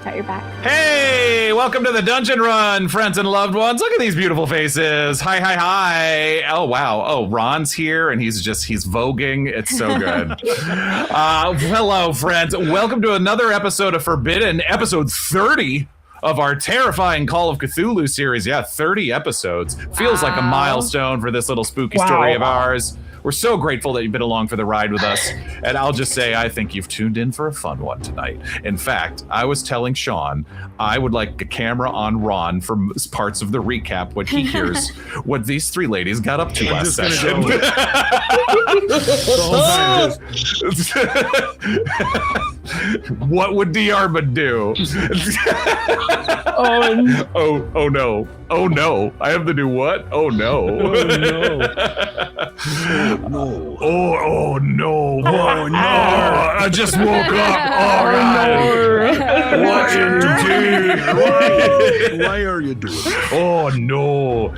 Got your back. Hey, welcome to the Dungeon Run, friends and loved ones. Look at these beautiful faces. Hi, hi, hi. Oh, wow. Oh, Ron's here, and he's voguing. It's so good. Hello, friends. Welcome to another episode of Forbidden, episode 30 of our terrifying Call of Cthulhu series. Yeah, 30 episodes. Feels like a milestone for this little spooky story of ours. We're so grateful that you've been along for the ride with us. And I'll just say, I think you've tuned in for a fun one tonight. In fact, I was telling Sean, I would like a camera on Ron for parts of the recap when he hears what these three ladies got up to last session. What would Diarmuid do? Oh no. Oh no. I have to do what? Oh no. Oh no. No. Oh no. Oh no. I just woke up. All right. What you Why are you doing it? Oh no.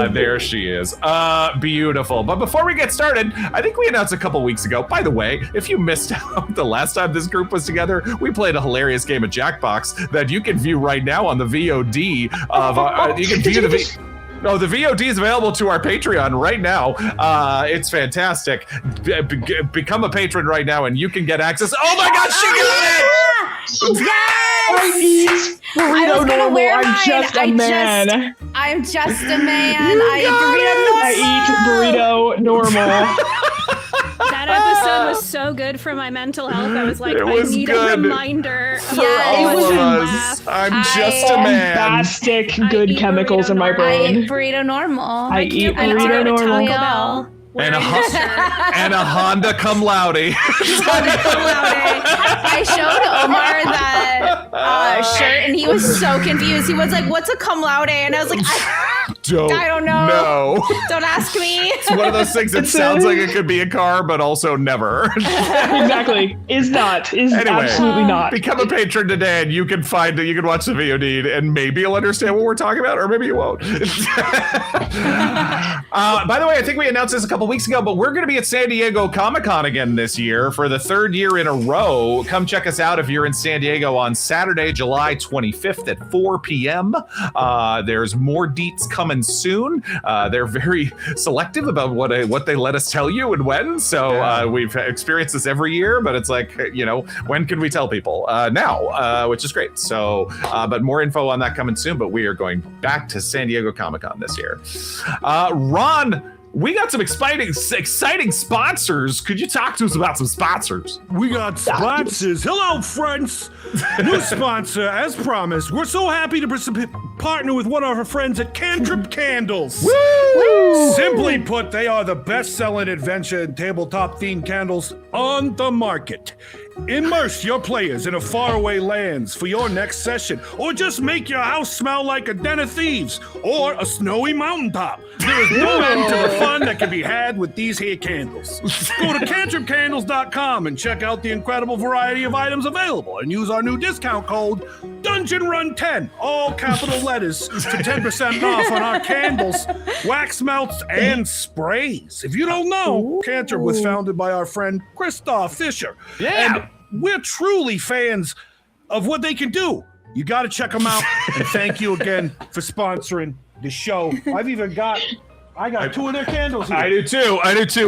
There she is. Beautiful. But before we get started, I think we announced a couple weeks ago. By the way, if you missed out the last time this group was together, we played a hilarious game of Jackbox that you can view right now on the VOD of you can view the No, the VOD is available to our Patreon right now. It's fantastic. Become a patron right now, and you can get access. Oh my God, she got it! Yes! I was gonna wear mine. I'm just a man. I eat burrito normal. That episode was so good for my mental health. I was like, I need a reminder. Yeah, it was. I'm just a man. Bombastic good chemicals in my brain. I eat burrito normal. I eat burrito normal. And a Honda cum laude. I showed Omar that shirt, and he was so confused. He was like, "What's a cum laude?" And I was like, I don't know. No. Don't ask me. It's one of those things that sounds like it could be a car, but also never. Exactly. Is absolutely not. Become a patron today, and you can watch the VOD, and maybe you'll understand what we're talking about, or maybe you won't. By the way, I think we announced this a couple weeks ago, but we're going to be at San Diego Comic-Con again this year for the third year in a row. Come check us out if you're in San Diego on Saturday, July 25th at 4 p.m. There's more deets coming soon. They're very selective about what they let us tell you and when. So we've experienced this every year, but it's like, when can we tell people? Now, which is great. So, but more info on that coming soon. But we are going back to San Diego Comic-Con this year. Ron, we got some exciting sponsors. Could you talk to us about some sponsors? We got sponsors. Hello, friends. New sponsor, as promised. We're so happy to partner with one of our friends at Cantrip Candles. Woo! Simply put, they are the best-selling adventure and tabletop-themed candles on the market. Immerse your players in a faraway lands for your next session, or just make your house smell like a den of thieves or a snowy mountaintop. There is no end to the fun that can be had with these here candles. Go to cantripcandles.com and check out the incredible variety of items available, and use our new discount code DungeonRun10, all capital letters, for 10% off on our candles, wax melts, and sprays. If you don't know, Cantrip was founded by our friend Christoph Fisher. Yeah. And we're truly fans of what they can do. You got to check them out. And thank you again for sponsoring the show. I got two of their candles here. I do too.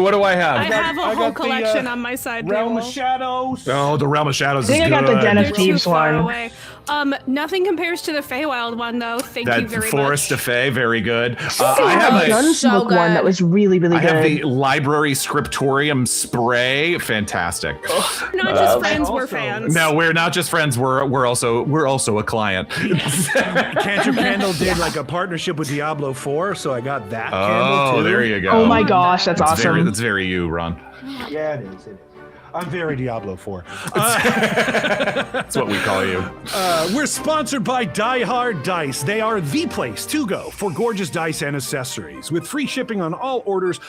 What do I have? I have a whole collection on my side Realm table. of Shadows. Oh, the Realm of Shadows is good. I think I got the Den of Thieves one. Away. Nothing compares to the Feywild one, though. Thank you very much. Forest of Fey, very good. I have a Gunsmoke one that was really, really good. I have the Library Scriptorium spray, fantastic. Not just friends, we're fans. No, we're not just friends. We're also a client. Cantrip Candle did like a partnership with Diablo 4, so I got that candle too. Oh, there you go. Oh my gosh, that's awesome. That's very you, Ron. Yeah, it is. I'm very Diablo 4. That's what we call you. We're sponsored by Die Hard Dice. They are the place to go for gorgeous dice and accessories. With free shipping on all orders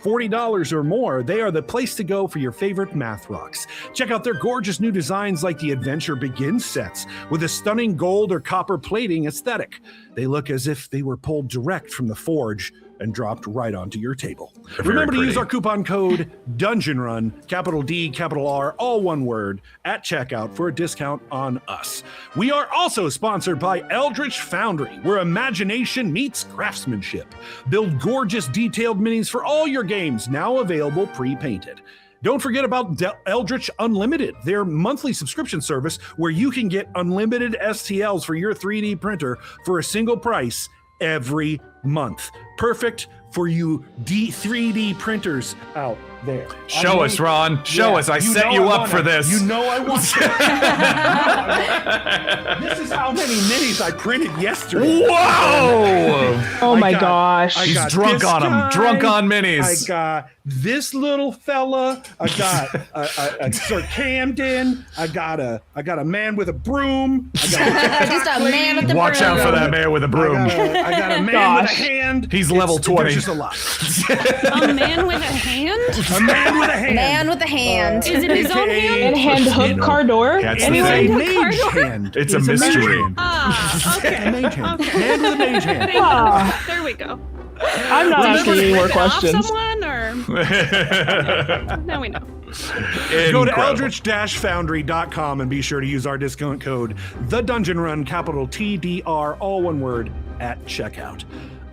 $40 or more, they are the place to go for your favorite math rocks. Check out their gorgeous new designs like the Adventure Begins sets with a stunning gold or copper plating aesthetic. They look as if they were pulled direct from the forge and dropped right onto your table. Very Remember to pretty. use our coupon code DUNGEONRUN, capital D, capital R, all one word, at checkout for a discount on us. We are also sponsored by Eldritch Foundry, where imagination meets craftsmanship. Build gorgeous detailed minis for all your games, now available pre-painted. Don't forget about Eldritch Unlimited, their monthly subscription service where you can get unlimited STLs for your 3D printer for a single price every month. Perfect for you 3D printers out there. Show us, Ron. Show us. I set you up for this. You know I want to. This is how many minis I printed yesterday. Whoa! Oh my gosh. I He's got drunk this on them. guy. Drunk on minis. I got this little fella. I got a Sir Camden. I got a man with a broom. I got Just a man with the Watch broom. out for that man with a broom. I got a man with a hand. He's level 20. There's just a lot. A man with a hand? A man with a hand. Man with a hand. Is it his own hand? And hand hook car door. That's the It's a thing. mage hand. It's a mage mystery. hand. Ah, It's a okay. mage hand. Okay. Man with a mage hand. Ah, There we go. I'm not asking any more Rip it off questions. someone, or now we know. Go to Incredible. eldritch-foundry.com and be sure to use our discount code TheDungeonRun, capital TDR, all one word, at checkout.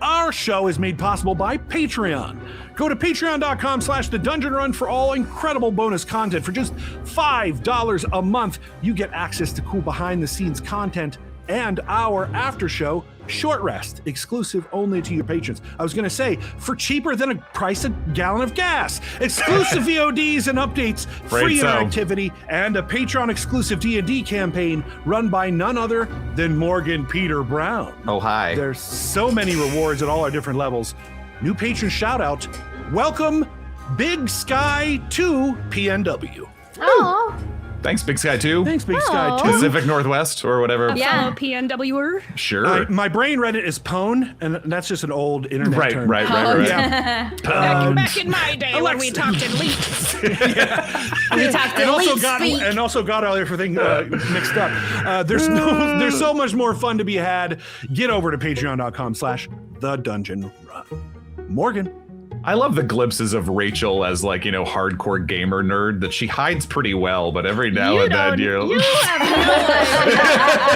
Our show is made possible by Patreon. Go to patreon.com/thedungeonrun for all incredible bonus content. For just $5 a month, you get access to cool behind-the-scenes content and our after-show short rest, exclusive only to your patrons. I was going to say, for cheaper than a price a gallon of gas. Exclusive VODs and updates, free so. interactivity, and a Patreon-exclusive D&D campaign run by none other than Morgan Peter Brown. Oh, hi. There's so many rewards at all our different levels. New patron shout-out. Welcome, Big Sky 2 PNW. Oh, Thanks, Big Sky 2. Thanks, Big Sky Oh. 2. Pacific Northwest or whatever. Yeah. Fellow PNWer. Sure. My brain read it as pone, and that's just an old internet Right, term. right. Yeah. Back in my day when we talked in leaks. we talked and in also leak got speak. our everything mixed up. There's so much more fun to be had. Get over to patreon.com/thedungeonrun. Morgan. I love the glimpses of Rachel as hardcore gamer nerd that she hides pretty well, but every now and then You have no idea.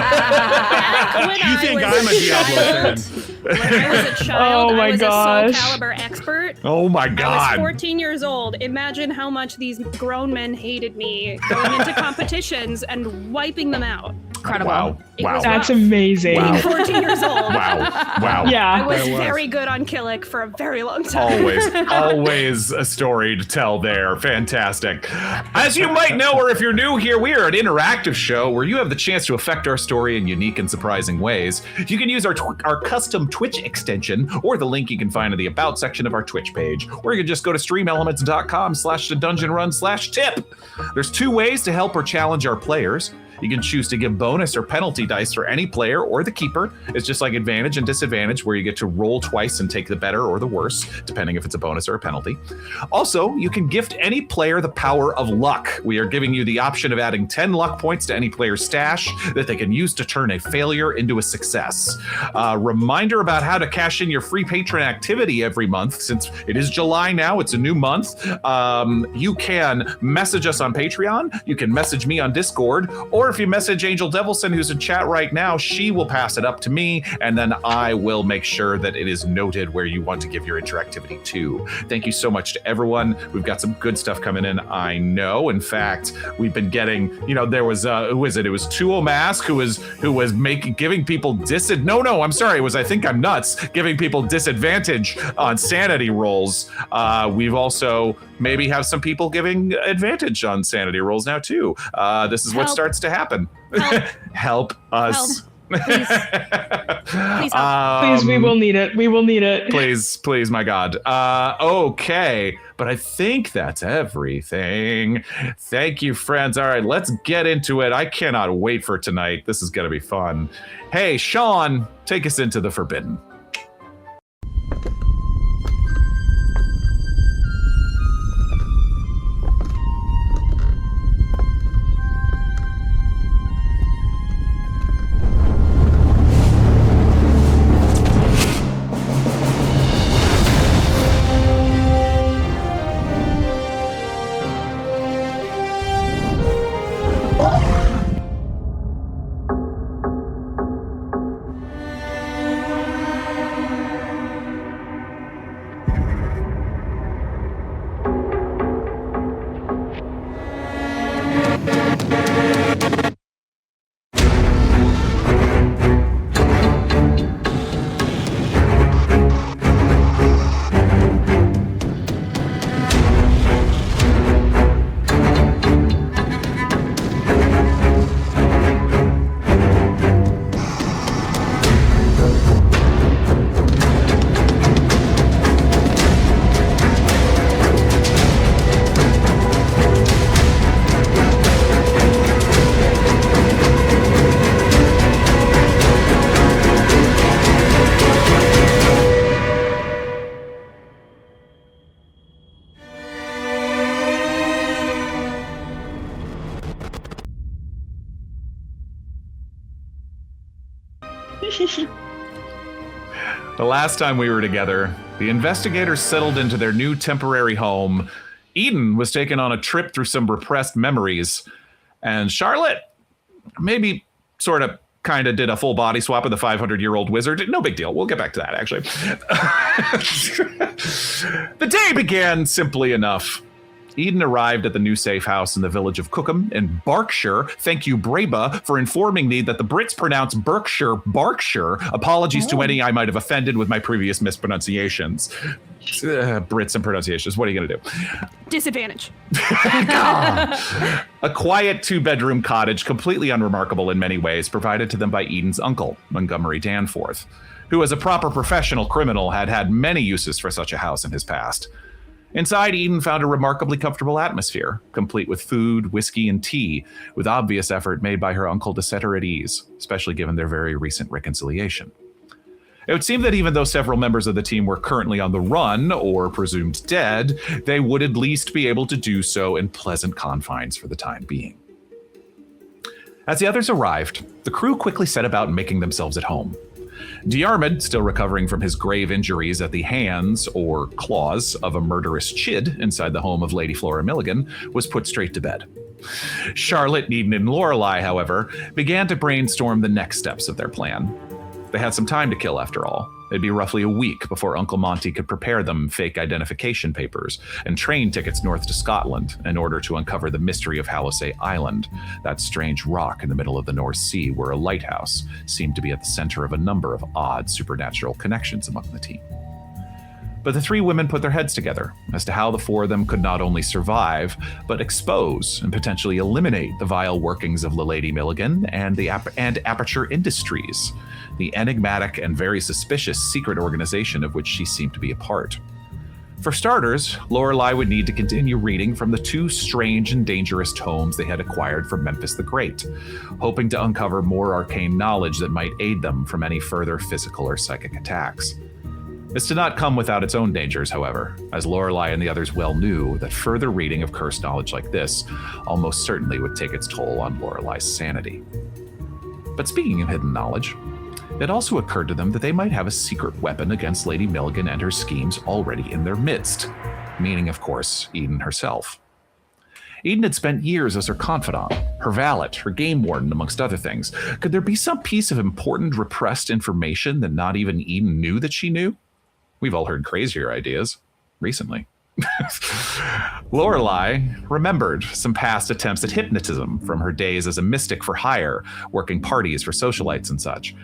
Back when You think I was I'm a Diablo fan? When I was a child, Oh my I was gosh. a Soul Calibur expert. Oh my I was god. 14 years old. Imagine how much these grown men hated me going into competitions and wiping them out. Incredible. Wow. It Wow. was That's rough. amazing. Wow. 14 years old. Wow. Wow. I Yeah. was That was. very good on Killick for a very long time. Always a story to tell there. Fantastic. As you might know, or if you're new here, we are an interactive show where you have the chance to affect our story in unique and surprising ways. You can use our custom Twitch extension or the link you can find in the About section of our Twitch page, or you can just go to streamelements.com/thedungeonrun/tip. There's two ways to help or challenge our players. You can choose to give bonus or penalty dice for any player or the keeper. It's just like advantage and disadvantage, where you get to roll twice and take the better or the worse, depending if it's a bonus or a penalty. Also, you can gift any player the power of luck. We are giving you the option of adding 10 luck points to any player's stash that they can use to turn a failure into a success. Reminder about how to cash in your free patron activity every month. Since it is July now, it's a new month. You can message us on Patreon. You can message me on Discord, or if you message Angel Devilson, who's in chat right now, she will pass it up to me, and then I will make sure that it is noted where you want to give your interactivity to. Thank you so much to everyone. We've got some good stuff coming in, I know. In fact, we've been getting, there was, who is it? It was Tuo Mask who was giving people I think I'm nuts, giving people disadvantage on sanity rolls. We've also maybe have some people giving advantage on sanity rolls now too. This is what Help. starts to happen. Help us. Please. Please help. Please, we will need it. We will need it. Please, my God. Okay, but I think that's everything. Thank you, friends. All right, let's get into it. I cannot wait for tonight. This is going to be fun. Hey, Sean, take us into the Forbidden. The last time we were together, the investigators settled into their new temporary home. Eden was taken on a trip through some repressed memories. And Charlotte maybe sort of kind of did a full body swap with the 500-year-old wizard. No big deal. We'll get back to that, actually. The day began simply enough. Eden arrived at the new safe house in the village of Cookham in Berkshire. Thank you, Breba, for informing me that the Brits pronounce Berkshire. Apologies to any I might have offended with my previous mispronunciations. Brits and pronunciations. What are you going to do? Disadvantage. A quiet 2-bedroom cottage, completely unremarkable in many ways, provided to them by Eden's uncle, Montgomery Danforth, who as a proper professional criminal had had many uses for such a house in his past. Inside, Eden found a remarkably comfortable atmosphere, complete with food, whiskey, and tea, with obvious effort made by her uncle to set her at ease, especially given their very recent reconciliation. It would seem that even though several members of the team were currently on the run, or presumed dead, they would at least be able to do so in pleasant confines for the time being. As the others arrived, the crew quickly set about making themselves at home. Diarmuid, still recovering from his grave injuries at the hands, or claws, of a murderous chid inside the home of Lady Flora Milligan, was put straight to bed. Charlotte, Eden, and Lorelei, however, began to brainstorm the next steps of their plan. They had some time to kill, after all. It'd be roughly a week before Uncle Monty could prepare them fake identification papers and train tickets north to Scotland in order to uncover the mystery of Halosay Island, that strange rock in the middle of the North Sea where a lighthouse seemed to be at the center of a number of odd supernatural connections among the team. But the 3 women put their heads together as to how the 4 of them could not only survive, but expose and potentially eliminate the vile workings of Lady Milligan and Aperture Industries, the enigmatic and very suspicious secret organization of which she seemed to be a part. For starters, Lorelei would need to continue reading from the 2 strange and dangerous tomes they had acquired from Memphis the Great, hoping to uncover more arcane knowledge that might aid them from any further physical or psychic attacks. This did not come without its own dangers, however, as Lorelei and the others well knew that further reading of cursed knowledge like this almost certainly would take its toll on Lorelei's sanity. But speaking of hidden knowledge, it also occurred to them that they might have a secret weapon against Lady Milligan and her schemes already in their midst, meaning, of course, Eden herself. Eden had spent years as her confidant, her valet, her game warden, amongst other things. Could there be some piece of important repressed information that not even Eden knew that she knew? We've all heard crazier ideas recently. Lorelei remembered some past attempts at hypnotism from her days as a mystic for hire, working parties for socialites and such.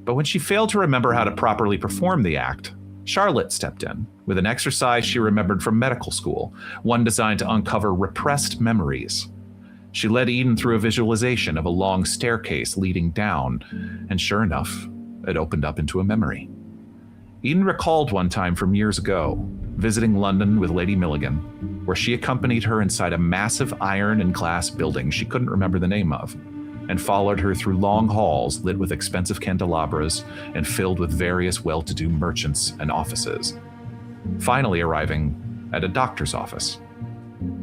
But when she failed to remember how to properly perform the act, Charlotte stepped in with an exercise she remembered from medical school, one designed to uncover repressed memories. She led Eden through a visualization of a long staircase leading down, and sure enough, it opened up into a memory. Eden recalled one time from years ago, visiting London with Lady Milligan, where she accompanied her inside a massive iron and glass building she couldn't remember the name of, and followed her through long halls lit with expensive candelabras and filled with various well-to-do merchants and offices, finally arriving at a doctor's office.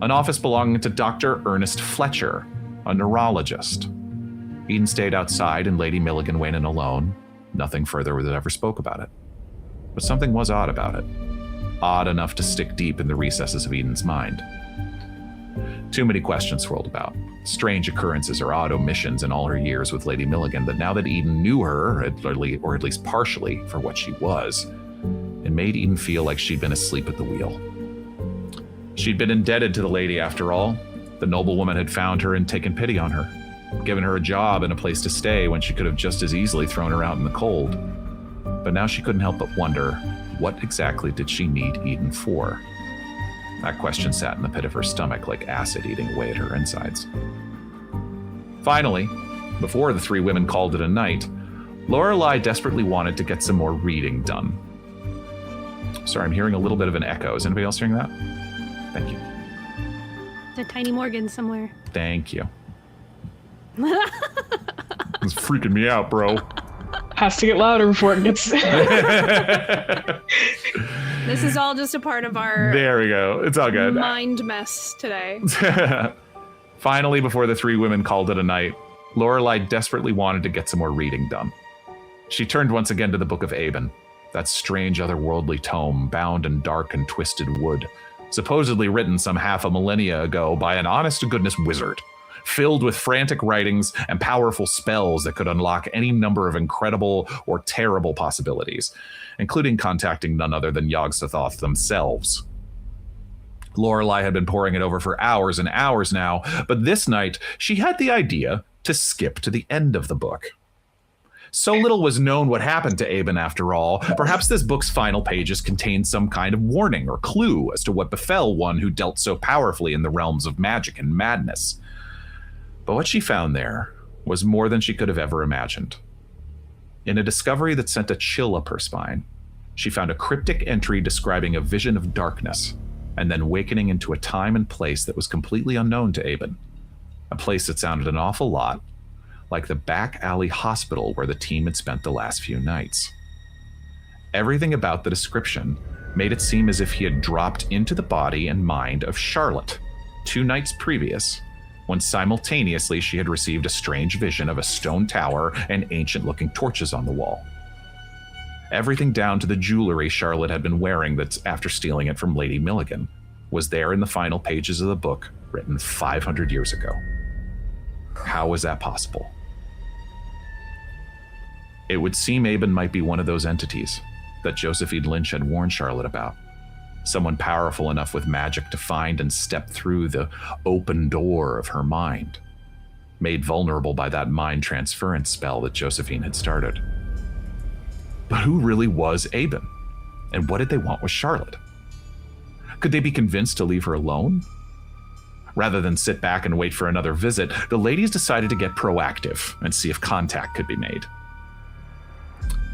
An office belonging to Dr. Ernest Fletcher, a neurologist. Eden stayed outside and Lady Milligan went in alone. Nothing further was ever spoke about it. But something was odd about it. Odd enough to stick deep in the recesses of Eden's mind. Too many questions swirled about. Strange occurrences or odd omissions in all her years with Lady Milligan that now that Eden knew her, or at least partially, for what she was, it made Eden feel like she'd been asleep at the wheel. She'd been indebted to the lady after all. The noblewoman had found her and taken pity on her, given her a job and a place to stay when she could have just as easily thrown her out in the cold. But now she couldn't help but wonder, what exactly did she need Eden for? That question sat in the pit of her stomach like acid eating away at her insides. Finally, before the 3 women called it a night, Lorelei desperately wanted to get some more reading done. Sorry, I'm hearing a little bit of an echo. Is anybody else hearing that? Thank you. There's a tiny Morgan somewhere. Thank you. It's freaking me out, bro. Has to get louder before it gets... This is all just a part of our There we go. It's all good. mind mess today. Finally, before the 3 women called it a night, Lorelei desperately wanted to get some more reading done. She turned once again to the Book of Aben, that strange otherworldly tome bound in dark and twisted wood, supposedly written some half a millennia ago by an honest-to-goodness wizard, filled with frantic writings and powerful spells that could unlock any number of incredible or terrible possibilities, including contacting none other than Yog-Sothoth themselves. Lorelei had been poring it over for hours and hours now, but this night she had the idea to skip to the end of the book. So little was known what happened to Aben after all. Perhaps this book's final pages contained some kind of warning or clue as to what befell one who dealt so powerfully in the realms of magic and madness. But what she found there was more than she could have ever imagined. In a discovery that sent a chill up her spine, she found a cryptic entry describing a vision of darkness, and then awakening into a time and place that was completely unknown to Aben. A place that sounded an awful lot like the back alley hospital where the team had spent the last few nights. Everything about the description made it seem as if he had dropped into the body and mind of Charlotte 2 nights previous, when simultaneously she had received a strange vision of a stone tower and ancient-looking torches on the wall. Everything down to the jewelry Charlotte had been wearing that's after stealing it from Lady Milligan was there in the final pages of the book written 500 years ago. How was that possible? It would seem Aben might be one of those entities that Josephine Lynch had warned Charlotte about. Someone powerful enough with magic to find and step through the open door of her mind, made vulnerable by that mind transference spell that Josephine had started. But who really was Aben? And what did they want with Charlotte? Could they be convinced to leave her alone? Rather than sit back and wait for another visit, the ladies decided to get proactive and see if contact could be made.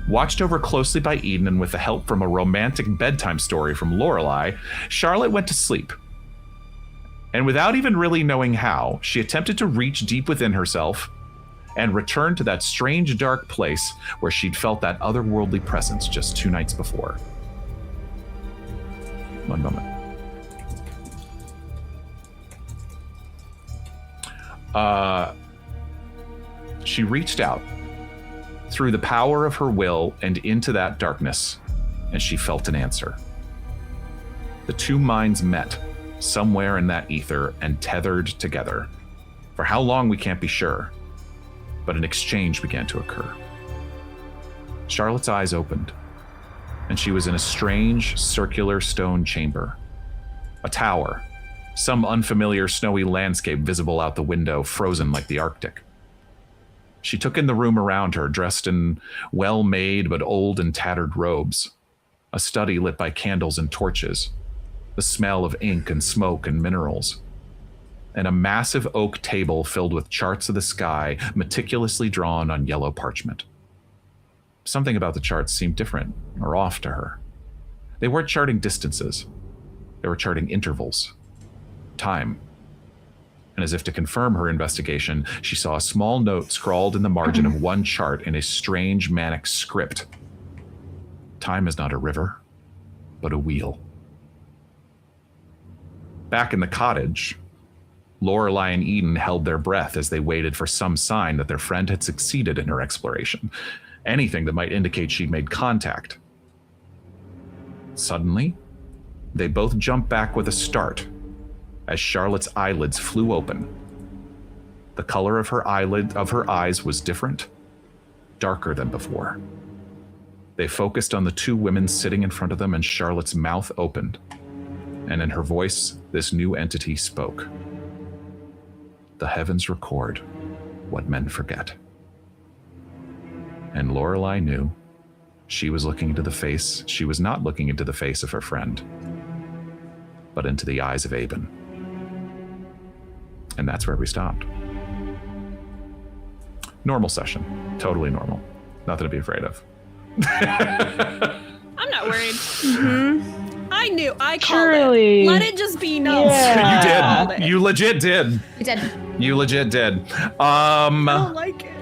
Watched over closely by Eden and with the help from a romantic bedtime story from Lorelei, Charlotte went to sleep. And without even really knowing how, she attempted to reach deep within herself and return to that strange dark place where she'd felt that otherworldly presence just 2 nights before. One moment. She reached out through the power of her will and into that darkness, and she felt an answer. The 2 minds met somewhere in that ether and tethered together. For how long, we can't be sure, but an exchange began to occur. Charlotte's eyes opened, and she was in a strange circular stone chamber. A tower, some unfamiliar snowy landscape visible out the window, frozen like the Arctic. She took in the room around her, dressed in well-made but old and tattered robes. A study lit by candles and torches. The smell of ink and smoke and minerals. And a massive oak table filled with charts of the sky, meticulously drawn on yellow parchment. Something about the charts seemed different or off to her. They weren't charting distances. They were charting intervals. Time. And as if to confirm her investigation, she saw a small note scrawled in the margin of one chart in a strange manic script. Time is not a river, but a wheel. Back in the cottage, Lorelei and Eden held their breath as they waited for some sign that their friend had succeeded in her exploration. Anything that might indicate she'd made contact. Suddenly, they both jumped back with a start as Charlotte's eyelids flew open. The color of her eyes was different, darker than before. They focused on the 2 women sitting in front of them, and Charlotte's mouth opened, and in her voice, this new entity spoke. The heavens record what men forget. And Lorelei knew she was not looking into the face of her friend, but into the eyes of Aben. And that's where we stopped. Normal session. Totally normal. Nothing to be afraid of. I'm not worried. Mm-hmm. I knew. I called Surely. it. Let it just be known. Yeah. You did. You legit did. You did. You legit did. I don't like it.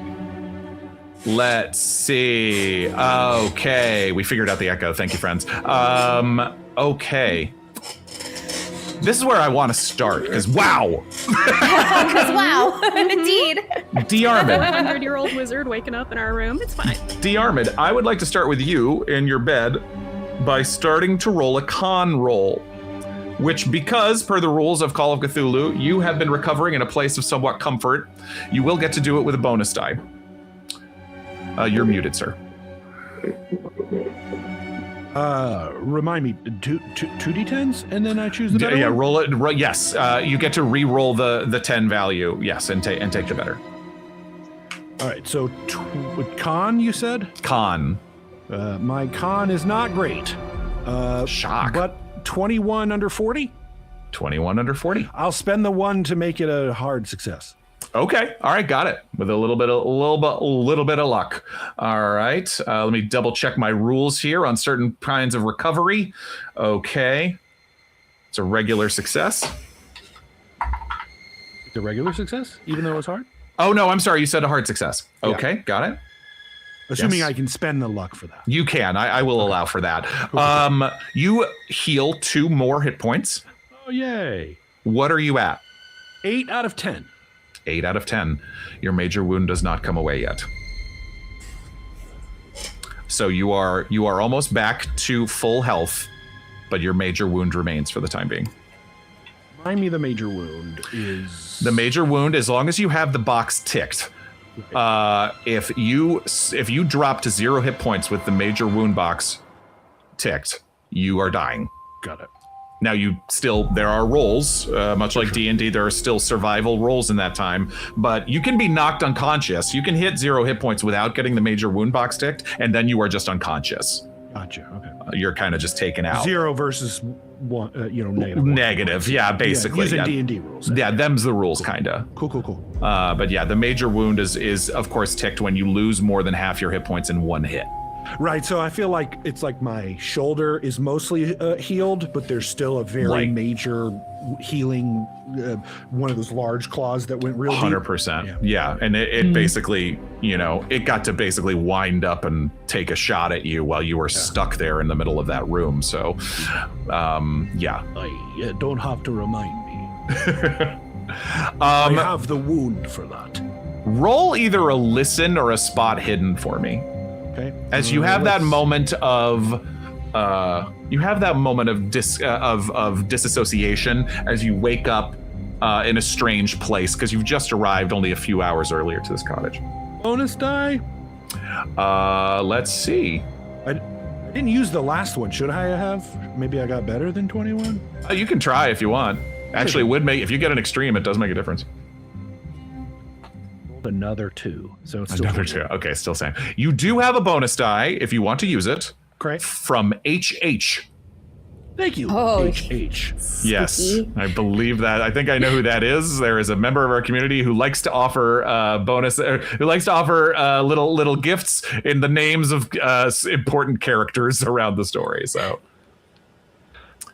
Let's see. Okay. We figured out the echo. Thank you, friends. Okay. This is where I want to start, because wow! Because wow, indeed. Diarmuid. 100-year-old wizard waking up in our room. It's fine. Diarmuid, I would like to start with you in your bed by starting to roll a con roll, which, because per the rules of Call of Cthulhu, you have been recovering in a place of somewhat comfort, you will get to do it with a bonus die. You're muted, sir. Remind me, two d10s, and then I choose the better one? Roll it. Yes, you get to re-roll the 10 value. Yes, and take the better. All right, so con, you said? Con. My con is not great. Shock. But 21 under 40? 21 under 40. I'll spend the 1 to make it a hard success. Okay. All right. Got it. With a little bit of luck. All right. Let me double check my rules here on certain kinds of recovery. Okay. It's a regular success. It's a regular success, even though it's hard? Oh, no. I'm sorry. You said a hard success. Yeah. Okay. Got it. Assuming Yes. I can spend the luck for that. You can. I will allow for that. You heal 2 more hit points. Oh, yay. What are you at? 8 out of 10. 8 out of 10. Your major wound does not come away yet. So you are almost back to full health, but your major wound remains for the time being. Remind me, the major wound is... The major wound, as long as you have the box ticked, if you drop to 0 hit points with the major wound box ticked, you are dying. Got it. Now there are rolls, much like D&D, there are still survival rolls in that time, but you can be knocked unconscious. You can hit 0 hit points without getting the major wound box ticked, and then you are just unconscious. Gotcha, okay. You're kind of just taken out. 0 versus 1, negative. Negative, yeah, basically. Using D&D rules. Yeah, them's the rules, kind of. Cool. But yeah, the major wound is of course ticked when you lose more than half your hit points in 1 hit. Right, so I feel like it's like my shoulder is mostly healed, but there's still a very major healing, one of those large claws that went real deep. 100%. Yeah, and it basically, it got to basically wind up and take a shot at you while you were stuck there in the middle of that room. So, yeah. I don't have to remind me. I have the wound for that. Roll either a listen or a spot hidden for me. Okay. As you have that moment of disassociation as you wake up in a strange place because you've just arrived only a few hours earlier to this cottage. Bonus die? Let's see. I didn't use the last one. Should I have? Maybe I got better than 21? You can try if you want. Actually, it would make, if you get an extreme, it does make a difference. Another 2. So it's still another 2. Okay, still same. You do have a bonus die if you want to use it. Great. From HH. Thank you. Oh, HH. Yes, I believe that. I think I know who that is. There is a member of our community who likes to offer little gifts in the names of important characters around the story. So,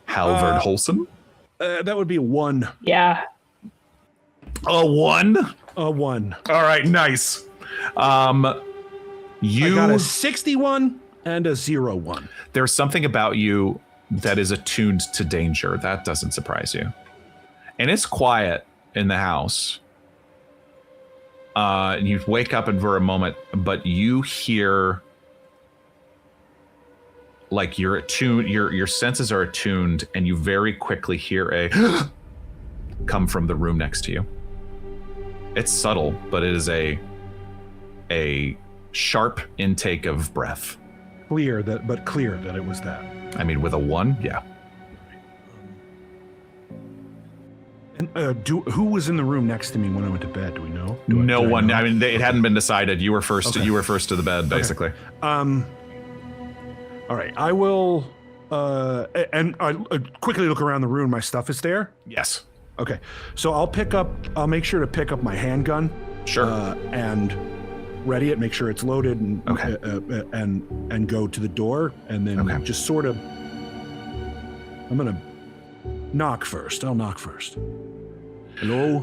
Halvard Holson. That would be 1. Yeah. A 1. A 1. All right, nice. I got a 61 and a 0-1. There's something about you that is attuned to danger. That doesn't surprise you. And it's quiet in the house. And you wake up for a moment, but you hear, like, you're attuned, your senses are attuned, and you very quickly hear a come from the room next to you. It's subtle, but it is a sharp intake of breath. Clear that it was that. I mean, with a 1, yeah. And who was in the room next to me when I went to bed? Do we know? No one. I mean, it hadn't been decided. You were first. Okay. You were first to the bed, basically. Okay. All right. I will. And I quickly look around the room. My stuff is there. Yes. Okay. So I'll make sure to pick up my handgun. Sure. And ready it. Make sure it's loaded. And okay. And go to the door. And then just sort of. I'm gonna knock first. I'll knock first. Hello.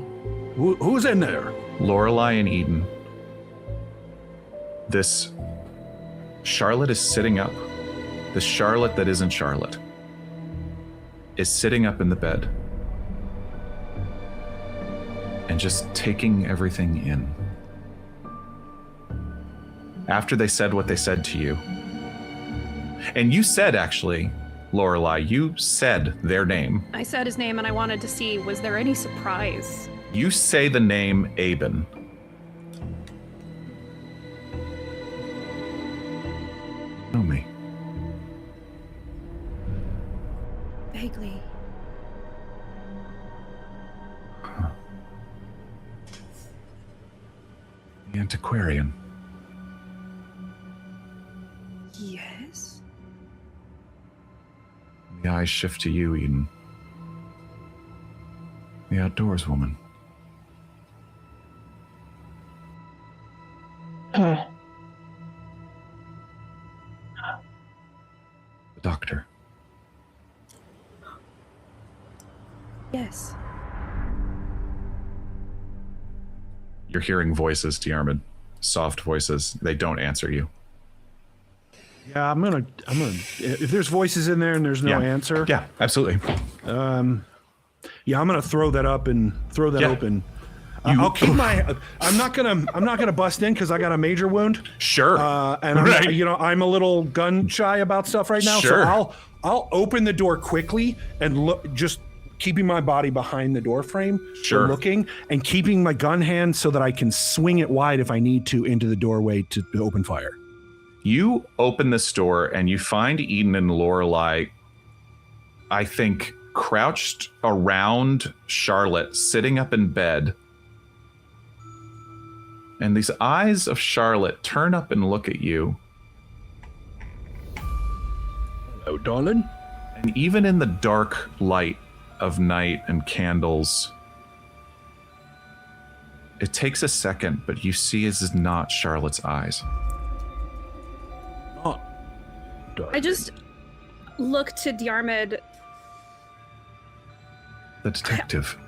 Who's in there? Lorelei and Eden. This Charlotte is sitting up. This Charlotte that isn't Charlotte is sitting up in the bed. and just taking everything in. After they said what they said to you, and you said, actually, Lorelei, you said their name. I said his name and I wanted to see, was there any surprise? You say the name Aben. Know me. Vaguely. The antiquarian. Yes? The eyes shift to you, Eden. The outdoors woman. Huh. The doctor. Yes. You're hearing voices, Diarmuid. Soft voices. They don't answer you. Yeah, I'm gonna. If there's voices in there and there's no answer. Yeah, absolutely. Yeah, I'm gonna throw that up and throw that open. I'll keep my. I'm not gonna bust in because I got a major wound. Sure. And I'm a little gun shy about stuff right now. Sure. So I'll open the door quickly and look, just keeping my body behind the door frame. Sure. Looking and keeping my gun hand so that I can swing it wide if I need to into the doorway to open fire. You open this door and you find Eden and Lorelei, I think, crouched around Charlotte, sitting up in bed. And these eyes of Charlotte turn up and look at you. Hello, darling. And even in the dark light of night and candles, it takes a second, but you see it is not Charlotte's eyes. Oh, I just look to Diarmuid. The detective.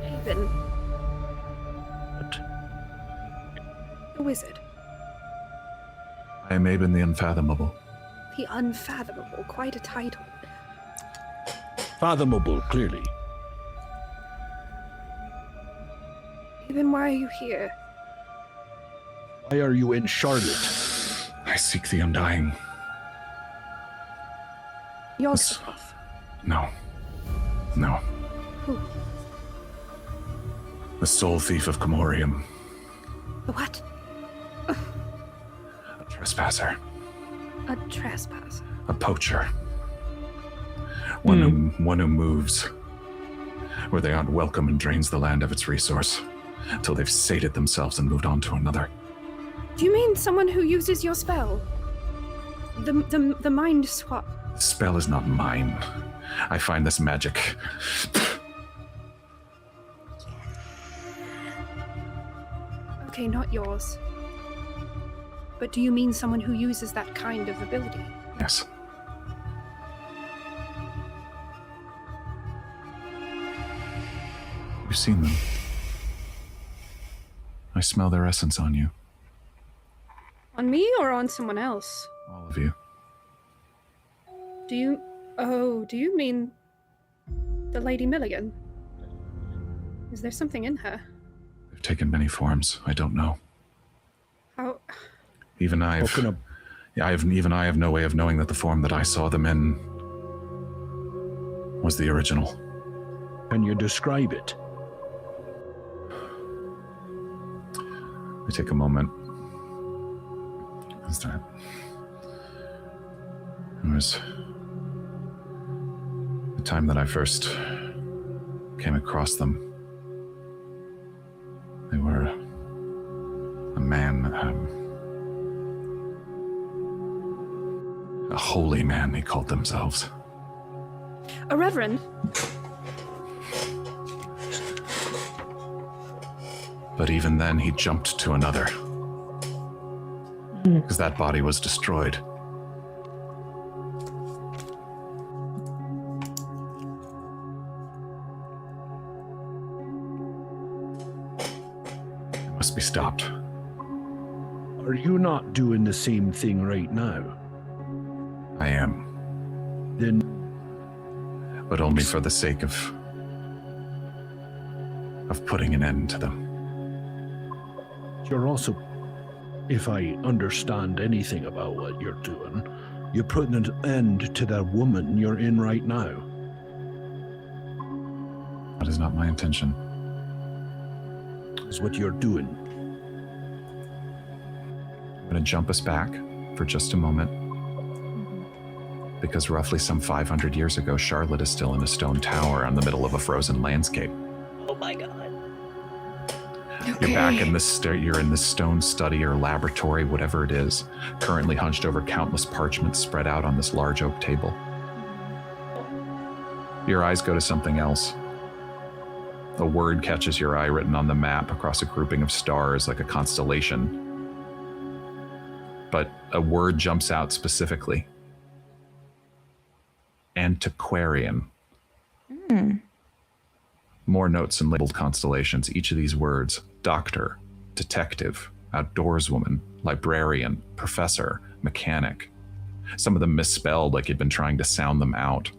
Aben. The wizard. I am Aben the Unfathomable. The Unfathomable. Quite a title. fathomable, clearly. Aben, why are you here? Why are you in Charlotte? I seek the undying. Yourself. No. No. Who? The soul thief of Comorium. The what? A trespasser. A trespasser. A poacher. One who moves where they aren't welcome and drains the land of its resource until they've sated themselves and moved on to another. Do you mean someone who uses your spell? The mind swap. The spell is not mine. I find this magic. Okay, not yours. But do you mean someone who uses that kind of ability? Yes. You've seen them. I smell their essence on you. On me or on someone else? All of you. Do you mean the Lady Milligan? Is there something in her? They've taken many forms. I don't know. How? Even I have no way of knowing that the form that I saw them in was the original. Can you describe it? I take a moment. What's that? It was the time that I first came across them. They were a man, a holy man, they called themselves. A reverend? But even then, he jumped to another. Because that body was destroyed. It must be stopped. Are you not doing the same thing right now? I am. Then But only for the sake of of putting an end to them. You're also, if I understand anything about what you're doing, you're putting an end to that woman you're in right now. That is not my intention. Is what you're doing. I'm going to jump us back for just a moment. Because roughly some 500 years ago, Charlotte is still in a stone tower in the middle of a frozen landscape. Oh my god. You're back in this you're in this stone study or laboratory, whatever it is, currently hunched over countless parchments spread out on this large oak table. Your eyes go to something else. A word catches your eye written on the map across a grouping of stars like a constellation. But a word jumps out specifically. Antiquarian. More notes and labeled constellations. Each of these words: doctor, detective, outdoorswoman, librarian, professor, mechanic. Some of them misspelled, like you'd been trying to sound them out.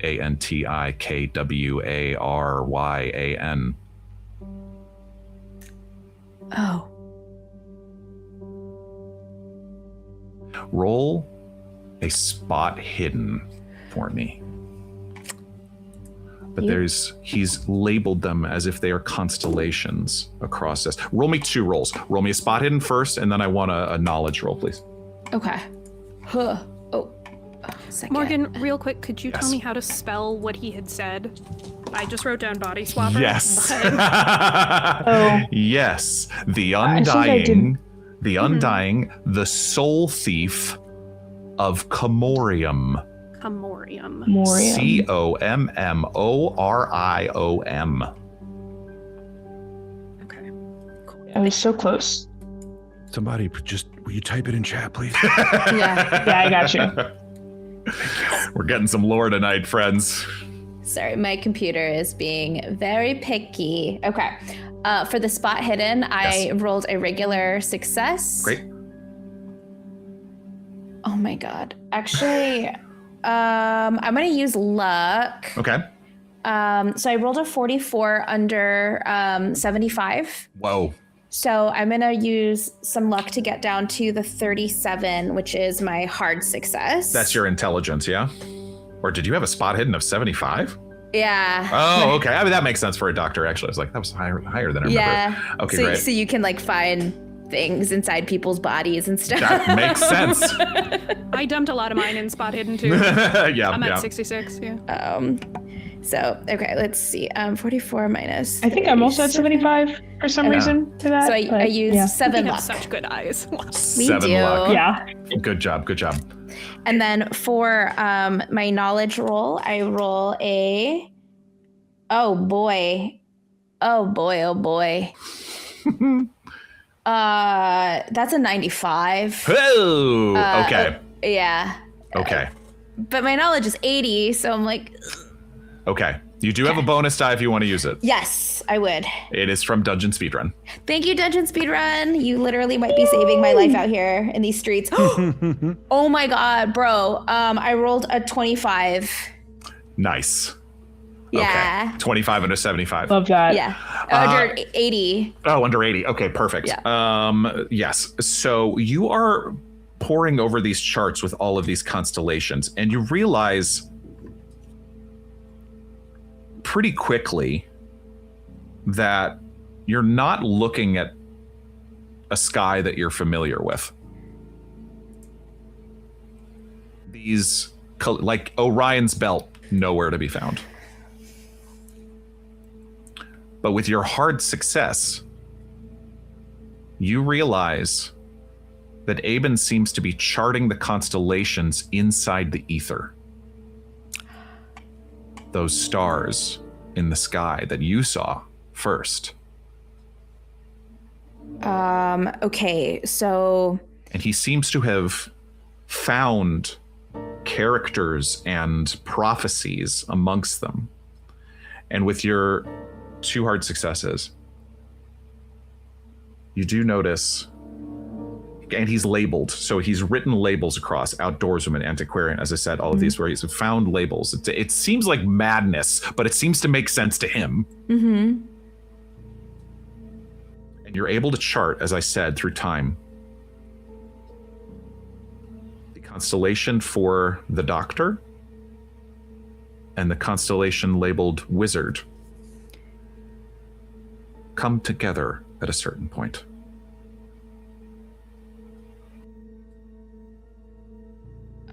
Antiquaryan. Oh. Roll a spot hidden for me. But he's labeled them as if they are constellations across this. Roll me 2 rolls. Roll me a spot hidden first, and then I want a knowledge roll, please. Okay. Huh. Oh. Second. Morgan, real quick, could you tell me how to spell what he had said? I just wrote down body swapper. Yes. but- Yes. The I think I undying, the soul thief of Commorium. Commorium. Morium. Commorium. Okay. I was so close. Somebody will you type it in chat, please? Yeah. Yeah, I got you. We're getting some lore tonight, friends. Sorry, my computer is being very picky. Okay. For the spot hidden, I rolled a regular success. Great. Oh my god. Actually, I'm gonna use luck. Okay. So I rolled a 44 under 75. Whoa. So I'm gonna use some luck to get down to the 37, which is my hard success. That's your intelligence, yeah? Or did you have a spot hidden of 75? Yeah. Oh, okay. I mean, that makes sense for a doctor, actually. I was like, that was higher than I remember. Yeah. Okay, so, great. So you can like find things inside people's bodies and stuff. That makes sense. I dumped a lot of mine in spot hidden too. Yeah, I'm at 66, yeah. So, okay, let's see. 44 minus. I think I'm also at 75 for some reason to that. So I used 7 We luck. have such good eyes. We 7 do. luck. Yeah. Good job. And then for my knowledge roll, I roll a. Oh boy. That's a 95. Oh, okay. Yeah. Okay. But my knowledge is 80, so I'm like, Okay. You do have a bonus die if you want to use it. yes, I would. It is from Dungeon Speedrun. Thank you, Dungeon Speedrun. You literally might be saving my life out here in these streets. Oh my god, bro. I rolled a 25. Nice. Yeah. Okay. 25 under 75. Love that. Yeah. Under 80. Oh, under 80. Okay, perfect. Yeah. Yes. So you are poring over these charts with all of these constellations, and you realize pretty quickly that you're not looking at a sky that you're familiar with. These, like Orion's belt, nowhere to be found. But with your hard success, you realize that Aben seems to be charting the constellations inside the ether. Those stars in the sky that you saw first. Okay, so And he seems to have found characters and prophecies amongst them. And with your 2 hard successes, you do notice, and he's labeled, so he's written labels across outdoorswoman, antiquarian, as I said, all of these where he's found labels. It seems like madness, but it seems to make sense to him. You're able to chart, as I said, through time, the constellation for the Doctor and the constellation labeled Wizard come together at a certain point.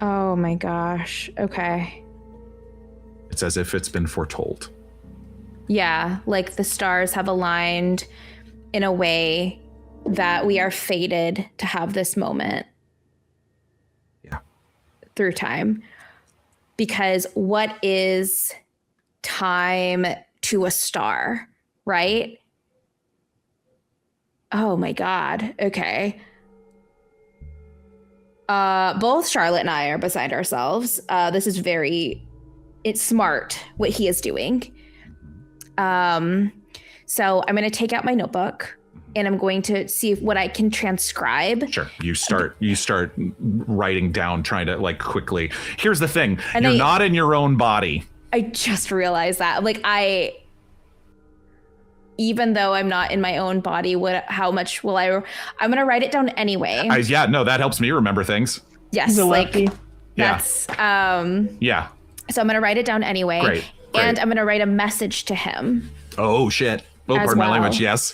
Oh my gosh. Okay. It's as if it's been foretold. Yeah, like the stars have aligned in a way that we are fated to have this moment. Yeah. Through time. Because what is time to a star, right? Oh my God. Okay. Both Charlotte and I are beside ourselves. This is it's smart what he is doing. So I'm going to take out my notebook and I'm going to see what I can transcribe. Sure. You start writing down, trying to like quickly. Here's the thing. And you're not in your own body. I just realized that. Like even though I'm not in my own body, how much will I'm going to write it down anyway. Yeah, no, that helps me remember things. Yes. He's a lefty. That's, yeah. So I'm going to write it down anyway. Great. And I'm going to write a message to him. Oh, shit. Oh, As pardon my well. language. Yes.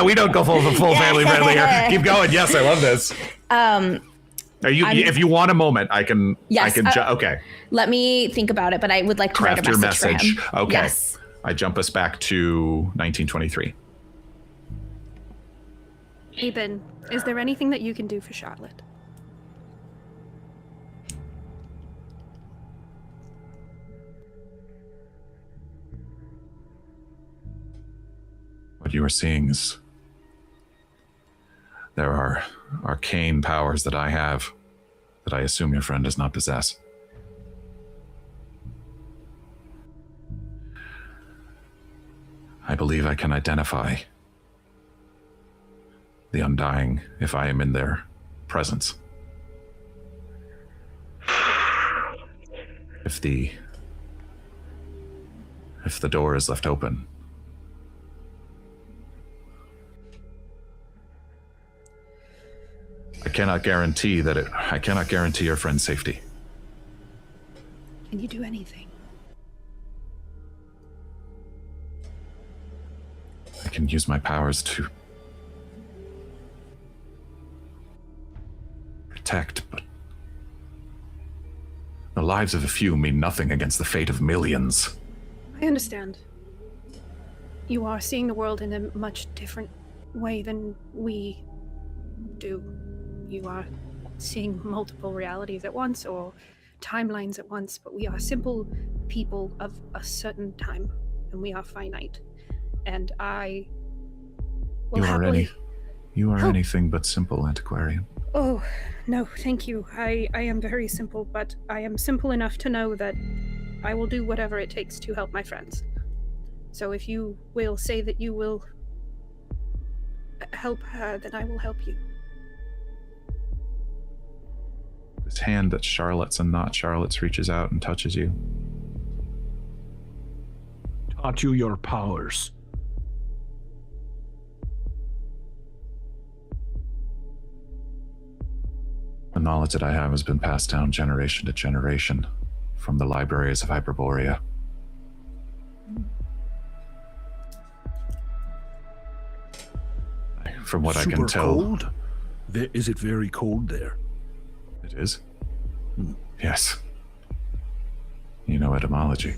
We don't go full family friendly here. Keep going. Yes, I love this. If you want a moment, I can. Yes, Okay. Let me think about it, but I would like to Craft write a your message message. for him. Okay. Yes. I jump us back to 1923. Eben, is there anything that you can do for Charlotte? What you are seeing is there are arcane powers that I have that I assume your friend does not possess. I believe I can identify the Undying if I am in their presence. If the door is left open, I cannot guarantee your friend's safety. Can you do anything? I can use my powers to protect, but the lives of a few mean nothing against the fate of millions. I understand. You are seeing the world in a much different way than we do. You are seeing multiple realities at once or timelines at once, but we are simple people of a certain time, and we are finite. And I will You are anything but simple, antiquarian. Oh, no, thank you. I am very simple, but I am simple enough to know that I will do whatever it takes to help my friends. So if you will say that you will help her, then I will help you. This hand that's Charlotte's and not Charlotte's reaches out and touches you. Taught you your powers. The knowledge that I have has been passed down generation to generation from the libraries of Hyperborea. From what I can tell... Cold? Is it very cold there? It is? Yes. You know etymology.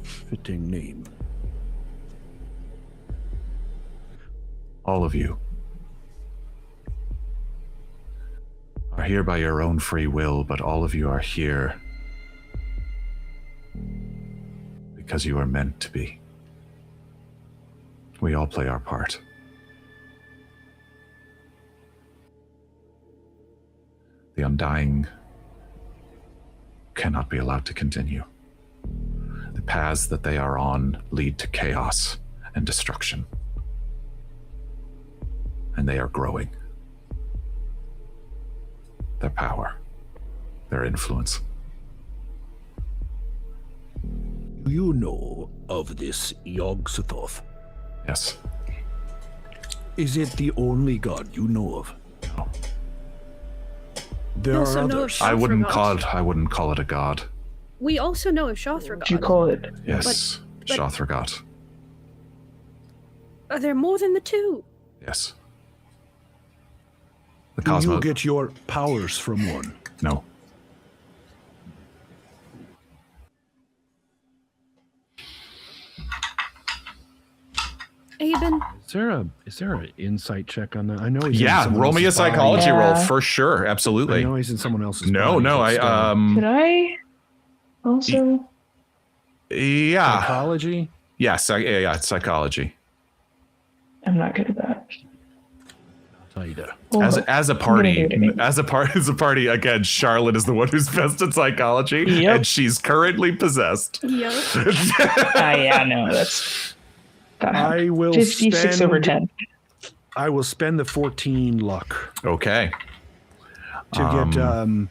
Fitting name. All of you are here by your own free will, but all of you are here because you are meant to be. We all play our part. The Undying cannot be allowed to continue. The paths that they are on lead to chaos and destruction. And they are growing. Their power, their influence. Do you know of this Yog-Sothoth? Yes. Is it the only god you know of? No. There are also know of others. I wouldn't Shothragod. call it a god. We also know of Shothragod. What do you call it? Yes, But- Shothragod. Are there more than the two? Yes. The Do Cosmo. you get your powers from one? No. Aben, Is there an insight check on that? I know he's in Yeah, someone roll me a else's body. psychology roll Yeah. for sure. I Absolutely. know he's in someone else's No, body, no, but I still. Could I also? yeah. Psychology? Yes, yeah, it's psychology. I'm not good at that. Tell you that. Hold As on. as a I'm gonna do it party, again. as a party again, Charlotte is the one who's best at psychology, Yep. and she's currently possessed. yeah. Yeah, no, that's. I will 56 over 10. I will spend the 14 luck Okay. to get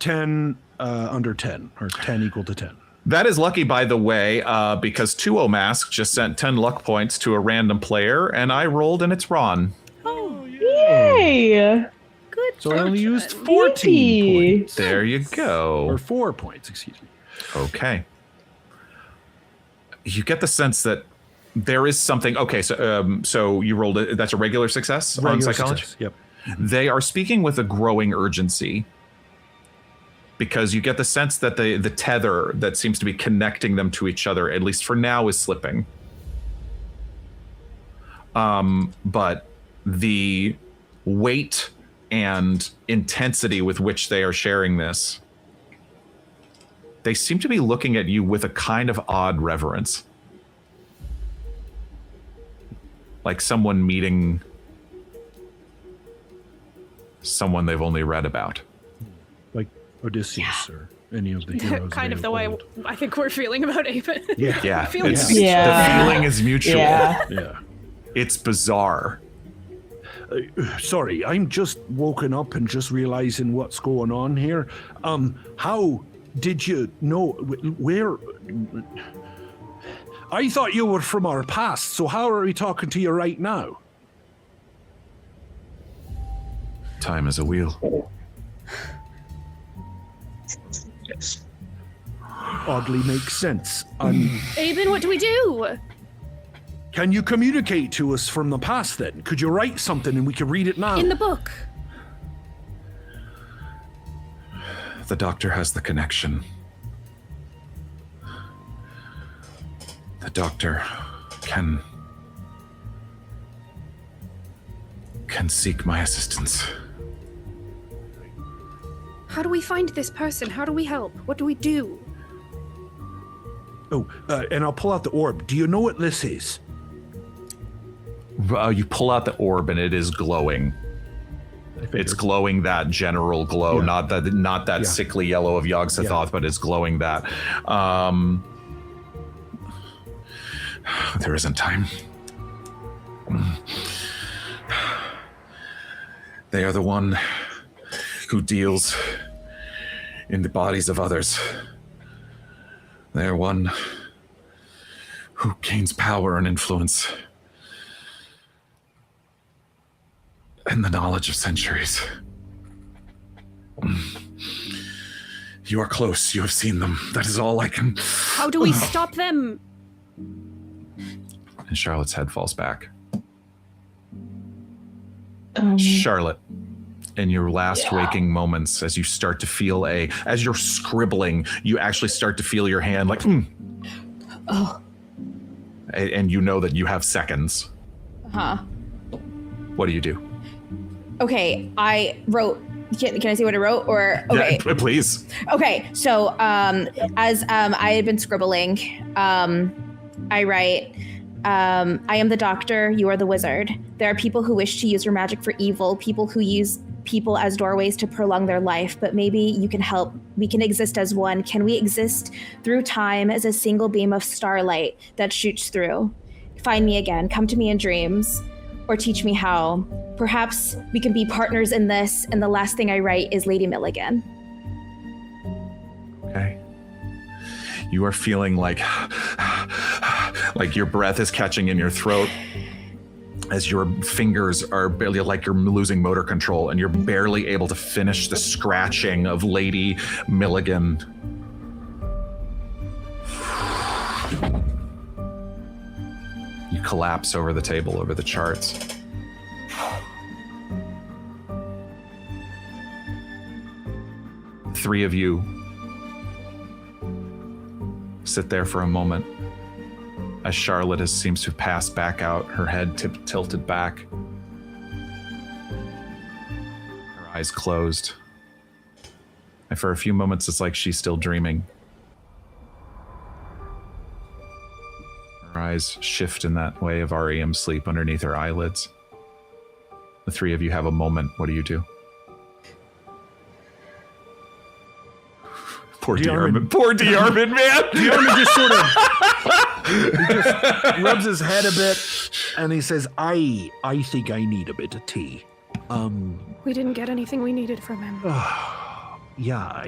10 under 10, or 10 equal to 10. That is lucky, by the way, because 2O Mask just sent 10 luck points to a random player, and I rolled, and it's Ron. Oh, Yay! good. So I only used fortune. 14 Yippee. points. There you Or go. 4 points, excuse me. Okay. You get the sense that there is something. Okay, so you rolled it. That's a regular success on Regular psychology. success, Yep. They are speaking with a growing urgency because you get the sense that the tether that seems to be connecting them to each other, at least for now, is slipping. But the weight and intensity with which they are sharing this, they seem to be looking at you with a kind of odd reverence. Like someone meeting someone they've only read about. Like Odysseus or any of the heroes. kind of the way old. I think we're feeling about Aben. Yeah. Yeah, Feeling it's, mutual. Yeah. the feeling is mutual. Yeah. Yeah. It's bizarre. Sorry, I'm just woken up and just realizing what's going on here. How did you know where? I thought you were from our past, so how are we talking to you right now? Time is a wheel. Oddly makes sense. Aben, what do we do? Can you communicate to us from the past then? Could you write something and we can read it now? In the book. The doctor has the connection. The doctor can seek my assistance. How do we find this person? How do we help? What do we do? Oh, and I'll pull out the orb. Do you know what this is? You pull out the orb and it is glowing. It's glowing that general glow, Yeah. not that Yeah. sickly yellow of Yogg-Sothoth, but it's glowing that. There isn't time. They are the one who deals in the bodies of others. They are one who gains power and influence and the knowledge of centuries. You are close. You have seen them. That is all I can. How do we stop them? And Charlotte's head falls back. Um, Charlotte, in your last waking moments, as you start to feel as you're scribbling, you actually start to feel your hand like, Oh. And you know that you have seconds. Huh. What do you do? Okay, I wrote. Can I say what I wrote? Or okay. Yeah, please. Okay, so as I had been scribbling, I write, I am the doctor, you are the wizard. There are people who wish to use your magic for evil, people who use people as doorways to prolong their life, but maybe you can help. We can exist as one. Can we exist through time as a single beam of starlight that shoots through? Find me again, come to me in dreams, or teach me how. Perhaps we can be partners in this, and the last thing I write is Lady Milligan. Okay. You are feeling like your breath is catching in your throat. as your fingers are barely like you're losing motor control and you're barely able to finish the scratching of Lady Milligan. You collapse over the table, over the charts. Three of you sit there for a moment as Charlotte seems to pass back out, her head tilted back, her eyes closed. And for a few moments, it's like she's still dreaming. Her eyes shift in that way of REM sleep underneath her eyelids. The three of you have a moment. What do you do? Poor Diarmuid. Poor Diarmuid, man. Diarmuid just sort of he just rubs his head a bit and he says, I think I need a bit of tea. We didn't get anything we needed from him. Yeah.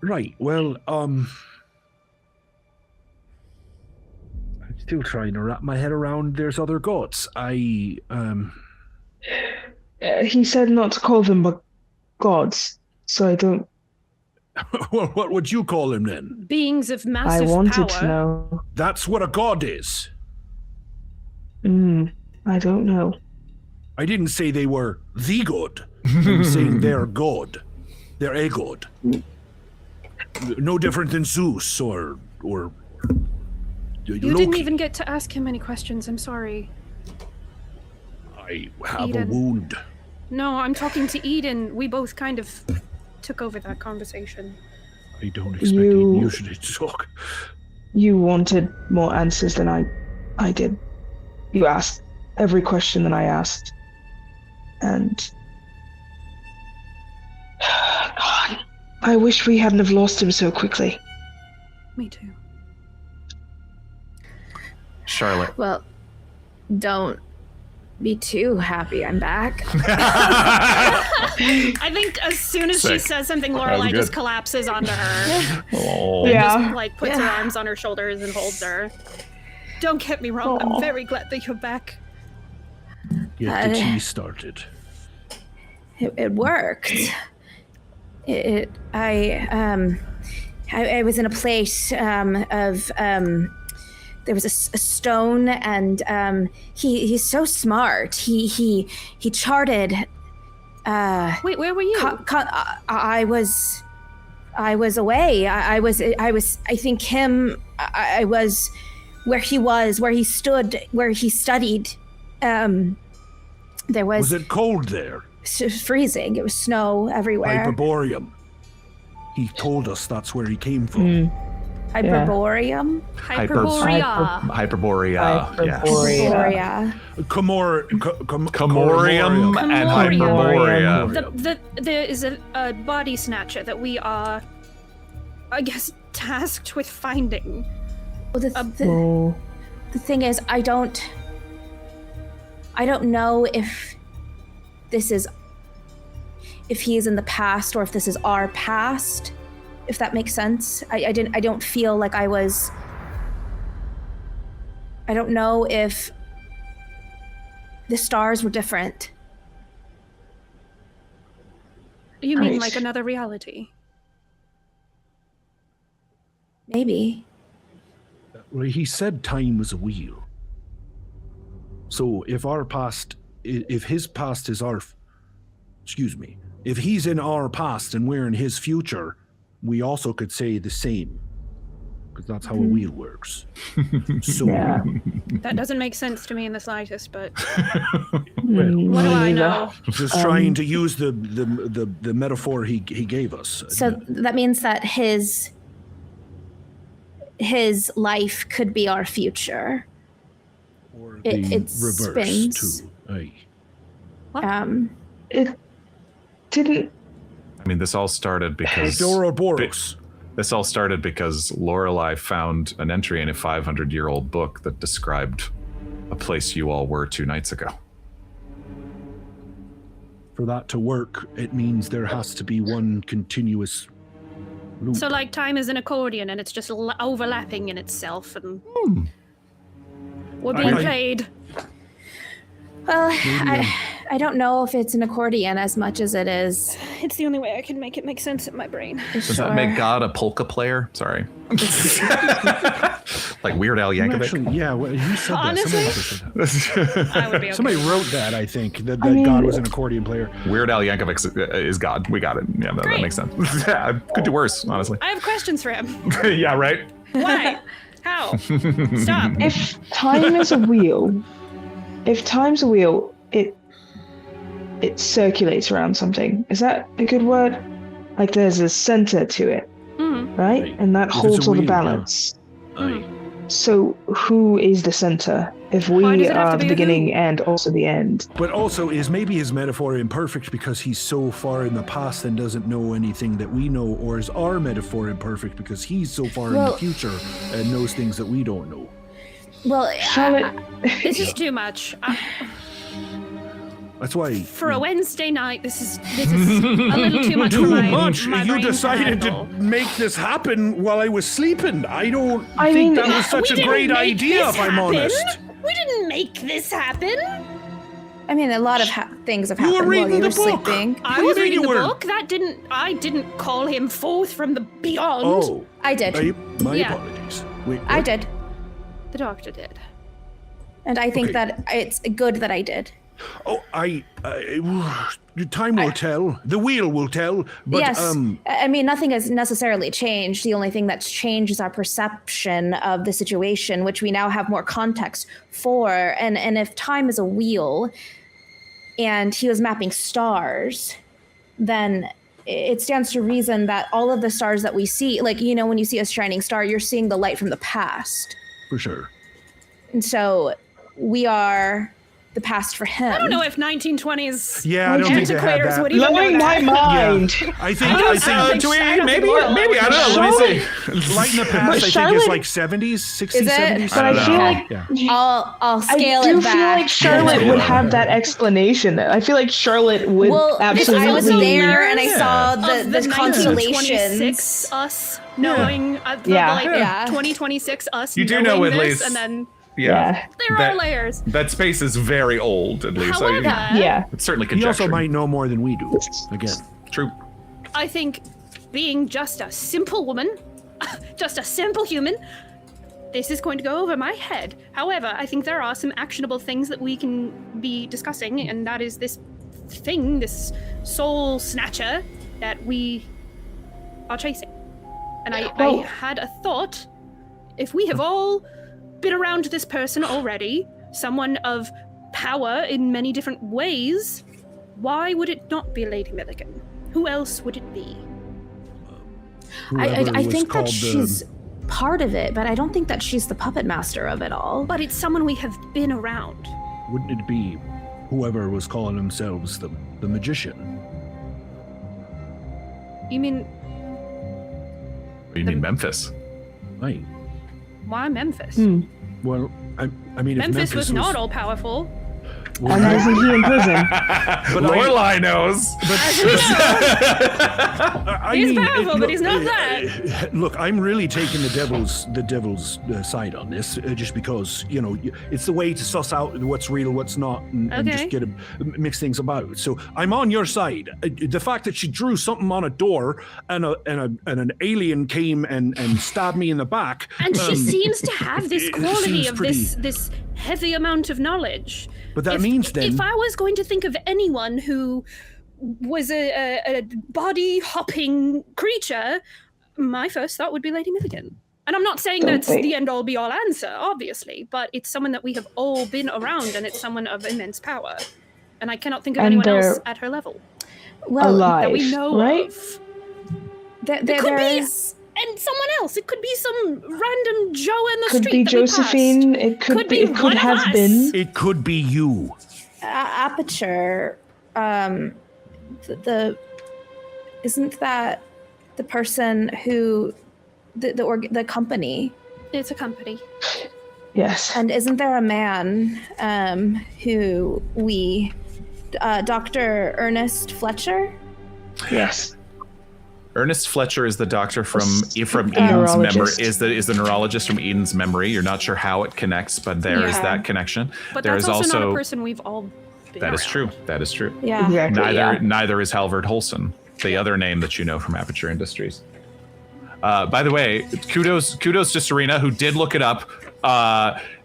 Right, well, I'm still trying to wrap my head around there's other gods. He said not to call them gods, so I don't... Well, what would you call him then? Beings of I massive wanted power. to know. That's what a god is. I don't know. I didn't say they were the god. I'm saying they're god. They're a god. No different than Zeus or You Loki. didn't even get to ask him any questions. I'm sorry. I have Eden. a wound. No, I'm talking to Eden. We both kind of took over that conversation. I don't expect you usually to talk. You wanted more answers than I did. You asked every question that I asked. And... God, I wish we hadn't have lost him so quickly. Me too. Charlotte. Well, don't be too happy I'm back. I think as soon as she Sick. says something, was Lorelei just good. collapses onto her. Oh. Just like puts her Yeah. arms on her shoulders and holds her. Don't get me wrong, I'm very glad that you're back. Get the tea started. It worked. I was in a place of there was a stone, and he's so smart. He charted. Wait, where were you? I was away. I think him. I was where he was, where he stood, where he studied. There was. Was it cold there? Freezing. It was snow everywhere. Hyperboreum. He told us that's where he came from. Hyperboreum. Hyperborea. Hyperborea. Yes. Hyperborea. Camorium and Hyperborea. There is a body snatcher that we are, I guess, tasked with finding. Well, the thing is, I don't know if this is, if he is in the past or if this is our past, if that makes sense. I don't feel like I don't know if the stars were different. You mean Right. like another reality? Maybe. Well, he said time was a wheel. So if his past is if he's in our past and we're in his future, we also could say the same, because that's how a wheel works. So That doesn't make sense to me in the slightest, but well, what do I know? Just trying to use the metaphor he gave us. So that means that his life could be our future. Or It the spins. reverse too. Aye. It didn't... I mean, this all started because Ouroboros. this all started because Lorelei found an entry in a 500-year-old book that described a place you all were 2 nights ago. For that to work, it means there has to be one continuous loop. So like time is an accordion and it's just overlapping in itself and We're being played. Well, I don't know if it's an accordion as much as it is. It's the only way I can make it make sense in my brain. Does that make God a polka player? Sorry. Like Weird Al Yankovic? Actually, yeah, well, you said Honestly? that. Somebody, I would be okay. somebody wrote that, I think, that mean, God was an accordion player. Weird Al Yankovic is God. We got it. Yeah, that makes sense. Yeah, could do worse, honestly. I have questions for him. Yeah, right? Why? How? Stop. If time is a wheel, it circulates around something. Is that a good word? Like there's a center to it, right? Right. And that If it's holds a all the wheel, yeah. balance. Aye. So who is the center? If Why we does it have are to the be beginning who? and also the end. But also, is maybe his metaphor imperfect because he's so far in the past and doesn't know anything that we know, or is our metaphor imperfect because he's so far in the future and knows things that we don't know? Well, Charlotte, This is too much. That's why. For a Wednesday night, this is a little too much for my my You brain decided to handle. make this happen while I was sleeping. I don't I think mean, that was such We a great didn't make idea, this if I'm happen. honest. We didn't make this happen. I mean, a lot of things have You were happened while reading you the were book. sleeping. I What do you was mean reading you the were- book. I didn't call him forth from the beyond. Oh, I did. my Yeah. apologies. Wait, I what? did. The doctor did. And I think Okay. that it's good that I did. Oh, time will tell. The wheel will tell. But yes. I mean, nothing has necessarily changed. The only thing that's changed is our perception of the situation, which we now have more context for. And if time is a wheel and he was mapping stars, then it stands to reason that all of the stars that we see, like, you know, when you see a shining star, you're seeing the light from the past. for sure. And so we are the past for him. I don't know if 1920s Yeah, I don't think they had antiquators that. would even know blowing my that. mind. I think Do we? I don't Maybe. think Lorelei Maybe. I don't know. Let me see. light in the But past, I think, is Charlotte- like 70s, 60s, Is it? 70s. But I don't feel know. like Yeah. I'll scale I do it back. feel like Charlotte would have that explanation. I feel like Charlotte would Well, absolutely. I was there and I Yeah. saw Of the 1926 constellations. us knowing Yeah. like Yeah. 2026 us You do knowing know at this, least- and then Yeah. there That- are layers. That space is very old, at least. However, Yeah. It's certainly He conjecture. also might know more than we do. Again. True. I think being just a simple woman, just a simple human, this is going to go over my head. However, I think there are some actionable things that we can be discussing, and that is this thing, this soul snatcher that we are chasing. And I Well- had a thought, if we have all been around this person already, someone of power in many different ways, why would it not be Lady Milligan? Who else would it be? Whoever I was think that called, she's part of it, but I don't think that she's the puppet master of it all. But it's someone we have been around. wouldn't it be whoever was calling themselves the magician? You mean, You mean Memphis? Right. why Memphis? Well, I mean, if Memphis was not all powerful. And isn't he in prison? But Lorelei knows. I He's mean, powerful, but look, he's not that. Look, I'm really taking the devil's side on this, just because it's the way to suss out what's real, what's not, and just Okay. mix things about. So I'm on your side. The fact that she drew something on a door and an alien came and stabbed me in the back, And she seems to have this it quality seems of pretty- this heavy amount of knowledge. But that means then- if I was going to think of anyone who was a body hopping creature, my first thought would be Lady Milligan. And I'm not saying that's Okay. the end all be all answer, obviously, but it's someone that we have all been around, and it's someone of immense power. And I cannot think of And anyone else they're at her level Well, alive, that we know right? of. there could be- is And someone else. It could be some random Joe in the Could street. be that we passed. Josephine. It could be. It one could of have us. been. it could be you. Aperture. Isn't that the person who the company? It's a company. Yes. And isn't there a man who we Dr. Ernest Fletcher? Yes. Ernest Fletcher is the doctor from Eden's neurologist. memory. Is the neurologist from Eden's memory. You're not sure how it connects, but there is that connection. But there that's is also not a person we've all been That is around. true. That is true. Yeah. Exactly. Neither is Halvard Holson, the other name that you know from Aperture Industries. By the way, kudos to Surena, who did look it up.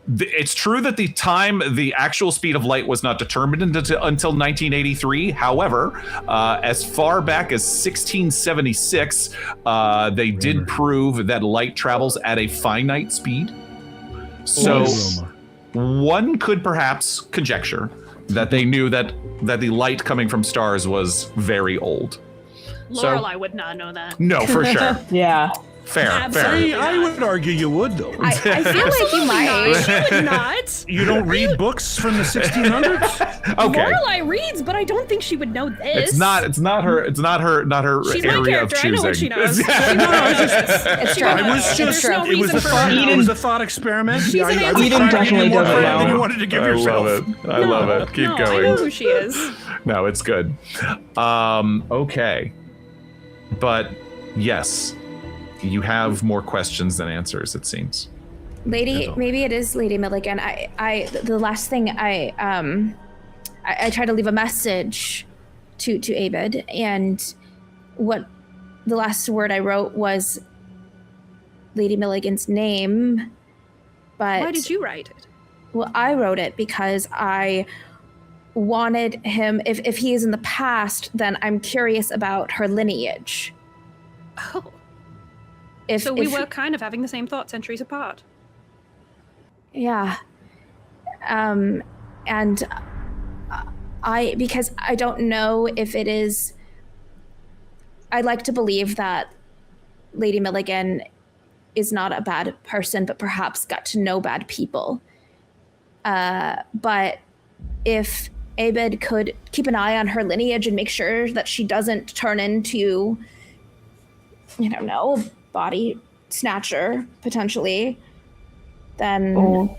It's true that the actual speed of light was not determined until 1983. However, as far back as 1676, they did prove that light travels at a finite speed. So one could perhaps conjecture that they knew that the light coming from stars was very old. Lorelei would not know that. No, for sure. Yeah. Fair. I would argue you would, though. I feel like you might. She would not. You don't read books from the 1600s? Okay. Lorelei reads, but I don't think she would know this. It's not her She's my area of character. I choosing. know what she knows. It's true. I was just, There's no it was reason a for thought. her. It was a thought experiment. She's an I was Eden trying to give definitely you more doesn't credit than know. you wanted to give I yourself. love it. Keep no, going. I know who she is. No, it's good. Okay. But yes, you have more questions than answers, it seems. Maybe it is Lady Milligan. The last thing I tried to leave a message to Abed, and what the last word I wrote was Lady Milligan's name. But Why did you write it? well, I wrote it because I wanted him, if he is in the past, then I'm curious about her lineage. Oh, If so we if- were kind of having the same thought centuries apart. Yeah. And because I don't know if it is, I like to believe that Lady Milligan is not a bad person, but perhaps got to know bad people. But if Abed could keep an eye on her lineage and make sure that she doesn't turn into, I don't know, body snatcher, potentially, then...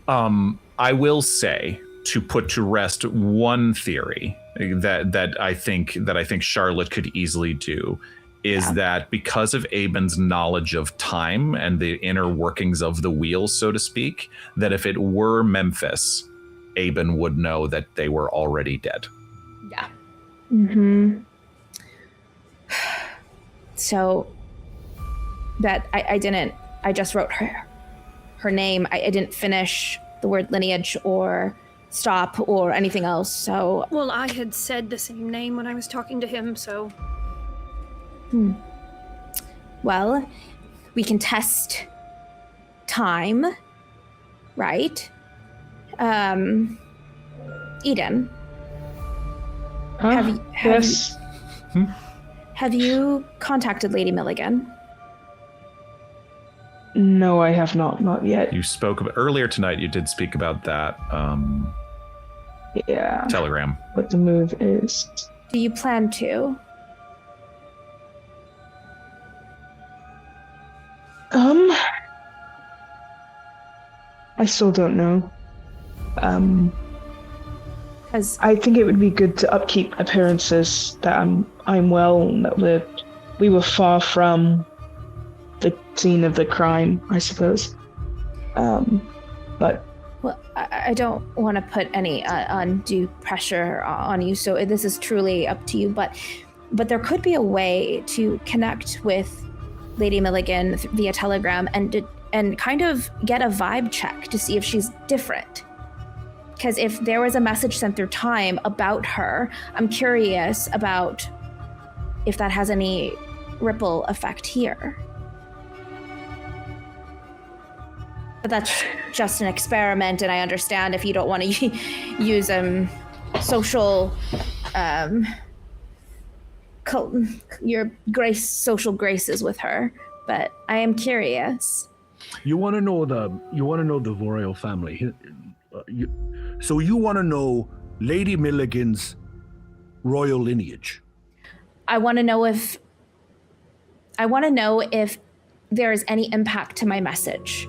I will say, to put to rest one theory that I think Charlotte could easily do is that because of Aben's knowledge of time and the inner workings of the wheel, so to speak, that if it were Memphis, Aben would know that they were already dead. Yeah. Mm-hmm. So that I just wrote her name. I didn't finish the word lineage or stop or anything else. So Well, I had said the same name when I was talking to him, so... well, we can test time, right? Eden, Yes. have you contacted Lady Milligan? No, I have not yet. You spoke about earlier tonight. You did speak about that Yeah. telegram. What the move is. Do you plan to? I still don't know. Because I think it would be good to upkeep appearances that I'm well, and that we were far from the scene of the crime, I suppose. But well, I don't want to put any undue pressure on you, so this is truly up to you. But there could be a way to connect with Lady Milligan via telegram and kind of get a vibe check to see if she's different. Because if there was a message sent through time about her, I'm curious about if that has any ripple effect here. But that's just an experiment, and I understand if you don't want to use social your social graces with her. But I am curious. You want to know the royal family. So you want to know Lady Milligan's royal lineage. I want to know if there is any impact to my message.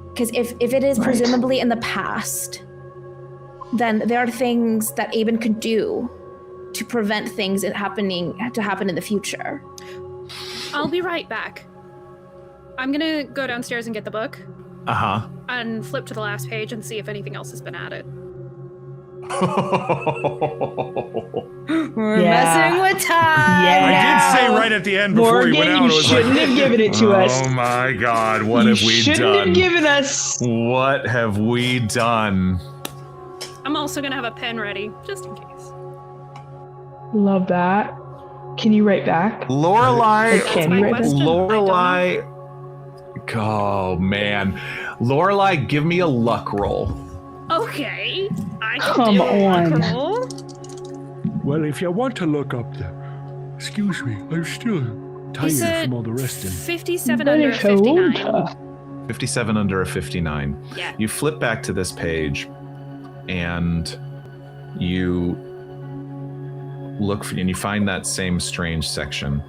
Because if it is presumably in the past, then there are things that Aben could do to prevent things to happen in the future. I'll be right back. I'm gonna go downstairs and get the book. Uh-huh. And flip to the last page and see if anything else has been added. We're messing with time. I did say right at the end before Morgan, he went out, you it was shouldn't have given it to us. Oh my God, what have we shouldn't done? have given us. What have we done? I'm also gonna have a pen ready, just in case. Love that. Can you write back? Lorelei. Can you write back? Lorelei. Oh man, Lorelei, give me a luck roll. Okay, I can Come do a on. luck roll. Well, if you want to look up there, excuse me, I'm still He tired said from all the resting. 57 under a 59. 57 under a 59. Yeah. You flip back to this page, and you look for, and you find that same strange section.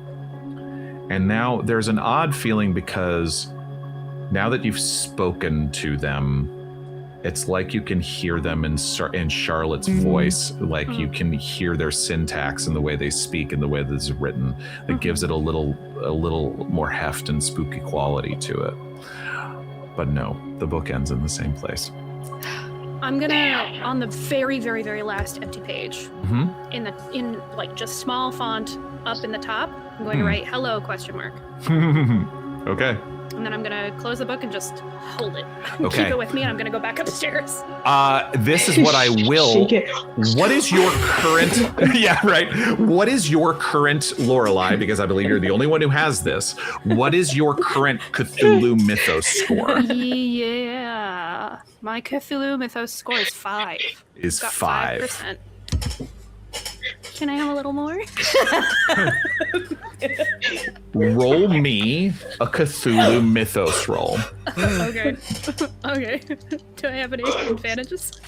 And now there's an odd feeling because now that you've spoken to them, it's like you can hear them in Charlotte's voice, like you can hear their syntax and the way they speak and the way that it's written. That gives it a little more heft and spooky quality to it. But no, the book ends in the same place. I'm gonna, on the very, very, very last empty page, Mm-hmm. in like just small font up in the top, I'm going to write "hello?" ? Okay. And then I'm gonna close the book and just hold it. Okay. Keep it with me, and I'm gonna go back upstairs. This is what I will. Shake it. What is your current? Yeah, right. What is your current Lorelei? Because I believe you're the only one who has this. What is your current Cthulhu Mythos score? Yeah, my Cthulhu Mythos score is 5. Is Got 5. 5%. Can I have a little more? Roll me a Cthulhu Mythos roll. Okay. Okay. Do I have any advantages?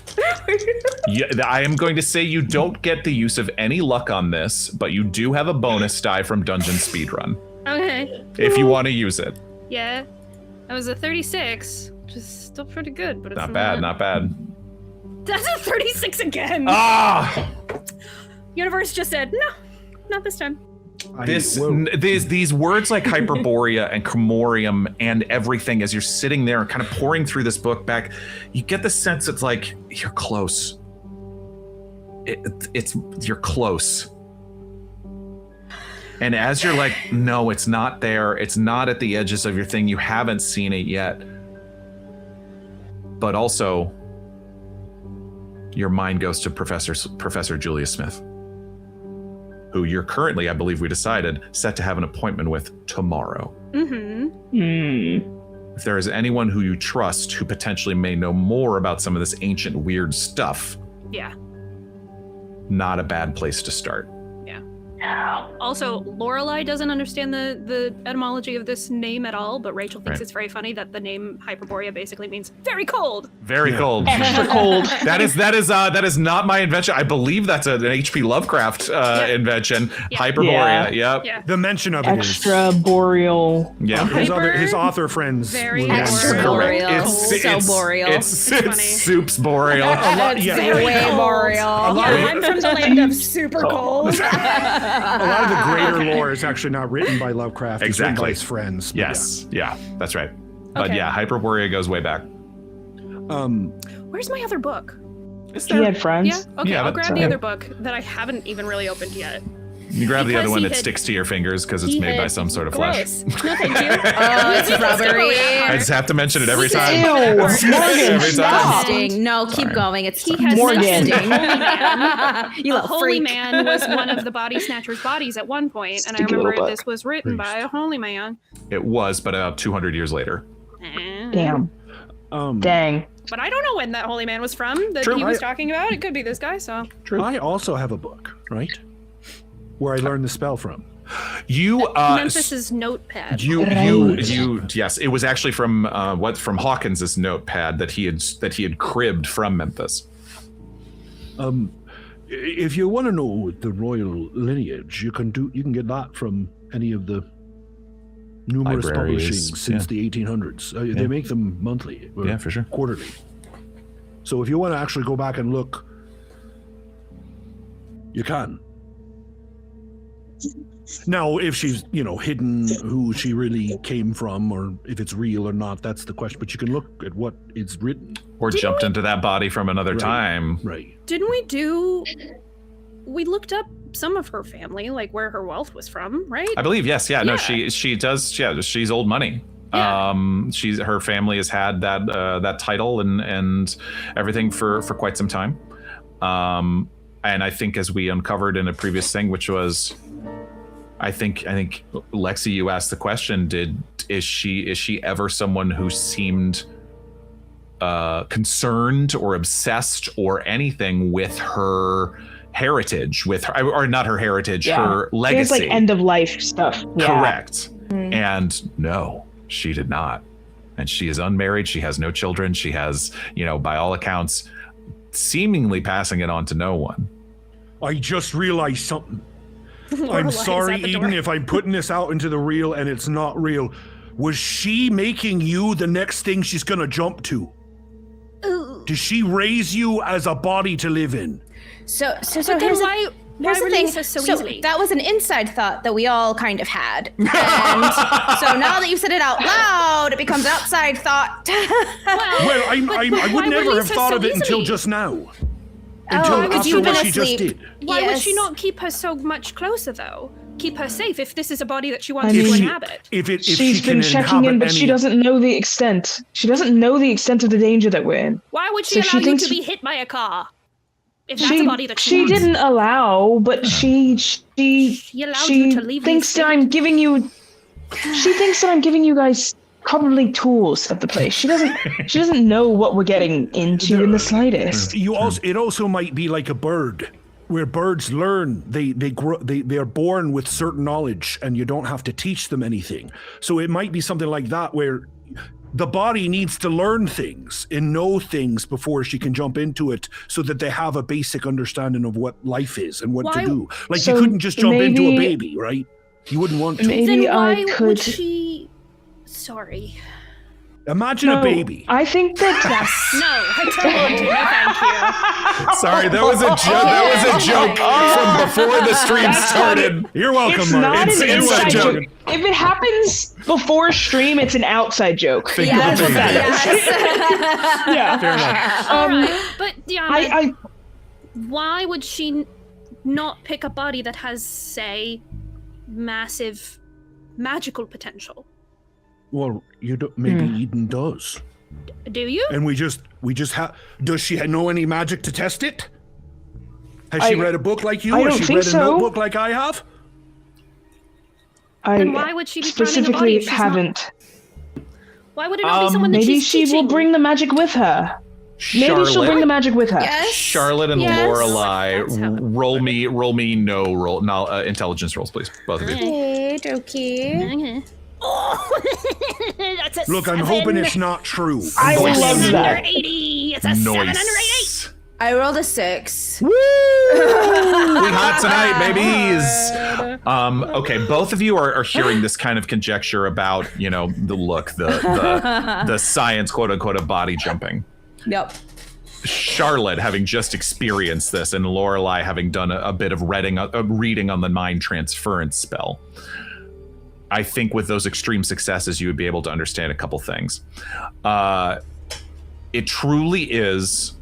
Yeah, I am going to say you don't get the use of any luck on this, but you do have a bonus die from Dungeon Speedrun Okay. if you want to use it. Yeah. That was a 36, which is still pretty good, but it's Not bad, not bad. That's a 36 again. Ah! Universe just said no, not this time. These words like Hyperborea and Cremorium and everything, as you're sitting there and kind of pouring through this book back, you get the sense it's like you're close. You're close. And as you're like, no, it's not there. It's not at the edges of your thing. You haven't seen it yet. But also, your mind goes to Professor Julia Smith, who you're currently, I believe we decided, set to have an appointment with tomorrow. If there is anyone who you trust who potentially may know more about some of this ancient weird stuff, Yeah. not a bad place to start. Also, Lorelei doesn't understand the etymology of this name at all, but Rachel thinks Right. it's very funny that the name Hyperborea basically means very cold. Very cold. Extra cold. That is not my invention. I believe that's an H.P. Lovecraft invention. Yeah. Hyperborea. Yep. Yeah. The mention of it is Extra boreal. Yeah. his author friends. Very will- Extra boreal. It's boreal. It's funny. soup's boreal. yeah. Very way cold. boreal. Yeah, I'm from the land of super cold. A lot of the greater lore is actually not written by Lovecraft. It's written by Exactly. his friends. But Yes. Yeah, that's right. But Okay. yeah, Hyperborea goes way back. Where's my other book? Is He had friends. Yeah? Okay, Yeah, I'll but- grab the other book that I haven't even really opened yet. You grab the Because other one he that had- sticks to your fingers because it's He made by had- some sort of flesh. Gross. No, thank you. Oh, it's rubbery. I just have to mention it every time. Ew, Morgan, Every stop. Disgusting. No, keep Sorry. going. It's He has Morgan. disgusting. Holy man. You A little holy freak. man was one of the body snatchers' bodies at one point, and I Sticky little remember buck. this was written by a holy man. It was, but about 200 years later. Damn. Dang. But I don't know when that holy man was from that True. he was talking about. It could be this guy, so. I also have a book, right? Where I learned the spell from. You Memphis's notepad. yes, it was actually from from Hawkins's notepad that he had cribbed from Memphis. If you want to know the royal lineage, you can get that from any of the numerous Libraries, publishings since the 1800s. They make them monthly, or Yeah, for sure. quarterly. So if you want to actually go back and look, you can. Now, if she's, hidden who she really came from, or if it's real or not, that's the question. But you can look at what is written. Or jumped into that body from another time. Right. Didn't we looked up some of her family, like where her wealth was from, right? I believe, yes. Yeah, no, she does. Yeah, she's old money. Yeah. Her family has had that title and everything for quite some time. And I think, as we uncovered in a previous thing, which was, I think Lexi, you asked the question: is she ever someone who seemed concerned or obsessed or anything with her heritage, or not her heritage, her legacy? It's like end of life stuff. Yeah. Correct. And no, she did not. And she is unmarried. She has no children. She has, by all accounts, seemingly passing it on to no one. I just realized something. I'm Lorelai's sorry, at the Eden, door. if I'm putting this out into the real and it's not real. Was she making you the next thing she's gonna jump to? Does she raise you as a body to live in? So But then here's why the thing. release us so easily? That was an inside thought that we all kind of had. And so now that you've said it out loud, it becomes an outside thought. Well, I would never have thought of it until just now. Until because after you've been what she just asleep. did. Why would she Yes. not keep her so much closer, though? Keep her safe if this is a body that she wants I to mean, inhabit. If She's she can been checking in, inhabit but she any- doesn't know the extent. She doesn't know the extent of the danger that we're in. Why would she So allow she you thinks- to be hit by a car? If that's a body that she She wants. didn't allow, but she allowed you to leave thinks the that I'm giving you. She thinks that I'm giving you guys probably tools of the place. She doesn't know what we're getting into in the slightest. It also might be like a bird, where birds learn. They grow. They are born with certain knowledge, and you don't have to teach them anything. So it might be something like that, where the body needs to learn things and know things before she can jump into it, so that they have a basic understanding of what life is and what Why- to do. Like, So you couldn't just jump into a maybe- baby, right? You wouldn't want to. Maybe Then why I could. would she... Sorry. Imagine a baby. I think that. No, I don't want to. No, thank you. Sorry, that was a joke. That was a joke from before the stream started. You're welcome, It's Mark. not It's an inside inside joke. joke. If it happens before stream, it's an outside joke. Think Yes, of the baby. yes. Yeah. Fair enough. All right, but Diarmuid, I why would she not pick a body that has, say, massive magical potential? Well, you don't. Maybe Eden does. Do you? And we just have. Does she know any magic to test it? Has she I- read a book like you? I Has don't she think read a so. notebook like I have? Then why would she be planning a body specifically if she's not- haven't. Why would it not be someone that Maybe she's she will teaching? bring the magic with her. Maybe she'll bring the magic with her. Yes. Charlotte and Yes. Lorelei, That's how it roll me intelligence rolls, please, both of you. Okay, dokey. Okay. Oh, that's a Look, I'm 7. hoping it's not true. I Noise. love Under that. 80. It's a 7 under 88. Noise. I rolled a 6. We hot tonight, babies. Okay, both of you are hearing this kind of conjecture about, the look, the science, quote unquote, of body jumping. Yep. Charlotte having just experienced this, and Lorelei having done a bit of reading on the mind transference spell. I think with those extreme successes, you would be able to understand a couple things. It truly is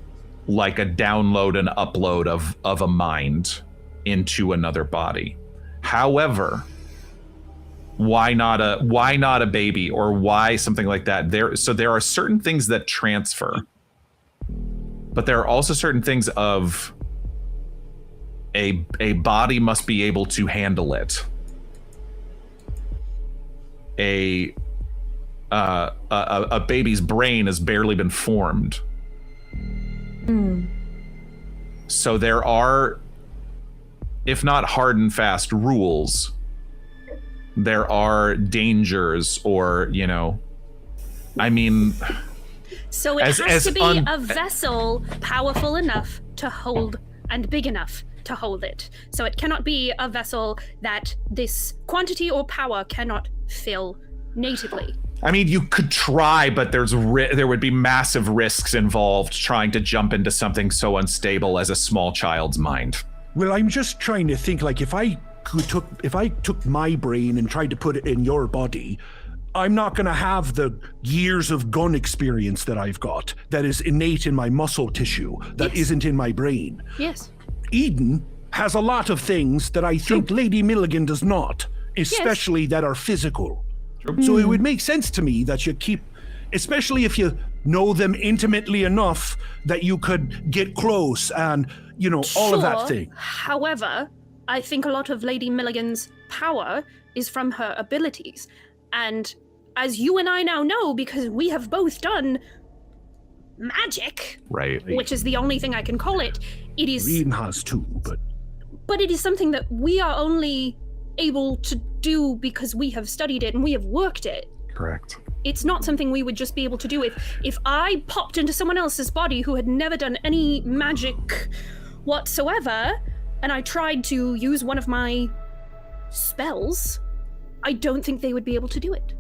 like a download and upload of a mind into another body. However, why not a baby, or why something like that? There are certain things that transfer, but there are also certain things of a body must be able to handle it. A baby's brain has barely been formed. So there are, if not hard and fast rules, there are dangers, or, I mean, So it As- has as to be un- a vessel powerful enough to hold and big enough to hold it. So it cannot be a vessel that this quantity or power cannot fill natively. I mean, you could try, but there would be massive risks involved trying to jump into something so unstable as a small child's mind. Well, I'm just trying to think, like, if I took my brain and tried to put it in your body, I'm not going to have the years of gun experience that I've got that is innate in my muscle tissue that isn't in my brain. Yes. Eden has a lot of things that I think Lady Milligan does not, especially that are physical. So it would make sense to me that you keep, especially if you know them intimately enough that you could get close and, all of that thing. However, I think a lot of Lady Milligan's power is from her abilities. And as you and I now know, because we have both done magic, right? Which is the only thing I can call it. It is. Eden has too, but it is something that we are only able to do because we have studied it and we have worked it. Correct. It's not something we would just be able to do. If I popped into someone else's body who had never done any magic whatsoever, and I tried to use one of my spells, I don't think they would be able to do it.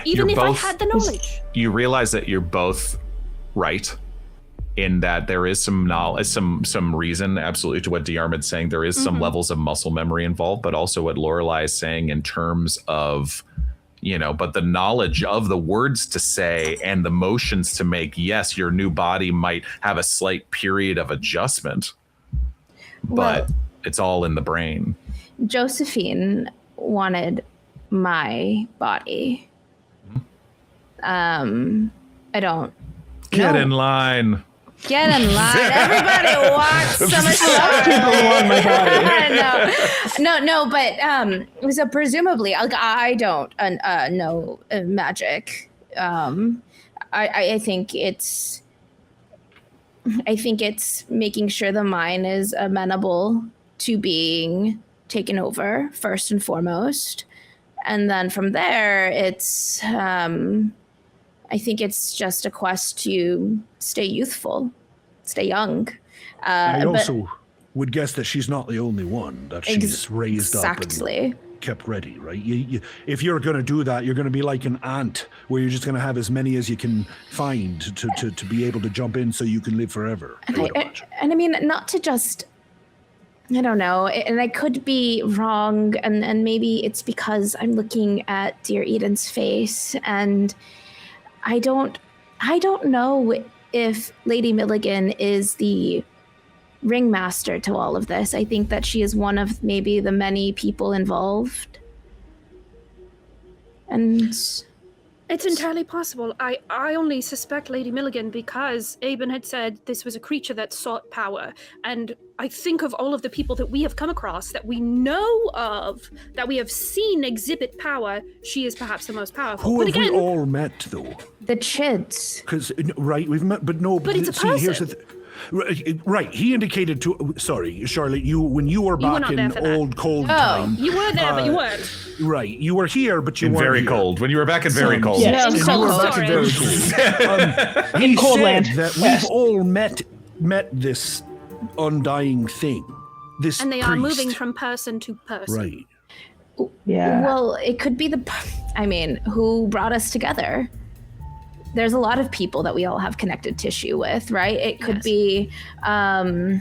Even if I had the knowledge. You realize that you're both right in that there is some knowledge, some reason absolutely to what Diarmuid's saying. There is some levels of muscle memory involved, but also what Lorelei is saying in terms of, but the knowledge of the words to say and the motions to make. Yes, your new body might have a slight period of adjustment, but it's all in the brain. Josephine wanted my body. I don't. Get in line. Get in line. Everybody wants so much love. People want my body. No, but so presumably, I don't know magic. I think it's making sure the mind is amenable to being taken over first and foremost, and then from there, it's I think it's just a quest to stay youthful, stay young. I also would guess that she's not the only one that she's raised up and kept ready, right? If you're going to do that, you're going to be like an ant, where you're just going to have as many as you can find to be able to jump in so you can live forever. And I mean, not to just, I don't know, and I could be wrong, and maybe it's because I'm looking at dear Eden's face, and I don't know if Lady Milligan is the ringmaster to all of this. I think that she is one of maybe the many people involved. And it's entirely possible. I only suspect Lady Milligan because Aben had said this was a creature that sought power. And I think of all of the people that we have come across, that we know of, that we have seen exhibit power, she is perhaps the most powerful. Who have we all met, though? The Chids. Because, right, we've met, but no. But it's a person. Here's the right, he indicated to. Sorry, Charlotte. When you were back in old cold time. You were there, but you weren't. Right, you were here, but you weren't very here. cold. When you were back in very cold. Yes. In cold storage. He cold said land. that we've all met this undying thing. This and they priest. are moving from person to person. Right. Yeah. Well, it could be who brought us together? There's a lot of people that we all have connected tissue with, right? It could be, no,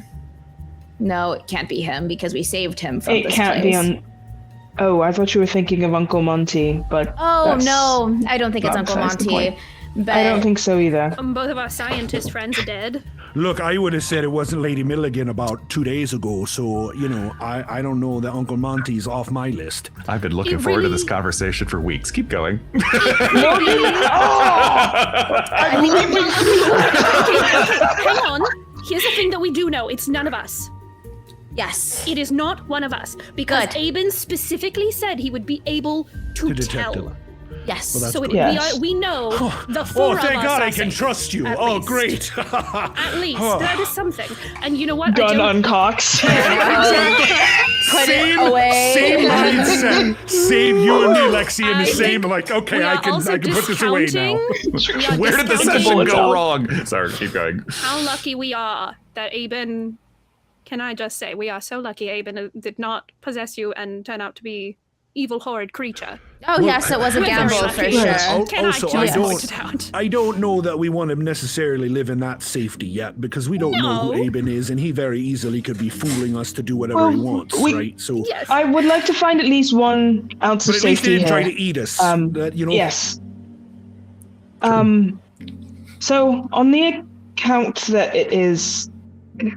it can't be him because we saved him from this place. It can't be on. Oh, I thought you were thinking of Uncle Monty, but. Oh, no, I don't think it's Uncle Monty. But I don't think so either. Both of our scientist friends are dead. Look, I would have said it wasn't Lady Milligan about 2 days ago, so, I don't know that Uncle Monty's off my list. I've been looking forward to this conversation for weeks. Keep going. Hang on. Here's the thing that we do know. It's none of us. Yes. It is not one of us. Because Aben specifically said he would be able to detect tell. it. Yes. Well, so we know the four of us. Oh, thank God I can safe, trust you. at least. Great. At least. That is something. And you know what? Gun uncocks. Put it away. Same mindset. Same you and me, Lexi, in the same, okay, I can put this away now. Where did the session go wrong? Sorry, keep going. How lucky we are that Aben, can I just say, we are so lucky Aben did not possess you and turn out to be evil, horrid creature. Oh, yes, it was a We're very gamble lucky. for Right. sure. Can Also, I I just don't- point it out? I don't know that we want to necessarily live in that safety yet, because we don't know who No. Aben is, and he very easily could be fooling us to do whatever he Well, wants, we- right? So, Yes. I would like to find at least 1 ounce but of at least he safety didn't here. try to eat us. You know. Yes. So on the account that it is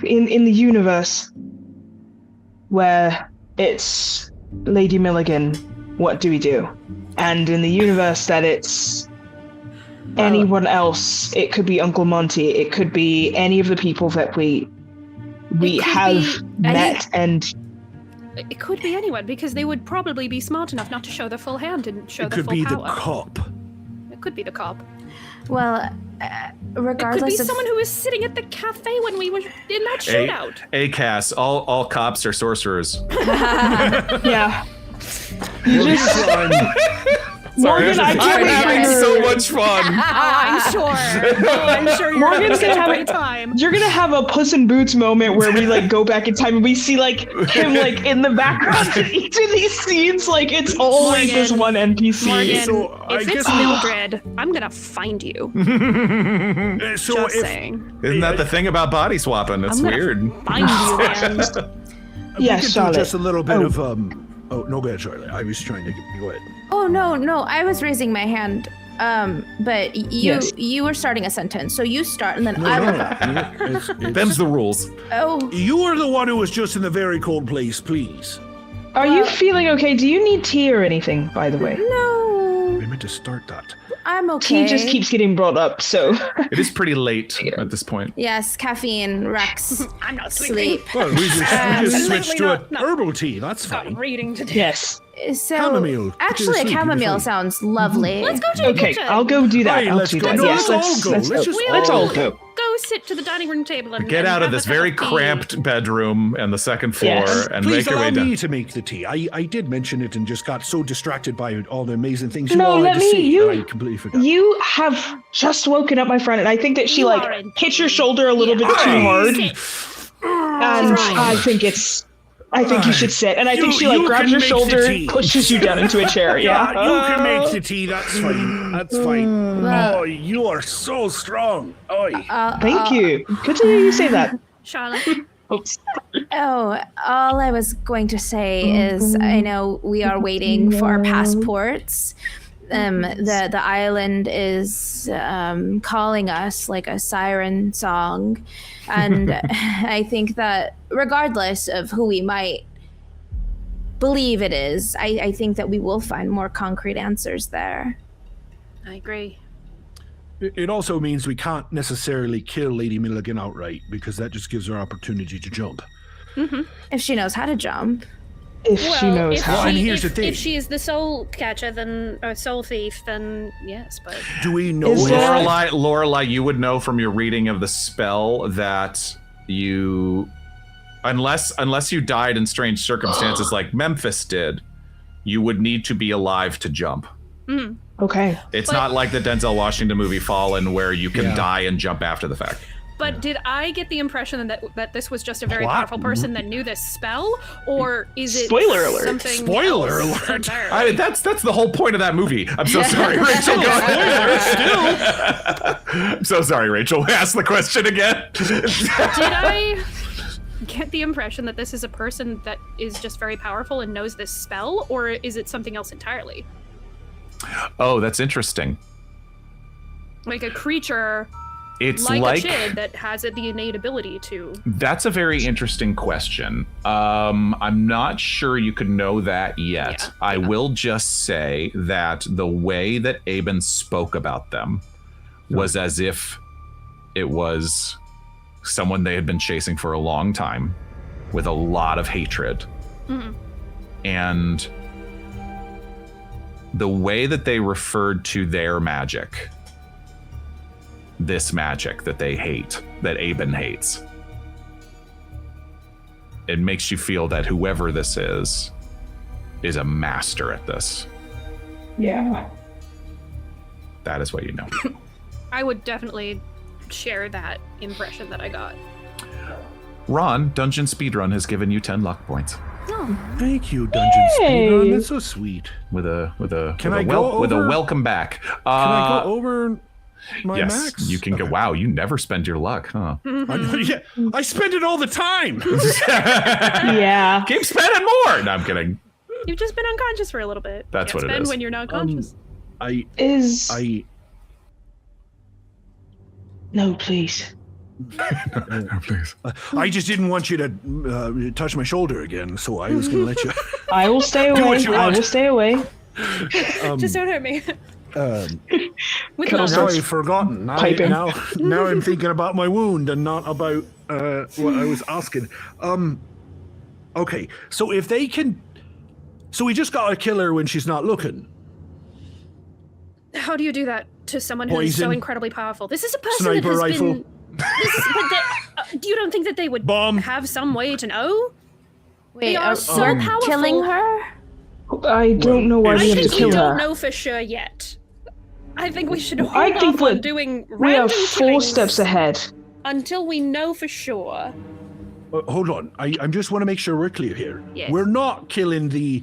in the universe where it's Lady Milligan, what do we do? And in the universe that it's anyone else, it could be Uncle Monty, it could be any of the people that we It could have be met and It could be anyone, because they would probably be smart enough not to show their full hand and show It their could full be power. the cop. It could be the cop. Well, It could regardless be of... someone who was sitting at the cafe when we were in that shootout. Cass, all cops are sorcerers. yeah. Well, here's what I'm- Sorry, Morgan, I I'm can't wait having for so your- much fun. Oh, I'm sure. I'm sure you're Morgan's having gonna such a have great time. You're gonna have a Puss in Boots moment where we like go back in time and we see like him like in the background in each of these scenes. Like it's always this Morgan. one NPC. Morgan, So, I if it's guess- Mildred, I'm gonna find you. So Just if saying. Isn't that the thing about body swapping? It's I'm gonna weird. Find you, man. we Yes, could Charlotte. do just a little bit Oh. of Oh no, go ahead, Charlotte. I was trying to go ahead. Oh, no, I was raising my hand. But Yes. you were starting a sentence, so you start and then I will... No, it's- Them's the rules. Oh, You are the one who was just in the very cold place, please. Are you feeling okay? Do you need tea or anything, by the way? no, I meant to start that. I'm okay. Tea just keeps getting brought up, so It is pretty late at this point. Yes, caffeine wrecks I'm not sleeping. sleep. Well, we just Absolutely switched to not. a No. herbal tea. That's Got fine. reading to do. yes. So, Chamomile. Put you to actually, a sleep, you'll be chamomile fine. sounds lovely. Let's go to the Okay, kitchen. I'll go do that. Right, I'll let's do go. that. No, Yes, let's all go. let's Let's just let's all all go. Go sit to the dining room table and Get and out of have a this cup very tea. cramped bedroom and the second floor Yes. and Please make your allow way down. me to make the tea. I did mention it and just got so distracted by all the amazing things you No, all let had to me- see you- that I completely forgot. You have just woken up, my friend, and I think that she You like are in hits your pain. shoulder a little bit too Hey! hard, Sit. and Right. I think you should sit. And I think You- she like you grabs can your make the shoulder, tea. pushes you down into a chair. Yeah, Yeah. you can make the tea. That's fine. That's fine. Well- Oh, you are so strong. Oh, Thank you. Good to hear you say that. Charlotte, Oops. Oh, all I was going to say is I know we are waiting for our passports. The island is calling us like a siren song. And I think that regardless of who we might believe it is, I think that we will find more concrete answers there. I agree. it also means we can't necessarily kill Lady Milligan outright because that just gives her opportunity to jump. If she knows how to jump. If she knows if how. Well, and here's the thing. If she is the soul catcher, then or soul thief, then yes. But Do we know Is if there- Lorelei, you would know from your reading of the spell that you, unless you died in strange circumstances like Memphis did, you would need to be alive to jump. Okay. It's But- not like the Denzel Washington movie Fallen where you can Yeah. die and jump after the fact. But did I get the impression that this was just a very Plot. powerful person that knew this spell, or is it Spoiler alert. something Spoiler else alert. entirely? I mean, that's the whole point of that movie. I'm so sorry, Rachel. Go ahead. I'm so sorry, Rachel. Ask the question again. Did I get the impression that this is a person that is just very powerful and knows this spell, or is it something else entirely? Oh, that's interesting. Like a creature It's like like a Chid that has the innate ability to. that's a very interesting question. I'm not sure you could know that yet. Yeah. I will just say that the way that Aben spoke about them was as if it was someone they had been chasing for a long time with a lot of hatred. And the way that they referred to their magic, this magic that they hate, that Aben hates, it makes you feel that whoever this is a master at this. Yeah. That is what you know. I would definitely share that impression that I got. Ron, Dungeon Speedrun has given you 10 luck points. Thank you, Dungeon Speedrun. That's so sweet. With a over? welcome back. Can I go over my yes, max? you can go. Wow, you never spend your luck, huh? Yeah, I spend it all the time. Yeah. Keep spending more. No, I'm kidding. You've just been unconscious for a little bit. That's what it spend is. when you're not conscious. No, please. Please. I just didn't want you to touch my shoulder again, so I was going to let you. I will stay Do away. what you I want. will stay away. Just don't hurt me. With Can I love. Now I've forgotten. Piping. Now I'm thinking about my wound and not about what I was asking. Okay, so if they can, so we just gotta kill her when she's not looking. How do you do that to someone who is so Poison. incredibly powerful? This is a person Sniper that has rifle. been. Do you don't think that they would Bomb. have some way to know? Wait, They are so we're powerful. killing her? I don't know why Well, we I have to think we kill don't her. know for sure yet. I think we should hold I think off on that doing We are random 4 killings steps ahead. until we know for sure. Hold on, I just want to make sure we're clear here. Yes. We're not killing the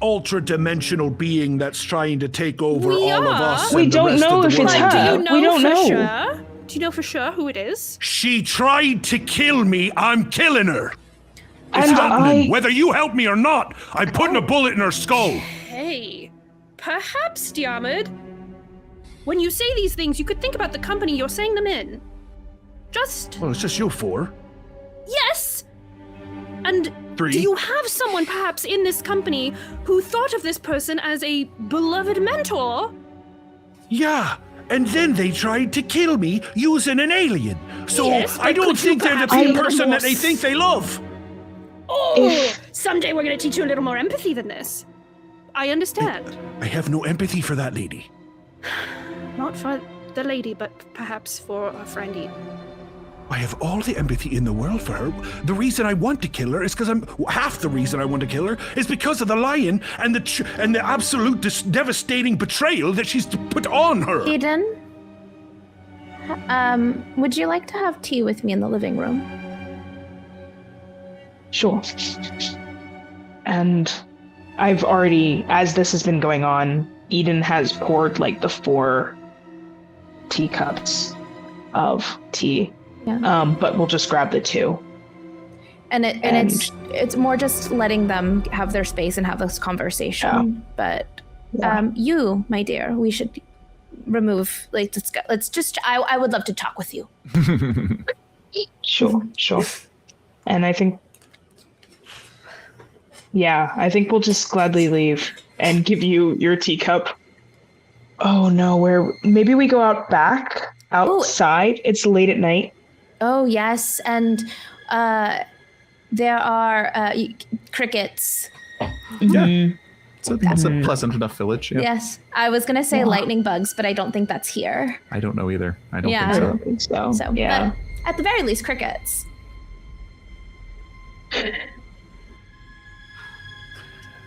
ultra-dimensional being that's trying to take over We all of are. us. We and the don't rest know of the if it's world. Do her. you know We don't for know. sure? Do you know for sure who it is? She tried to kill me. I'm killing her. It's And happening. I- Whether you help me or not, I'm putting a bullet in her skull. Hey, perhaps, Diarmuid. When you say these things, you could think about the company you're saying them in. Just Well, it's just you 4. yes. And 3. do you have someone perhaps in this company who thought of this person as a beloved mentor? Yeah, and then they tried to kill me using an alien. So Yes, I but don't could you think they're the perhaps be a same little person more that they think they love. Oh, someday we're going to teach you a little more empathy than this. I understand. I have no empathy for that lady. Not for the lady, but perhaps for a friend. I have all the empathy in the world for her. The reason I want to kill her is because half the reason I want to kill her is because of the lion and the absolute devastating betrayal that she's put on her. Eden? Would you like to have tea with me in the living room? Sure. And I've already, as this has been going on, Eden has poured like the 4 teacups of tea. Yeah. But we'll just grab the 2. And it's more just letting them have their space and have this conversation. But you, my dear, we should remove. Like, let's just. I would love to talk with you. Sure. And I think, I think we'll just gladly leave and give you your teacup. Oh no, maybe we go outside. Ooh. It's late at night. Oh yes, and there are crickets. Yeah. It's a pleasant enough village. Yeah. Yes. I was going to say lightning bugs, but I don't think that's here. I don't know either. I don't I don't think so. So, yeah. But at the very least, crickets.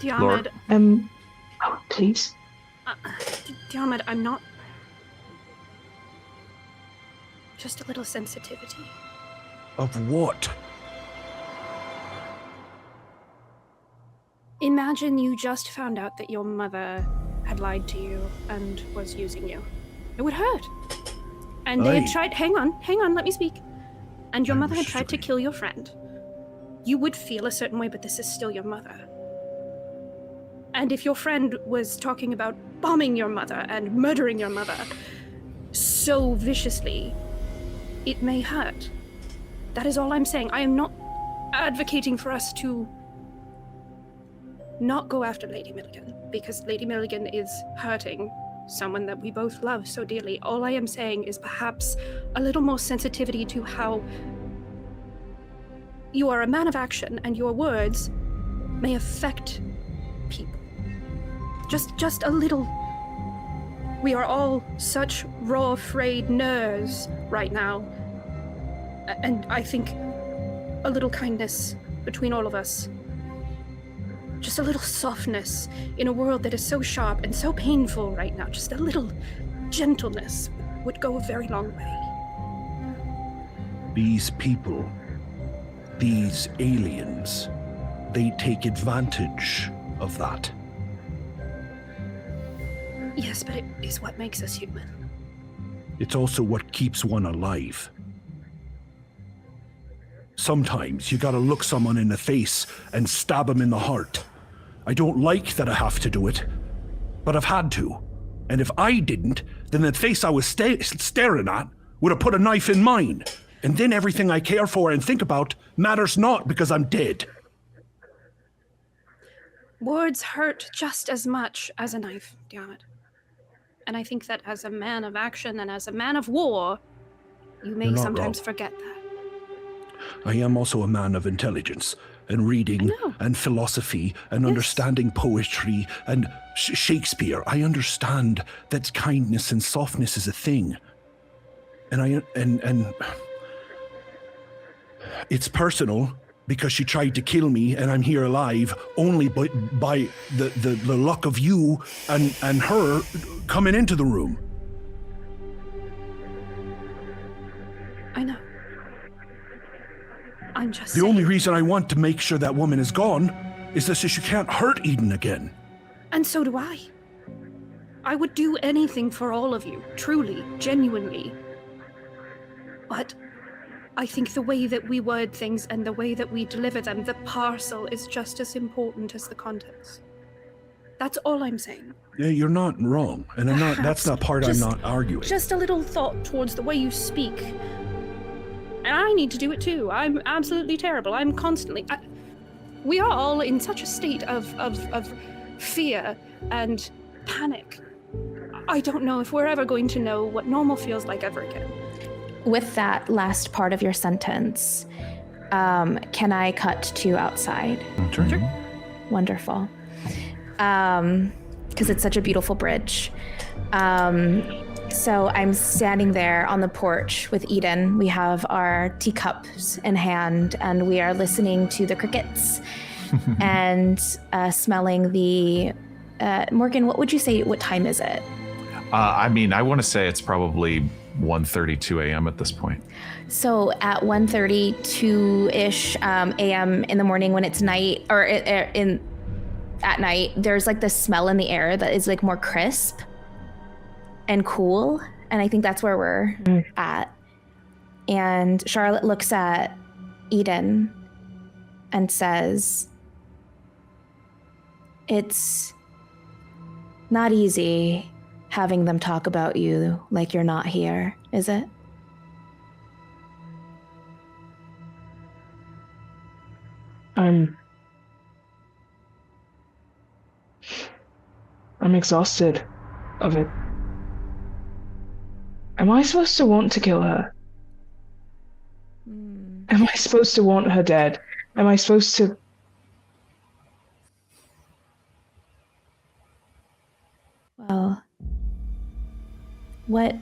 Diarmuid, please. Diarmuid, I'm not. Just a little sensitivity. Of what? Imagine you just found out that your mother had lied to you and was using you. It would hurt. And they had tried. Hang on, let me speak. And your mother had tried to kill your friend. You would feel a certain way, but this is still your mother. And if your friend was talking about bombing your mother and murdering your mother so viciously, it may hurt. That is all I'm saying. I am not advocating for us to not go after Lady Milligan, because Lady Milligan is hurting someone that we both love so dearly. All I am saying is perhaps a little more sensitivity to how you are a man of action and your words may affect people. Just a little. We are all such raw, frayed nerves right now. And I think a little kindness between all of us. Just a little softness in a world that is so sharp and so painful right now. Just a little gentleness would go a very long way. These people, these aliens, they take advantage of that. Yes, but it is what makes us human. It's also what keeps one alive. Sometimes you gotta look someone in the face and stab them in the heart. I don't like that I have to do it, but I've had to. And if I didn't, then the face I was staring at would have put a knife in mine. And then everything I care for and think about matters not because I'm dead. Words hurt just as much as a knife, Diarmuid. And I think that as a man of action and as a man of war, you may You're not sometimes wrong. forget that. I am also a man of intelligence and reading and philosophy and understanding poetry and Shakespeare. I understand that kindness and softness is a thing. And it's personal because she tried to kill me and I'm here alive only by the luck of you and her coming into the room. I know. I'm just The saying. only reason I want to make sure that woman is gone is that so she can't hurt Eden again. And so do I. I would do anything for all of you, truly, genuinely. But I think the way that we word things and the way that we deliver them, the parcel is just as important as the contents. That's all I'm saying. Yeah, you're not wrong, and I'm not. That's not part I'm not arguing. Just a little thought towards the way you speak. And I need to do it too. I'm absolutely terrible. I'm constantly... we are all in such a state of fear and panic. I don't know if we're ever going to know what normal feels like ever again. With that last part of your sentence, can I cut to outside? Sure. Wonderful. Because it's such a beautiful bridge. So I'm standing there on the porch with Eden. We have our teacups in hand, and we are listening to the crickets and smelling the... Morgan, what would you say? What time is it? I mean, I want to say it's probably 1:32 a.m. at this point. So at 1:32-ish a.m. in the morning when it's night, or at night, there's like this smell in the air that is like more crisp and cool. And I think that's where we're at. And Charlotte looks at Eden and says, "It's not easy having them talk about you like you're not here, is it?" I'm exhausted of it. Am I supposed to want to kill her? Am I supposed to want her dead? Am I supposed to... Well, what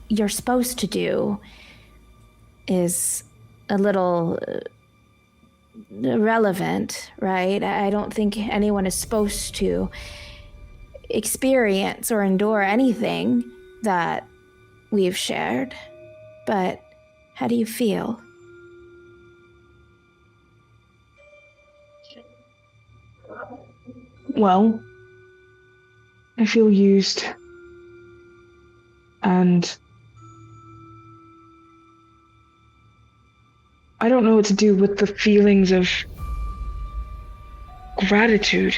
you're supposed to do is a little irrelevant, right? I don't think anyone is supposed to experience or endure anything that we've shared. But how do you feel? Well, I feel used. And I don't know what to do with the feelings of gratitude.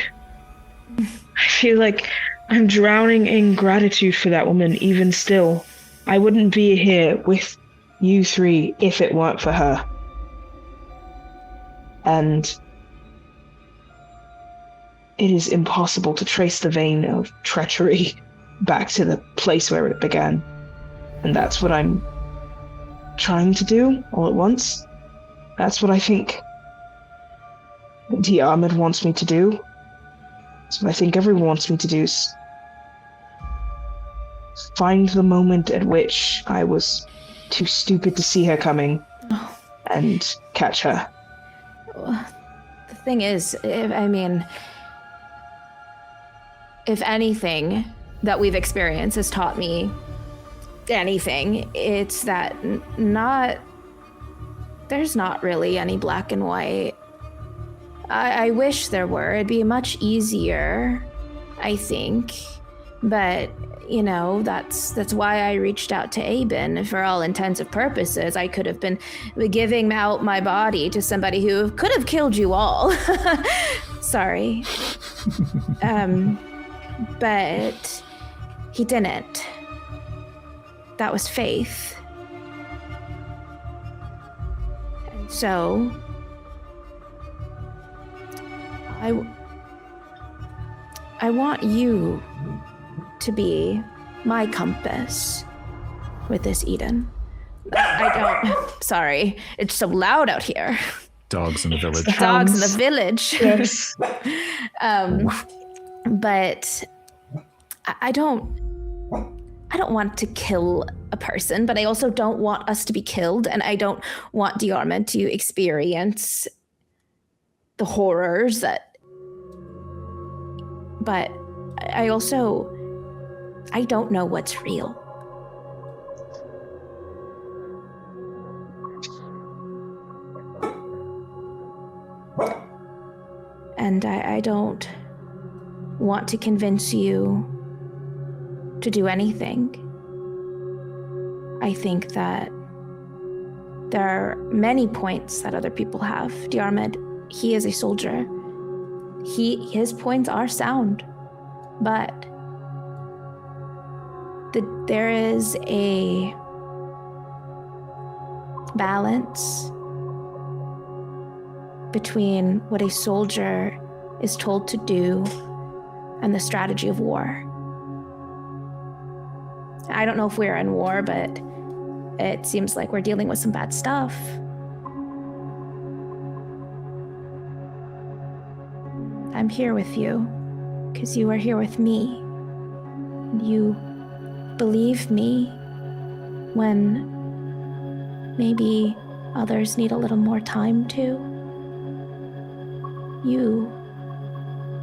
I feel like I'm drowning in gratitude for that woman, even still. I wouldn't be here with you three if it weren't for her. And it is impossible to trace the vein of treachery back to the place where it began. And that's what I'm trying to do all at once. That's what I think Diarmuid wants me to do. That's what I think everyone wants me to do, is find the moment at which I was too stupid to see her coming and catch her. The thing is, if anything that we've experienced has taught me anything, it's that there's not really any black and white. I wish there were. It'd be much easier, I think. But, that's why I reached out to Aben. For all intents and purposes, I could have been giving out my body to somebody who could have killed you all. Sorry. But he didn't. That was faith. And so I want you to be my compass with this, Eden. Sorry, it's so loud out here. Dogs in the village. Dogs in the village. Yes. But I don't want to kill a person, but I also don't want us to be killed, and I don't want Diarmuid to experience the horrors that. But I don't know what's real. And I don't want to convince you to do anything. I think that there are many points that other people have. Diarmuid, he is a soldier. His points are sound, but there is a balance between what a soldier is told to do and the strategy of war. I don't know if we're in war, but it seems like we're dealing with some bad stuff. I'm here with you because you are here with me. You believe me when maybe others need a little more time to. You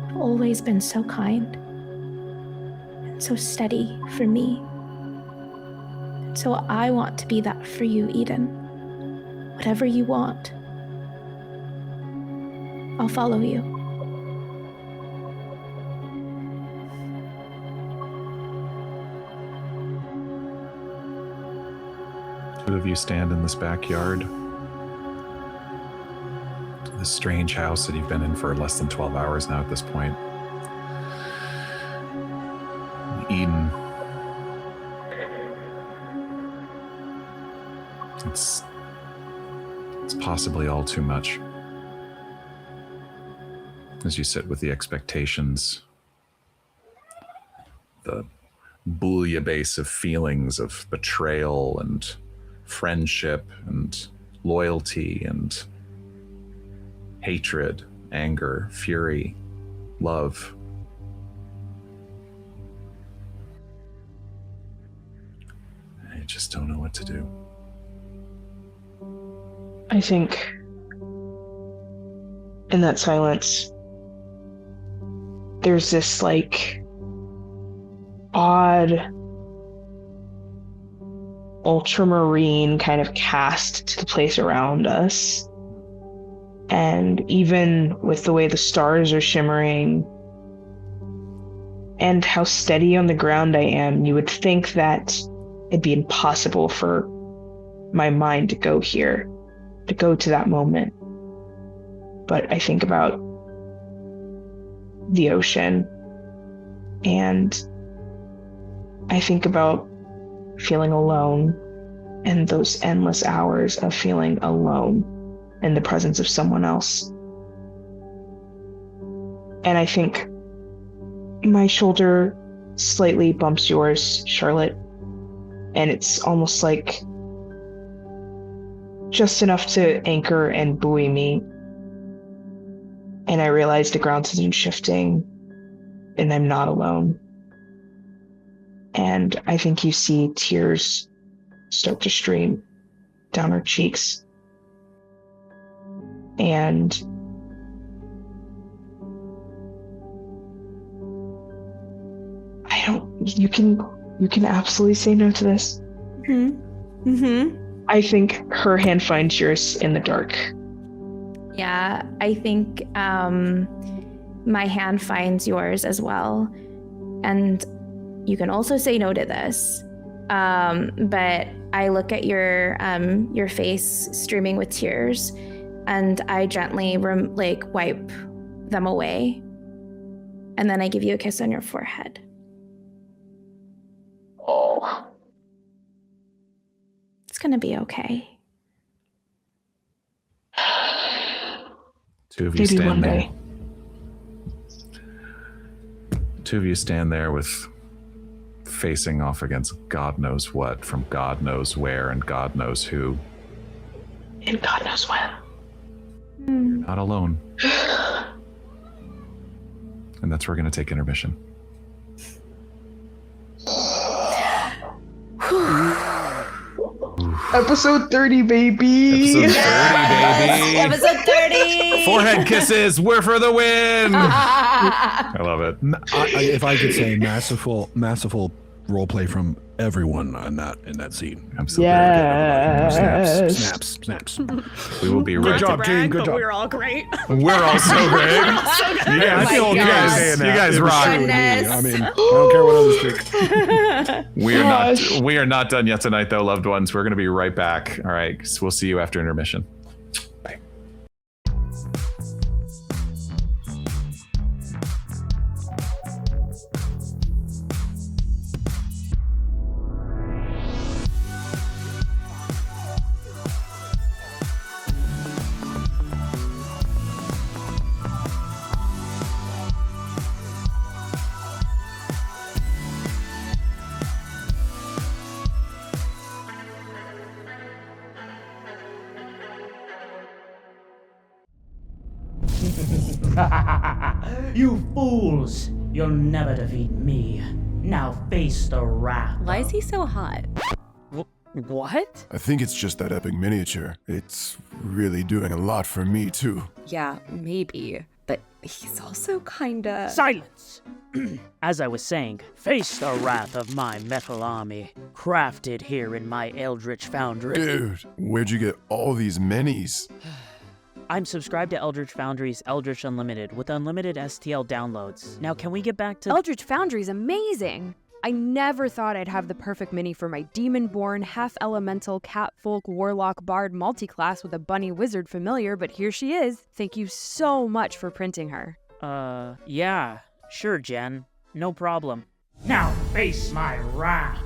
have always been so kind and so steady for me. And so I want to be that for you, Eden. Whatever you want, I'll follow you. Two of you stand in this backyard. This strange house that you've been in for less than 12 hours now at this point. Eden. It's possibly all too much. As you sit with the expectations, the bouillabaisse of feelings of betrayal and friendship and loyalty and hatred, anger, fury, love. I just don't know what to do. I think in that silence, there's this odd ultramarine kind of cast to the place around us. And even with the way the stars are shimmering and how steady on the ground I am, you would think that it'd be impossible for my mind to go here, to go to that moment. But I think about the ocean, and I think about feeling alone and those endless hours of feeling alone in the presence of someone else. And I think my shoulder slightly bumps yours, Charlotte, and it's almost like just enough to anchor and buoy me. And I realize the ground isn't shifting and I'm not alone. And I think you see tears start to stream down her cheeks. And you can absolutely say no to this. Mm-hmm. I think her hand finds yours in the dark. Yeah, I think my hand finds yours as well. And you can also say no to this. But I look at your face streaming with tears, and I gently wipe them away. And then I give you a kiss on your forehead. Oh. It's gonna be okay. Two of you Maybe one stand there. day. Two of you stand there with facing off against God knows what from God knows where and God knows who. And God knows when. Not alone. And that's where we're going to take intermission. Episode 30, baby. Episode 30, baby. Episode 30. Forehead kisses. We're for the win. I love it. If I could say, masterful roleplay from everyone in that scene. Absolutely. Yes. Snaps. We will be right Good job, back. team. Good but job. we're all great. We're all so great. Yeah, I Oh feel my okay gosh. saying that. You guys It was rock. true with me. Goodness. I mean, I don't care what others think. We are not done yet tonight, though, loved ones. We're going to be right back. All right. So we'll see you after intermission. Bye. You fools! You'll never defeat me. Now face the wrath. Why is he so hot? What? I think it's just that epic miniature. It's really doing a lot for me, too. Yeah, maybe. But he's also kinda... Silence! As I was saying, face the wrath of my metal army, crafted here in my Eldritch Foundry. Dude, where'd you get all these minis? I'm subscribed to Eldritch Foundry's Eldritch Unlimited with unlimited STL downloads. Now, can we get back to... Eldritch Foundry's amazing! I never thought I'd have the perfect mini for my demon-born, half-elemental, catfolk, warlock, bard multi-class with a bunny wizard familiar, but here she is. Thank you so much for printing her. Yeah. Sure, Jen. No problem. Now face my wrath!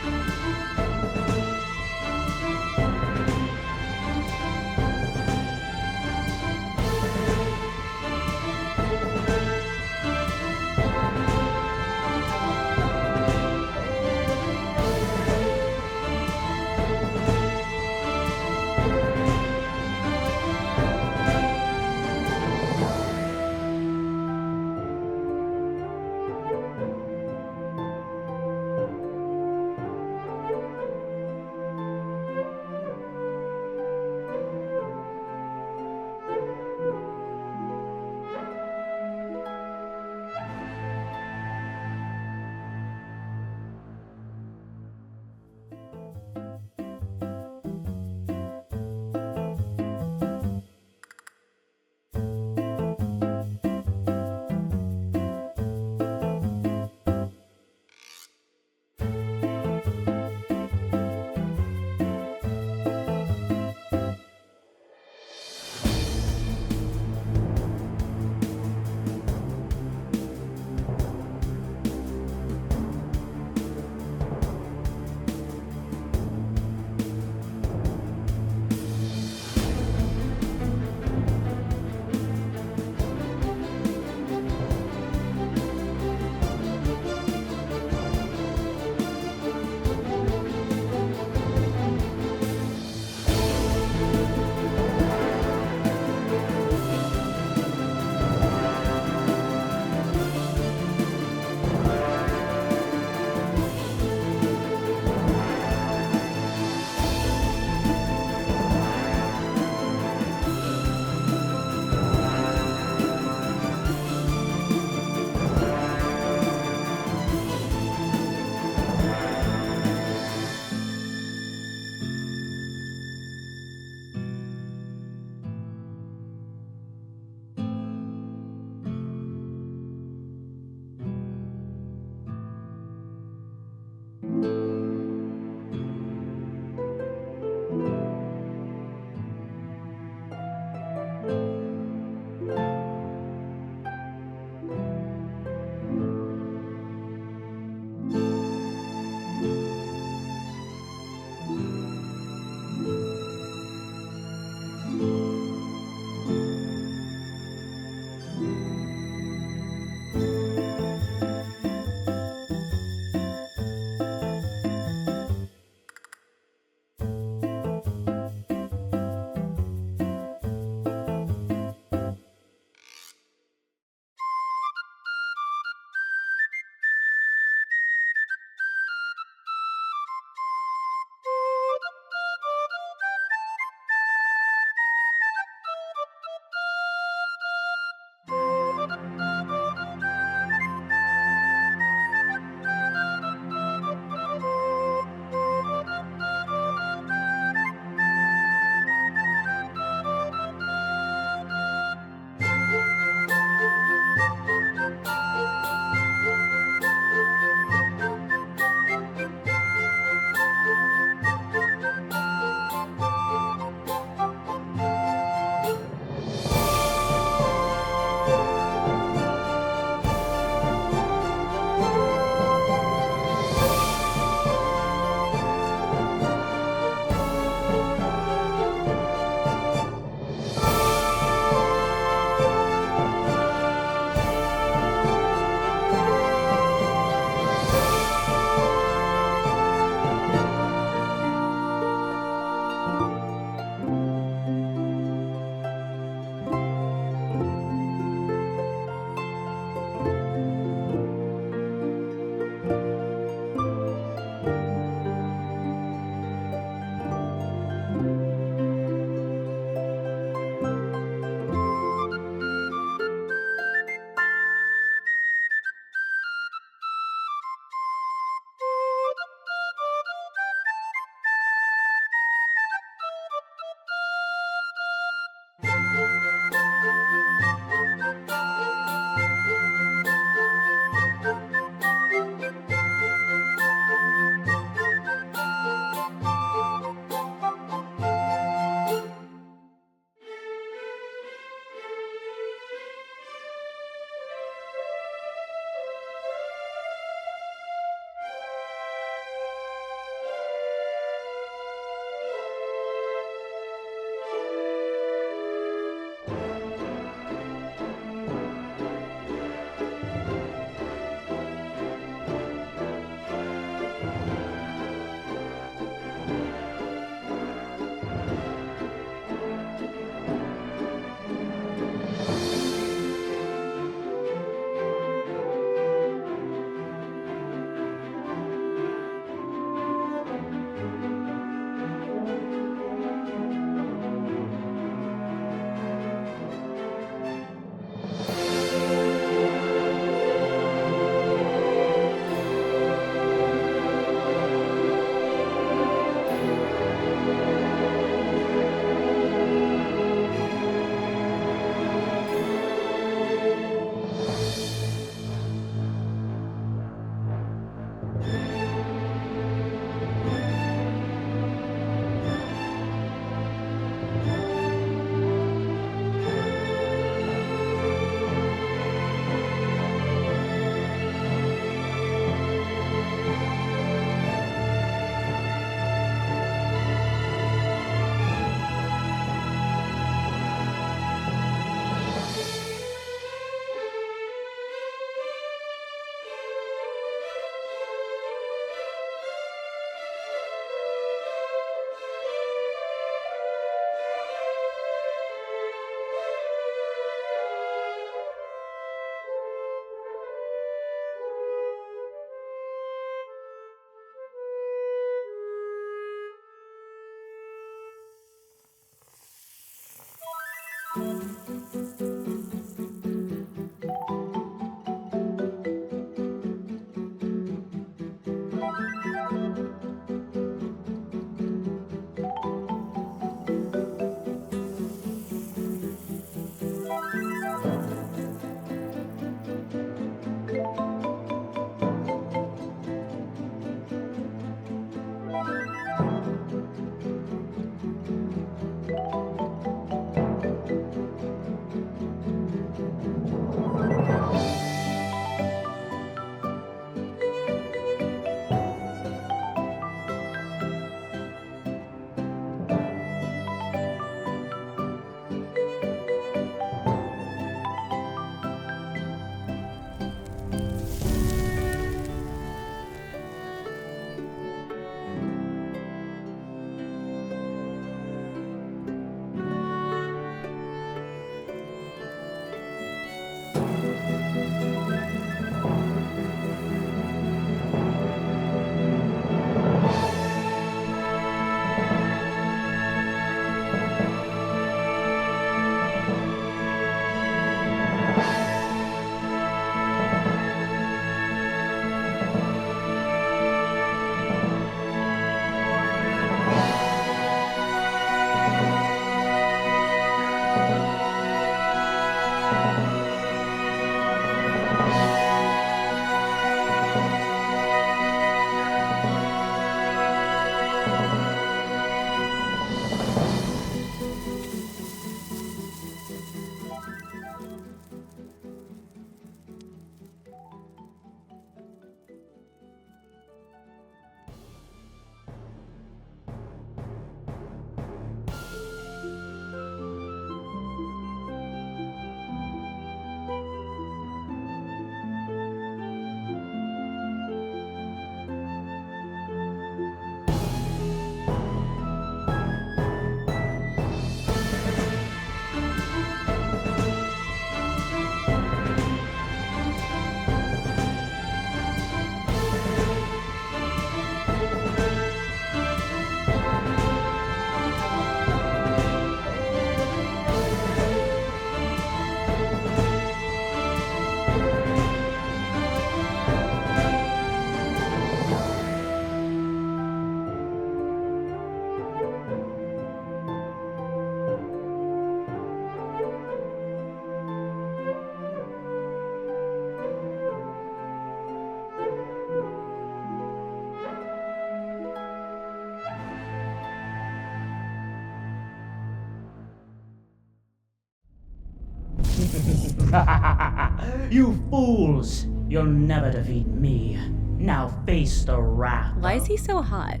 You fools! You'll never defeat me. Now face the wrath. Why is he so hot?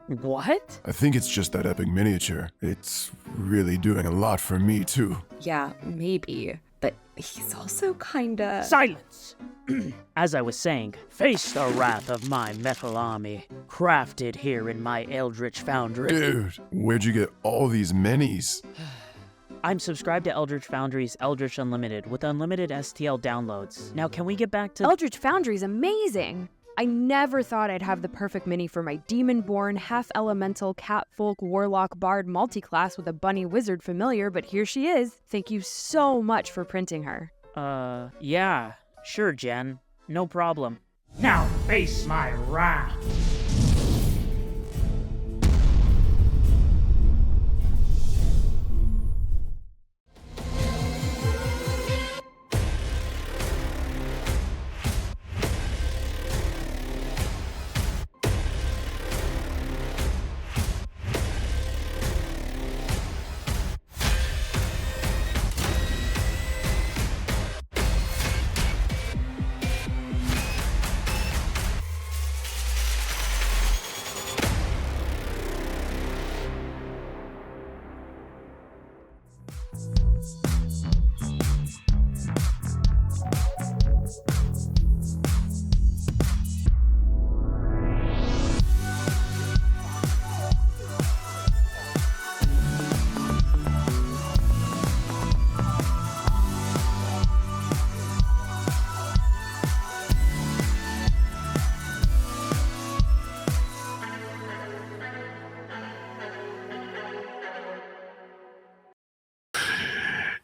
What? I think it's just that epic miniature. It's really doing a lot for me, too. Yeah, maybe. But he's also kinda... Silence! As I was saying, face the wrath of my metal army, crafted here in my eldritch foundry. Dude, where'd you get all these minis? I'm subscribed to Eldritch Foundry's Eldritch Unlimited with unlimited STL downloads. Now, can we get back to... Eldritch Foundry's amazing! I never thought I'd have the perfect mini for my demon-born, half-elemental, cat-folk, warlock, bard multi-class with a bunny wizard familiar, but here she is. Thank you so much for printing her. Yeah. Sure, Jen. No problem. Now face my wrath!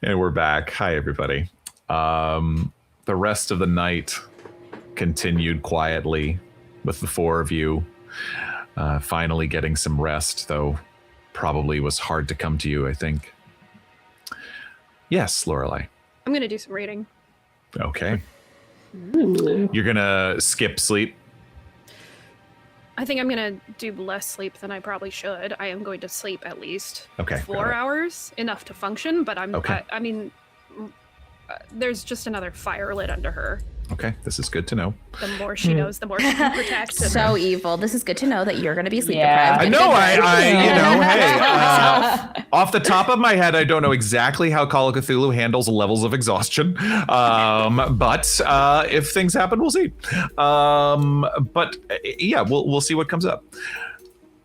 And we're back. Hi, everybody. The rest of the night continued quietly with the four of you finally getting some rest, though probably was hard to come to you, I think. Yes, Lorelei. I'm going to do some reading. Okay. You're going to skip sleep? I think I'm going to do less sleep than I probably should. I am going to sleep at least 4 hours, enough to function, but I mean, there's just another fire lit under her. Okay, this is good to know. The more she knows, the more she can protect. So evil. This is good to know that you're going to be sleep deprived. I know. Hey, off the top of my head, I don't know exactly how Call of Cthulhu handles levels of exhaustion. But if things happen, we'll see. But yeah, we'll see what comes up.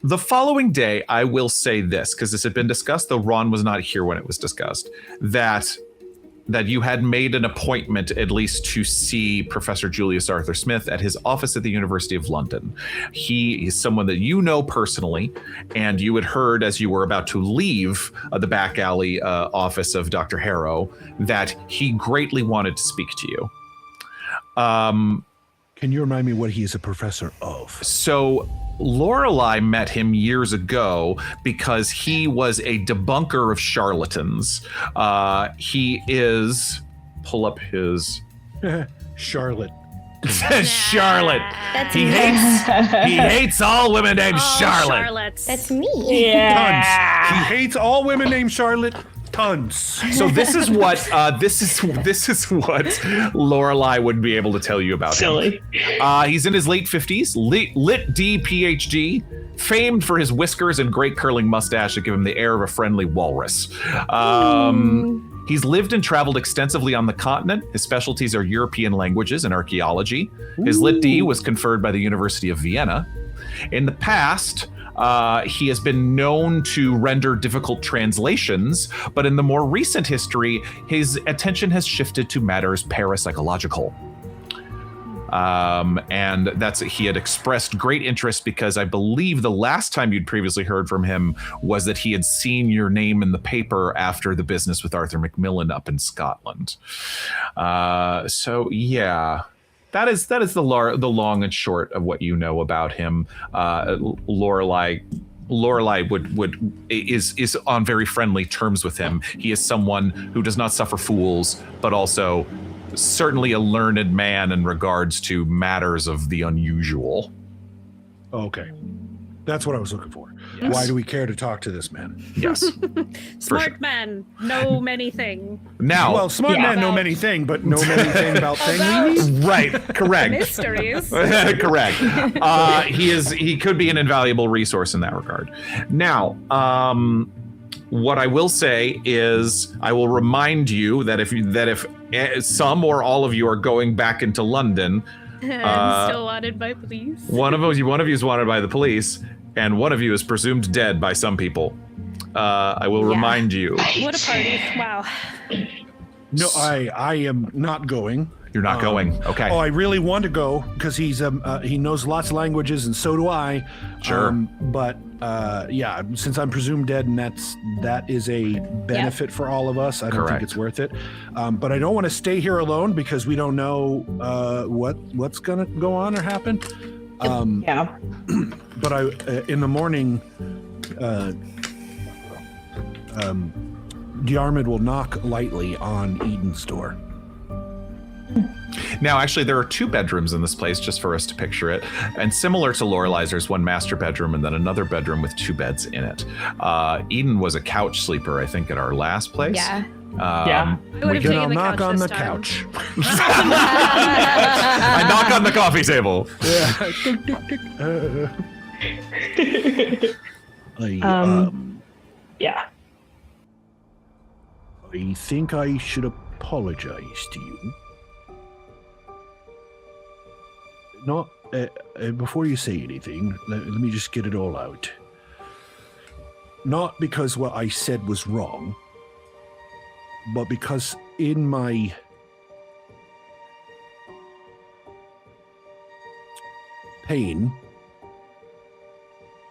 The following day, I will say this, because this had been discussed, though Ron was not here when it was discussed, that you had made an appointment at least to see Professor Julius Arthur Smith at his office at the University of London. He is someone that you know personally, and you had heard as you were about to leave the back alley office of Dr. Harrow that he greatly wanted to speak to you. Can you remind me what he is a professor of? So Lorelei met him years ago because he was a debunker of charlatans. He is... Pull up his... Charlotte. Charlotte. That's He hates all women named Charlotte. Charlottes. That's me. Tons. He hates all women named Charlotte. Tons. So this is what this is what Lorelei would be able to tell you about him. He's in his late 50s, lit D PhD, famed for his whiskers and great curling mustache that give him the air of a friendly walrus. He's lived and traveled extensively on the continent. His specialties are European languages and archaeology. His Lit D was conferred by the University of Vienna. In the past, he has been known to render difficult translations, but in the more recent history, his attention has shifted to matters parapsychological. And he had expressed great interest because I believe the last time you'd previously heard from him was that he had seen your name in the paper after the business with Arthur Macmillan up in Scotland. So yeah. That is the long and short of what you know about him. Lorelei is on very friendly terms with him. He is someone who does not suffer fools, but also certainly a learned man in regards to matters of the unusual. Okay, that's what I was looking for. Yes. Why do we care to talk to this man? Yes. Smart man, know many thing. Now, well, smart men know many thing, but know many thing about thing we need. Right, correct. Mysteries. Correct. He could be an invaluable resource in that regard. Now, what I will say is I will remind you that if some or all of you are going back into London, I'm still wanted by police. One of you is wanted by the police, and one of you is presumed dead by some people. I will remind you. What a party! Wow. No, I am not going. You're not going. Okay. Oh, I really want to go because he knows lots of languages, and so do I. Sure. But yeah, since I'm presumed dead, and that is a benefit for all of us. I don't think it's worth it. But I don't want to stay here alone because we don't know what's gonna go on or happen. Yeah. But in the morning, Diarmuid will knock lightly on Eden's door. Now, actually, there are 2 bedrooms in this place, just for us to picture it. And similar to Lorelei's, there's one master bedroom and then another bedroom with 2 beds in it. Eden was a couch sleeper, I think, at our last place. Yeah. Then I'll knock on the couch. I knock on the coffee table. Yeah. I think I should apologize to you. Not before you say anything, let me just get it all out. Not because what I said was wrong, but because in my pain,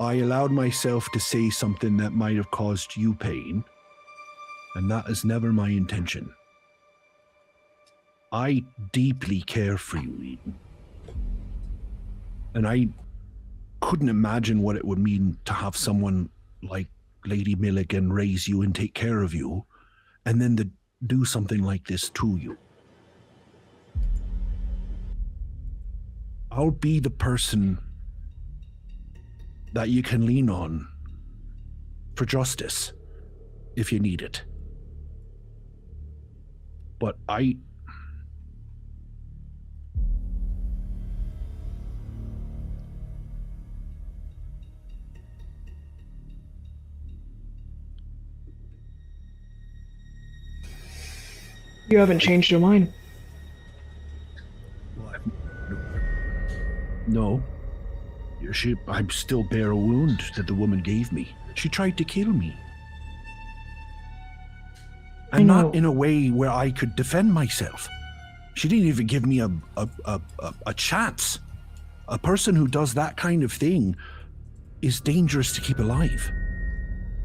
I allowed myself to say something that might have caused you pain. And that is never my intention. I deeply care for you, Eden. And I couldn't imagine what it would mean to have someone like Lady Milligan raise you and take care of you, and then to do something like this to you. I'll be the person that you can lean on for justice if you need it. But You haven't changed your mind. No. I still bear a wound that the woman gave me. She tried to kill me. And not in a way where I could defend myself. She didn't even give me a chance. A person who does that kind of thing is dangerous to keep alive.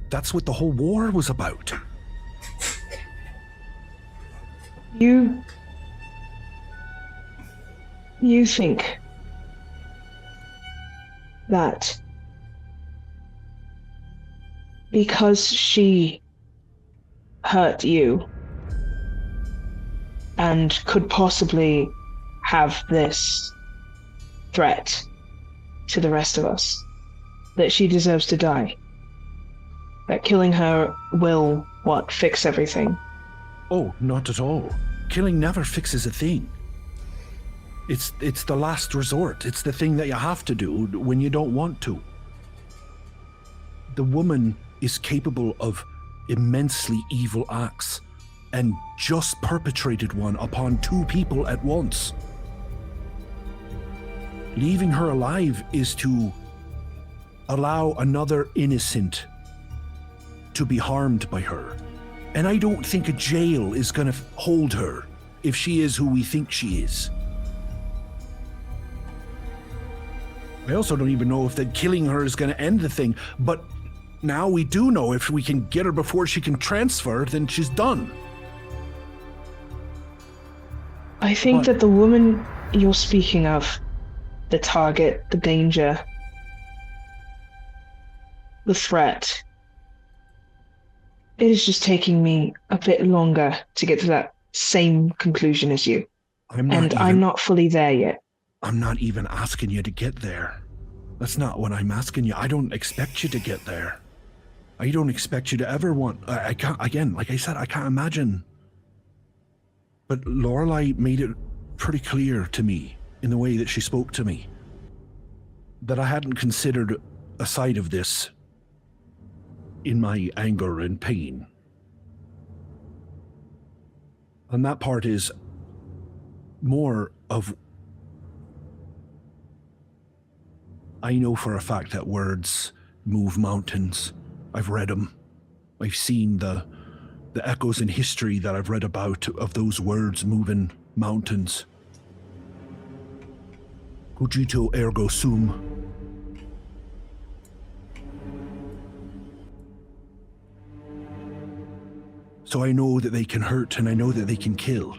That's what the whole war was about. You think that because she hurt you and could possibly have this threat to the rest of us, that she deserves to die? That killing her will, fix everything? Oh, not at all. Killing never fixes a thing. It's the last resort. It's the thing that you have to do when you don't want to. The woman is capable of immensely evil acts and just perpetrated one upon 2 people at once. Leaving her alive is to allow another innocent to be harmed by her. And I don't think a jail is going to hold her if she is who we think she is. I also don't even know if that killing her is going to end the thing, but now we do know if we can get her before she can transfer, then she's done. I think that the woman you're speaking of, the target, the danger, the threat, it is just taking me a bit longer to get to that same conclusion as you. I'm not fully there yet. I'm not even asking you to get there. That's not what I'm asking you. I don't expect you to get there. I don't expect you to ever want... I can't, again, like I said, I can't imagine. But Lorelei made it pretty clear to me in the way that she spoke to me that I hadn't considered a side of this in my anger and pain. And that part is more of... I know for a fact that words move mountains. I've read them. I've seen the echoes in history that I've read about of those words moving mountains. Cogito ergo sum. So I know that they can hurt and I know that they can kill.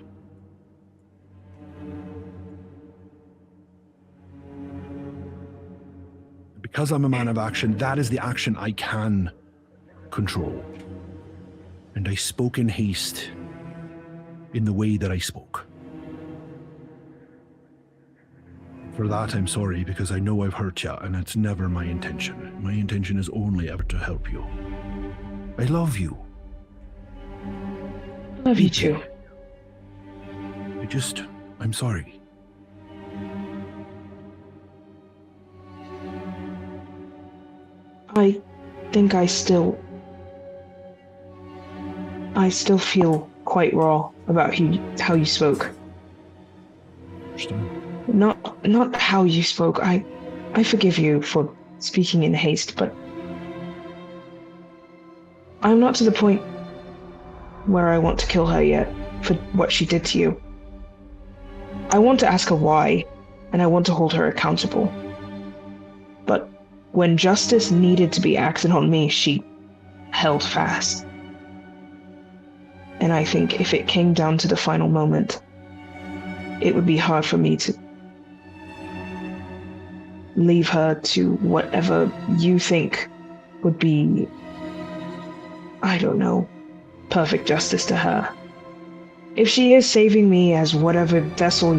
Because I'm a man of action, that is the action I can control. And I spoke in haste in the way that I spoke. For that, I'm sorry, because I know I've hurt you, and it's never my intention. My intention is only ever to help you. I love you. I love you too. I'm sorry. I think I still feel quite raw about how you spoke. Not how you spoke. I forgive you for speaking in haste, but I'm not to the point where I want to kill her yet for what she did to you. I want to ask her why, and I want to hold her accountable. But when justice needed to be acted on me, she held fast. And I think if it came down to the final moment, it would be hard for me to leave her to whatever you think would be, I don't know, perfect justice to her. If she is saving me as whatever vessel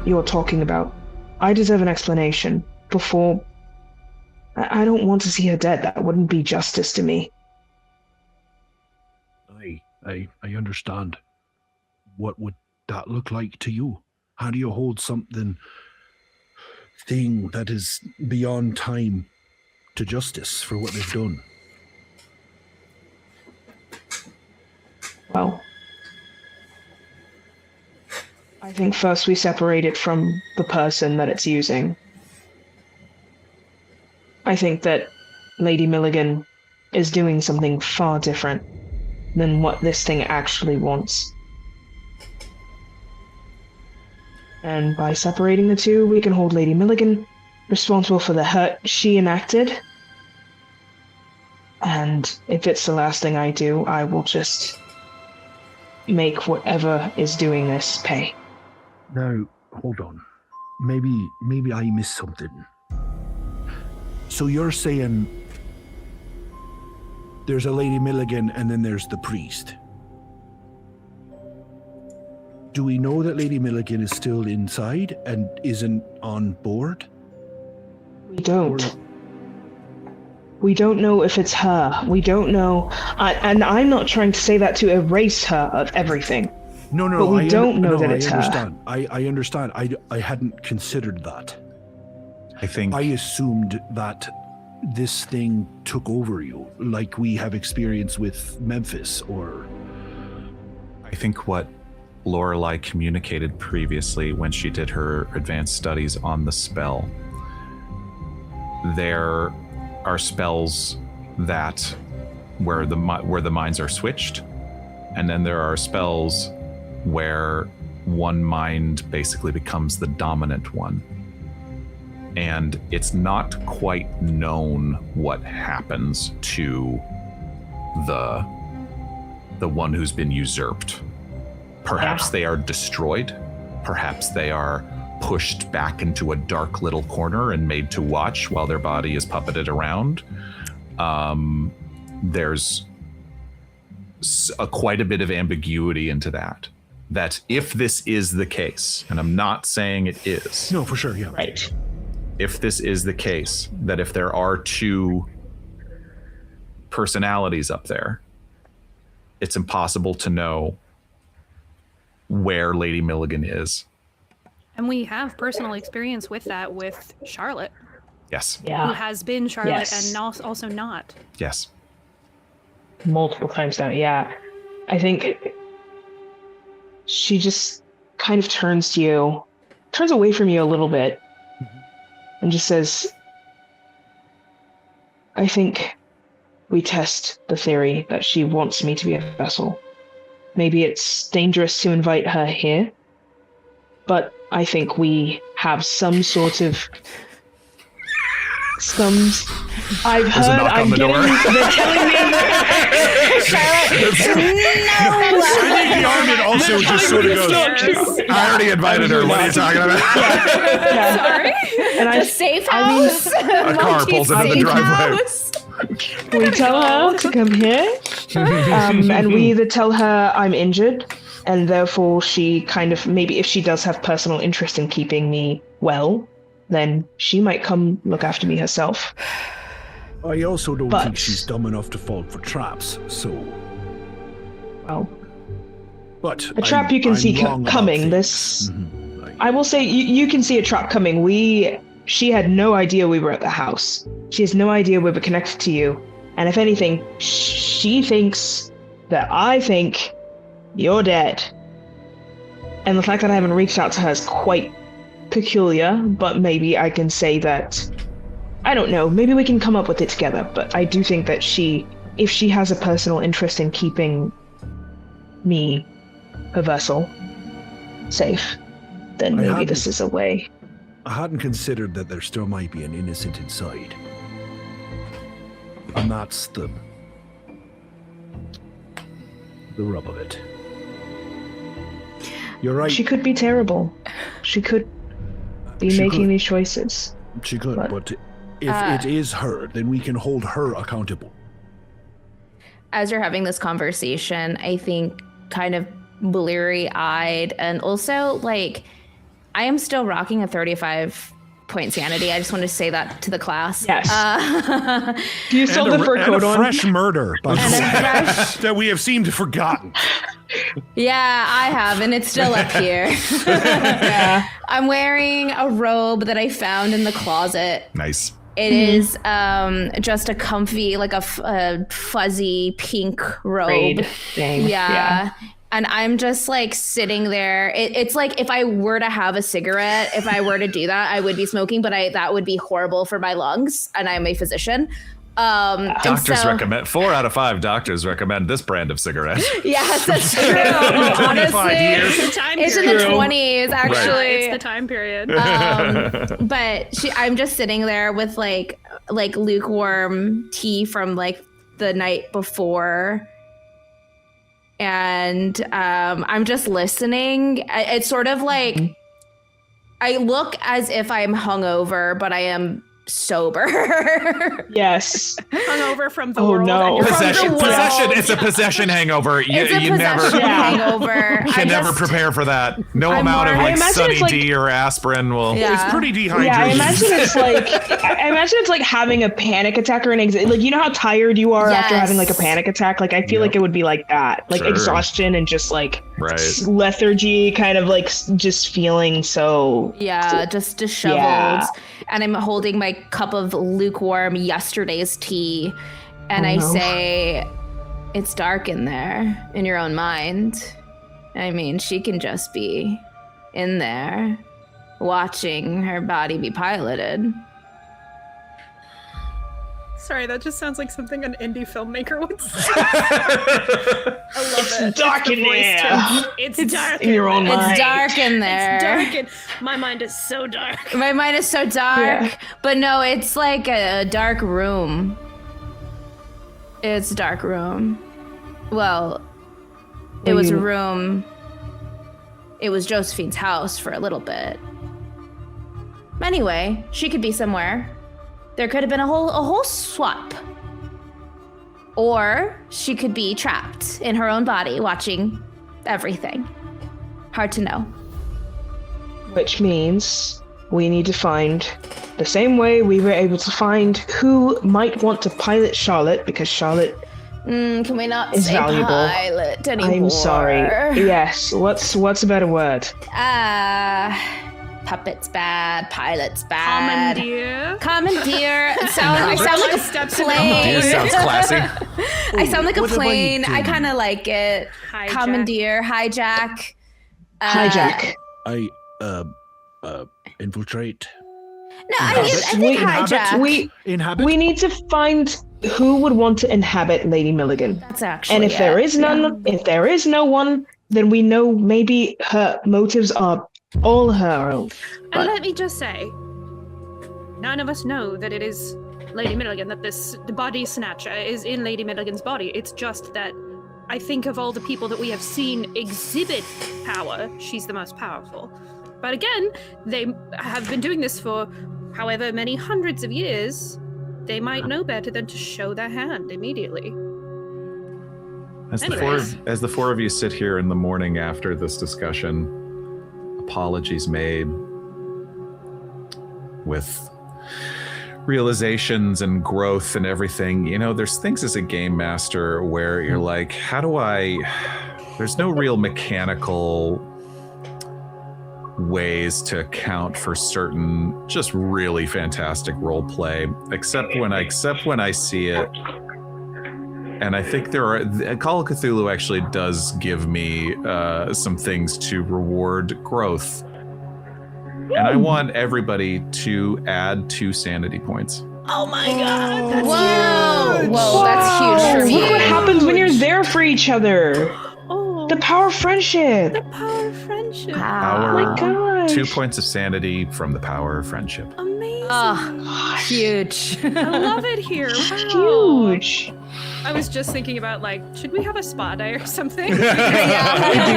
you're talking about, I deserve an explanation before... I don't want to see her dead. That wouldn't be justice to me. I understand. What would that look like to you? How do you hold thing that is beyond time to justice for what they've done? Well, I think first we separate it from the person that it's using. I think that Lady Milligan is doing something far different than what this thing actually wants. And by separating the two, we can hold Lady Milligan responsible for the hurt she enacted. And if it's the last thing I do, I will just make whatever is doing this pay. Now, hold on. Maybe I missed something. So you're saying there's a Lady Milligan and then there's the priest. Do we know that Lady Milligan is still inside and isn't on board? We don't. We don't know if it's her. We don't know. And I'm not trying to say that to erase her of everything. No, but we don't know that it's her. I understand. I hadn't considered that. I assumed that this thing took over you, like we have experience with Memphis, or... I think what Lorelei communicated previously when she did her advanced studies on the spell, there are spells that where the minds are switched, and then there are spells where one mind basically becomes the dominant one. And it's not quite known what happens to the one who's been usurped. Perhaps they are destroyed. Perhaps they are pushed back into a dark little corner and made to watch while their body is puppeted around. There's quite a bit of ambiguity into that. That if this is the case, and I'm not saying it is. No, for sure, yeah. Right. If this is the case, that if there are two personalities up there, it's impossible to know where Lady Milligan is. And we have personal experience with that with Charlotte. Yes. Yeah. Who has been Charlotte and also not. Yes. Multiple times now, yeah. I think she just kind of turns away from you a little bit, and just says, I think we test the theory that she wants me to be a vessel. Maybe it's dangerous to invite her here, but I think we have some sort of... I've heard, I'm getting... They're telling me... I think Diarmuid also just sort of goes... I already invited her. What are you talking about? Sorry? And the safe house? A car pulls into the driveway. We tell her to come here, and we either tell her I'm injured, and therefore she kind of, maybe if she does have personal interest in keeping me well, then she might come look after me herself. I also don't think she's dumb enough to fall for traps, so... Well... But a trap you can see coming, this... Mm-hmm. I will say, you can see a trap coming. She had no idea we were at the house. She has no idea we were connected to you. And if anything, she thinks that I think you're dead. And the fact that I haven't reached out to her is quite peculiar, but maybe I can say that... I don't know, maybe we can come up with it together, but I do think that if she has a personal interest in keeping me, her vessel, safe, then maybe this is a way. I hadn't considered that there still might be an innocent inside. And that's the rub of it. You're right. She could be terrible. She could be making these choices. She could, but if it is her, then we can hold her accountable. As you're having this conversation, I think kind of bleary-eyed, and also, like, I am still rocking a 35-point sanity. I just want to say that to the class. Yes. Do you still have the fur coat on? Fresh murder, by the way, that we have seemed to have forgotten. Yeah, I have, and it's still up here. Yeah. I'm wearing a robe that I found in the closet. Nice. It is just a comfy, like a fuzzy pink robe. Braid thing. Yeah. And I'm just like sitting there. It's like if I were to have a cigarette, if I were to do that, I would be smoking, but that would be horrible for my lungs. And I'm a physician. Doctors recommend 4 out of 5 doctors recommend this brand of cigarette. Yes, that's true. Honestly, it's in the 20s, actually. Right. It's the time period. But I'm just sitting there with like lukewarm tea from like the night before. And I'm just listening. It's sort of like I look as if I'm hungover, but I am sober. Yes. Hungover from the world. No. Possession. It's a possession hangover. You never hangover. can never prepare for that. No amount of like Sunny D or aspirin will. Yeah. It's pretty dehydrated. Yeah, I imagine it's like having a panic attack or an anxiety. Like, you know how tired you are after having like a panic attack? Like, I feel like it would be like that. Like exhaustion and just like lethargy, kind of like just feeling so. Yeah, just disheveled. Yeah. And I'm holding my cup of lukewarm yesterday's tea. And I say, it's dark in there, in your own mind. I mean, she can just be in there, watching her body be piloted. Sorry, that just sounds like something an indie filmmaker would say. I love it. Dark in there. It's dark in your own mind. It's dark in there. It's dark and my mind is so dark. My mind is so dark. But no, it's like a dark room. It's a dark room. Well, it was a room. It was Josephine's house for a little bit. Anyway, she could be somewhere. There could have been a whole swap. Or she could be trapped in her own body watching everything. Hard to know. Which means we need to find the same way we were able to find who might want to pilot Charlotte, because Charlotte can we not is say valuable. Pilot anymore? I'm sorry. Yes. What's a better word? Puppet's bad, pilot's bad. Commandeer. I sound like a plane. Commandeer sounds classy. I sound like a plane. I kind of like it. Hijack. Commandeer, hijack. Hijack. Infiltrate. No, I think hijack. We need to find who would want to inhabit Lady Milligan. That's actually. And if there is none, if there is no one, then we know maybe her motives are all her own. And let me just say, none of us know that it is Lady Milligan, that the body snatcher is in Lady Milligan's body. It's just that I think of all the people that we have seen exhibit power, she's the most powerful. But again, they have been doing this for however many hundreds of years. They might know better than to show their hand immediately. As the four of you sit here in the morning after this discussion, apologies made, with realizations and growth and everything, you know, there's things as a game master where you're like, there's no real mechanical ways to account for certain just really fantastic role play, except when I see it. And I think Call of Cthulhu actually does give me some things to reward growth. And I want everybody to add 2 sanity points. Oh my god! That's huge. Whoa, that's huge for me. Look what happens when you're there for each other. Oh, the power of friendship. The power of friendship. Wow. Oh my gosh. 2 points of sanity from the power of friendship. Amazing. Oh, huge. I love it here. Wow. Huge. I was just thinking about, like, should we have a spa day or something? We do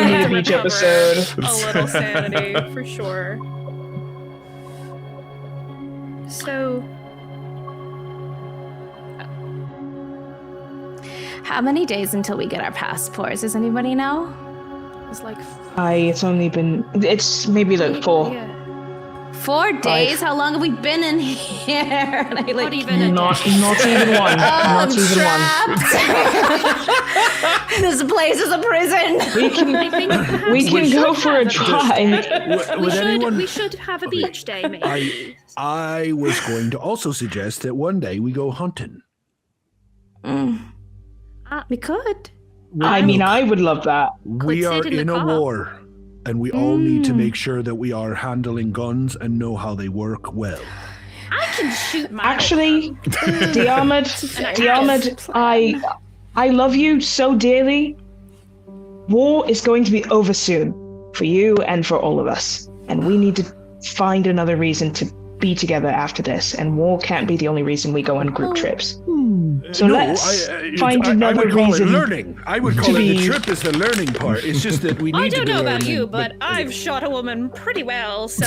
need each episode. A little sanity, for sure. So... How many days until we get our passports? Does anybody know? It's like... It's maybe like 4. Yeah. 4 days? How long have we been in here? And I, Not even a Not day. even one. Not even one. This place is a prison. We can go for a drive. We should have a beach day, maybe. I was going to also suggest that one day we go hunting. We could. I mean, I would love that. We are sit in in the a car. war, and we all need to make sure that we are handling guns and know how they work well. I can shoot my Actually, Diarmuid, I love you so dearly. War is going to be over soon for you and for all of us, and we need to find another reason to be together after this. And war can't be the only reason we go on group trips. So let's find another I would call reason. it learning. I would call it the trip is the learning part. It's just that we need I to don't be know about learning, you, but I've shot a woman pretty well, so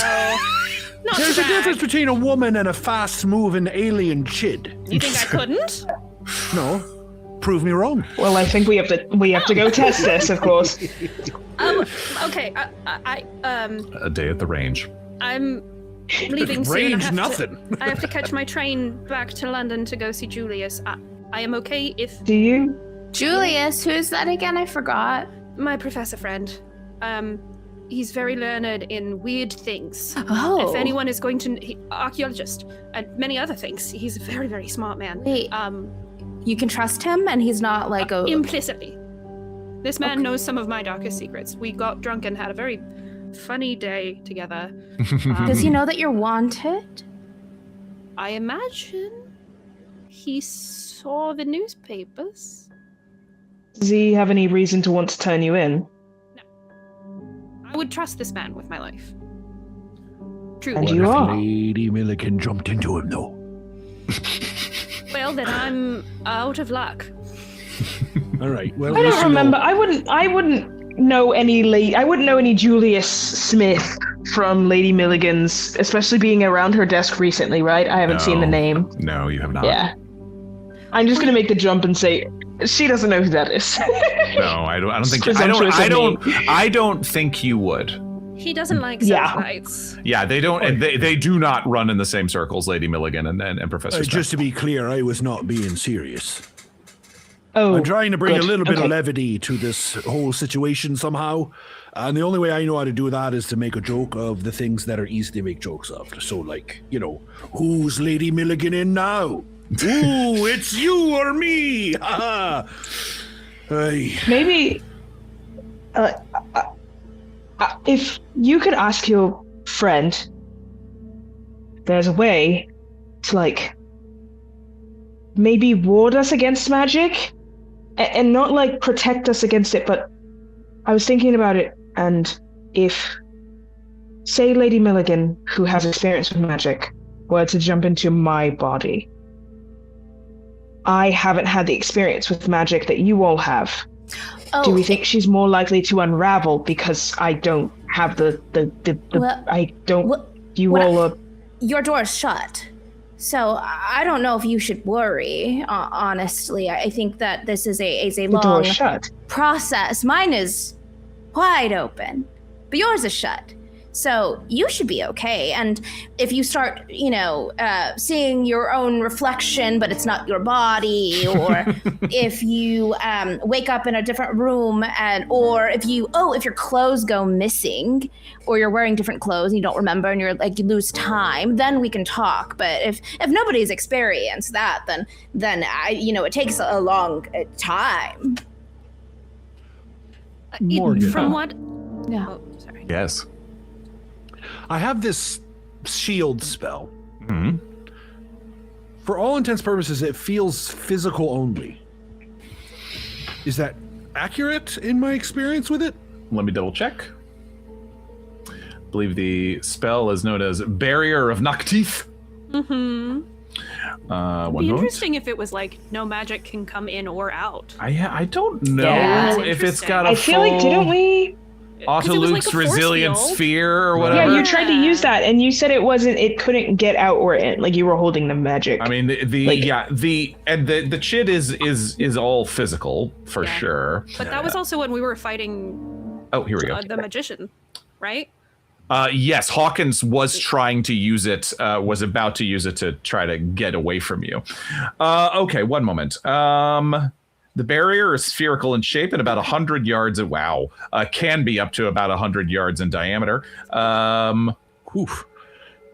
not There's so a difference bad. between a woman and a fast-moving alien chid. You think I couldn't? No, prove me wrong. Well, I think we have to go test this, of course. Okay. A day at the range. I'm leaving soon. Range nothing. I have to catch my train back to London to go see Julius. I am okay if Do you? Julius, who's that again? I forgot. my professor friend. He's very learned in weird things. Oh. If anyone is going to archaeologist and many other things, he's a very, very smart man. Wait. You can trust him, and he's not like a. Implicitly. This man knows some of my darkest secrets. We got drunk and had a very funny day together. Does he know that you're wanted? I imagine he saw the newspapers. Does he have any reason to want to turn you in? I would trust this man with my life. Truly. And you are. Lady Milligan jumped into him, though. Well, then I'm out of luck. All right. Well, I don't listen, remember. though. I wouldn't know any Julius Smith from Lady Milligan's, especially being around her desk recently, right? I haven't seen the name. No, you have not. Yeah. I'm just gonna make the jump and say she doesn't know who that is. No, I don't think. Presumptuous of me. I don't think you would. He doesn't like Yeah. fights. Yeah, they don't. And they do not run in the same circles, Lady Milligan and Professor. Smith. Just to be clear, I was not being serious. Oh, I'm trying to bring good. a little bit Okay. of levity to this whole situation somehow. And the only way I know how to do that is to make a joke of the things that are easy to make jokes of. So, like, who's Lady Milligan in now? Ooh, it's you or me! Ha Maybe if you could ask your friend, there's a way to, like, maybe ward us against magic and not, like, protect us against it, but I was thinking about it, and if, say, Lady Milligan, who has experience with magic, were to jump into my body, I haven't had the experience with magic that you all have. Oh, Do we think she's more likely to unravel because I don't have your door's shut. So I don't know if you should worry, honestly. I think that this is a the long door's shut. process. Mine is wide open, but yours is shut. So you should be okay. And if you start, seeing your own reflection, but it's not your body, or if you wake up in a different room, or if your clothes go missing, or you're wearing different clothes and you don't remember, and you lose time, then we can talk. But if nobody's experienced that, then it takes a long time. Morgan. From what? Yeah. Oh, sorry. Yes. I have this shield spell. Hmm. For all intents and purposes, it feels physical only. Is that accurate in my experience with it? Let me double check. I believe the spell is known as Barrier of Nocteeth. Mm-hmm. It'd One be moment. interesting if it was like no magic can come in or out. I don't know Yeah, if it's got a I feel like, didn't we? Autoluke's like a force resilience field. sphere or whatever. Yeah, you tried to use that, and you said it couldn't get out or in, like you were holding the magic. I mean, the chid is all physical for sure. But that was also when we were fighting. Oh, here we go. The magician, right? Yes, Hawkins was trying to use it, was about to use it to try to get away from you. Okay, one moment. The barrier is spherical in shape and about 100 yards. Can be up to about 100 yards in diameter.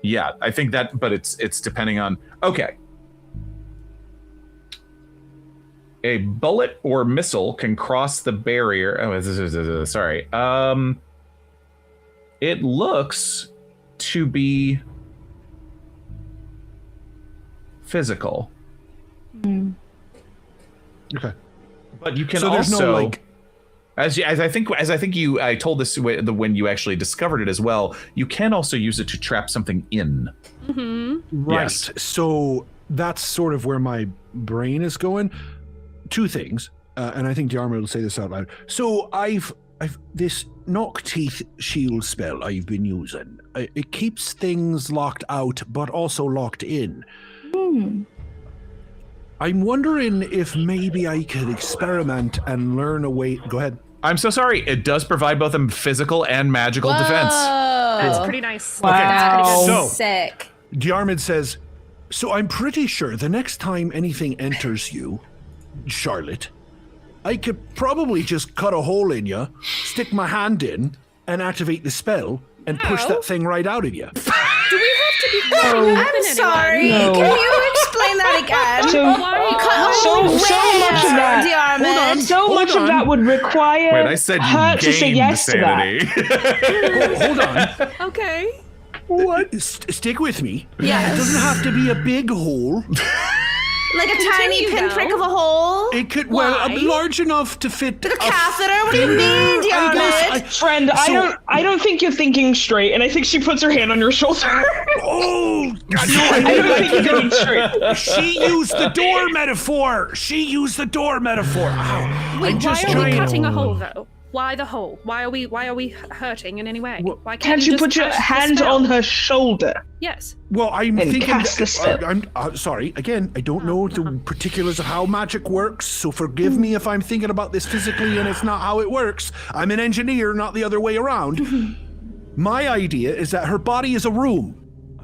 Yeah, I think that, but it's depending on. Okay. A bullet or missile can cross the barrier. Oh, sorry. It looks to be physical. Okay. But you can so there's also, no, like, as I think I told this when you actually discovered it as well. You can also use it to trap something in. Right. Yes. So that's sort of where my brain is going. Two things, and I think Diarmuid will say this out loud. So I've this knock teeth shield spell I've been using. It keeps things locked out, but also locked in. I'm wondering if maybe I could experiment and learn a way. Go ahead. I'm so sorry. It does provide both a physical and magical defense. That's pretty nice. Wow. Okay, so Sick. Diarmuid says, so I'm pretty sure the next time anything enters you, Charlotte, I could probably just cut a hole in you, stick my hand in, and activate the spell, and push that thing right out of you. Do we have to be cutting open I'm sorry. No. Can you explain that again? So much of that. Diarmuid. So much of that would require Wait, I said her you to say gained yes to that. sanity. Hold on. Okay. What? Stick with me. Yes. It doesn't have to be a big hole. Like a tiny Continue, pinprick though. of a hole? It could, Why? large enough to fit Like a catheter? What do you mean, Diarmuid? Friend, I don't think you're thinking straight, and I think she puts her hand on your shoulder. Oh, no, I don't think you're thinking straight. She used the door metaphor. Ow. Wait, I'm just why are we trying. cutting a hole though? Why the hole? Why are we hurting in any way? Why Can't you just put your cast the hand spell? on her shoulder? Yes. Well, I'm And thinking. cast the spell. I'm sorry. Again, I don't know the particulars of how magic works, so forgive me if I'm thinking about this physically and it's not how it works. I'm an engineer, not the other way around. My idea is that her body is a room,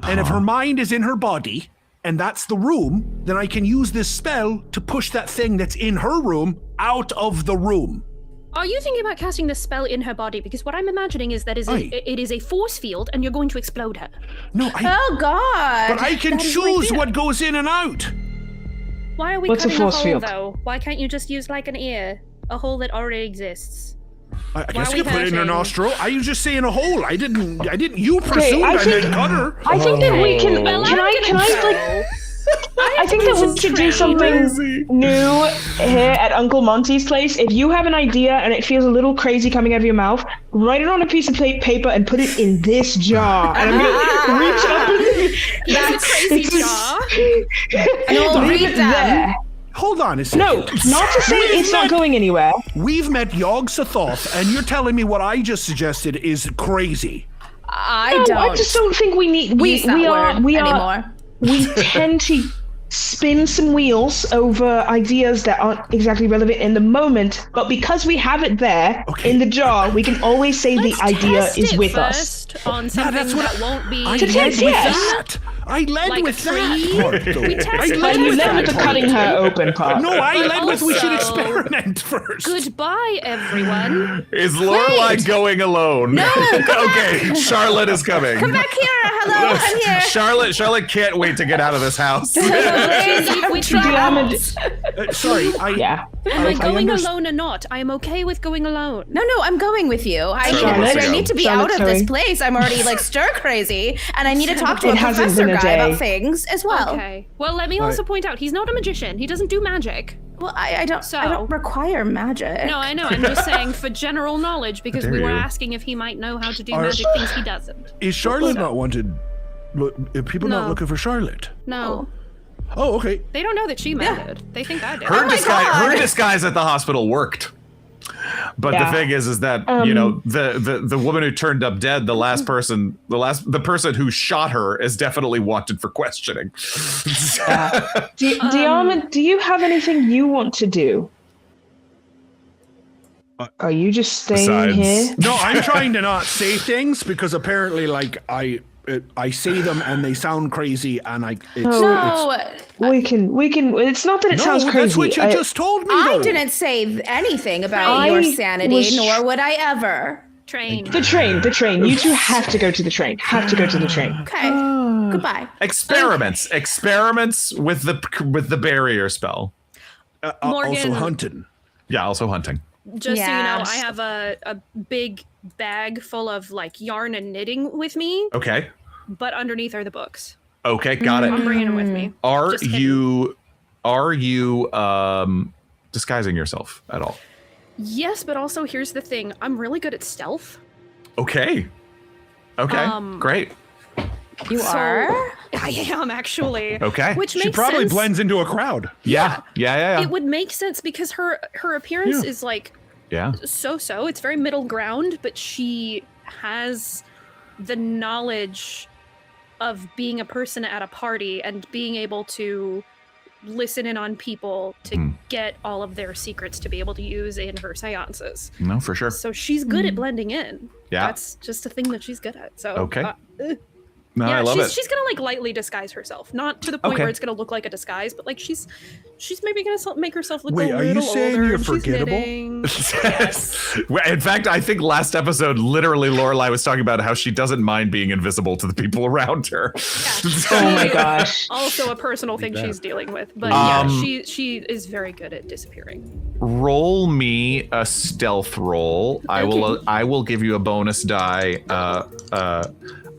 and if her mind is in her body, and that's the room, then I can use this spell to push that thing that's in her room out of the room. Are you thinking about casting the spell in her body? Because what I'm imagining is that it is a force field, and you're going to explode her. No, Oh, God. but I can that is choose my what goes in and out. Why are we What's a cutting a force hole field? though? Why can't you just use like an ear, a hole that already exists? I Why guess are you we put it in her hurting? nostril. I was just saying a hole. I didn't. You presumed I I think- meant cut her. I think that we can. Well, Can I I think that we should do something new here at Uncle Monty's place. If you have an idea and it feels a little crazy coming out of your mouth, write it on a piece of paper and put it in this jar. And I'm gonna reach up. That's a crazy jar. You'll Leave read it them. there. Hold on a second. No, not to say it's not going anywhere. We've met Yog Sothoth, and you're telling me what I just suggested is crazy. I don't. I just don't think we need. use that word anymore. We tend to spin some wheels over ideas that aren't exactly relevant in the moment, but because we have it there in the jar, we can always say the idea Test is it with us. first on something that won't be. I To led test, with yes. that. I led Like a with that tree? part, though. We tested I it. led And you with led that with the part. cutting her open part. No, I But led with we should also- experiment first. Goodbye, everyone. Is Lorelei going alone? No. Okay, Charlotte is coming. Come back here. Hello, I'm here. Charlotte can't wait to get out of this house. We tried. Sorry, Yeah. Am I going understand. alone or not? I am okay with going alone. No, I'm going with you. Charlotte, I need to be Charlotte, out of this sorry. place. I'm already like stir crazy, and I need to talk to It a hasn't professor been a guy about day. things as well. Okay. Well, let me also point out he's not a magician. He doesn't do magic. Well, I don't. So- I don't require magic. No, I know. I'm just saying for general knowledge because How we dare were you. asking if he might know how to do Are- magic things he doesn't. Is Charlotte not wanted? Look, are people not No. looking for Charlotte? No. Oh, okay. They don't know that she mended. They think I did. Her disguise at the hospital worked. But the thing is that the woman who turned up dead, the person who shot her is definitely wanted for questioning. Diarmuid, do you have anything you want to do? Are you just staying here? No, I'm trying to not say things because apparently, like, I say them and they sound crazy, and we can. It's not that it sounds crazy. That's what you just told me. I didn't say anything about your sanity, nor would I ever. The train. You two have to go to the train. Okay. Goodbye. Experiments with the barrier spell. Morgan, also hunting. Yeah, also hunting. Just so you know, I have a big bag full of like yarn and knitting with me. Okay. But underneath are the books. Okay, got it. I'm bringing them with me. Are you disguising yourself at all? Yes, but also here's the thing. I'm really good at stealth. Okay. Great. You are? I am, actually. Okay. Which makes She probably sense. blends into a crowd. Yeah. It would make sense because her appearance is like so. It's very middle ground, but she has the knowledge of being a person at a party and being able to listen in on people to get all of their secrets to be able to use in her seances. No, for sure. So she's good at blending in. Yeah. That's just a thing that she's good at. So okay. I love it. She's gonna like lightly disguise herself, not to the point where it's gonna look like a disguise, but like she's maybe gonna make herself look a little older. Wait, are you saying you're forgettable? Yes. In fact, I think last episode, literally, Lorelei was talking about how she doesn't mind being invisible to the people around her. Oh my gosh! Also, a personal thing she's dealing with, but she is very good at disappearing. Roll me a stealth roll. Okay. I will give you a bonus die.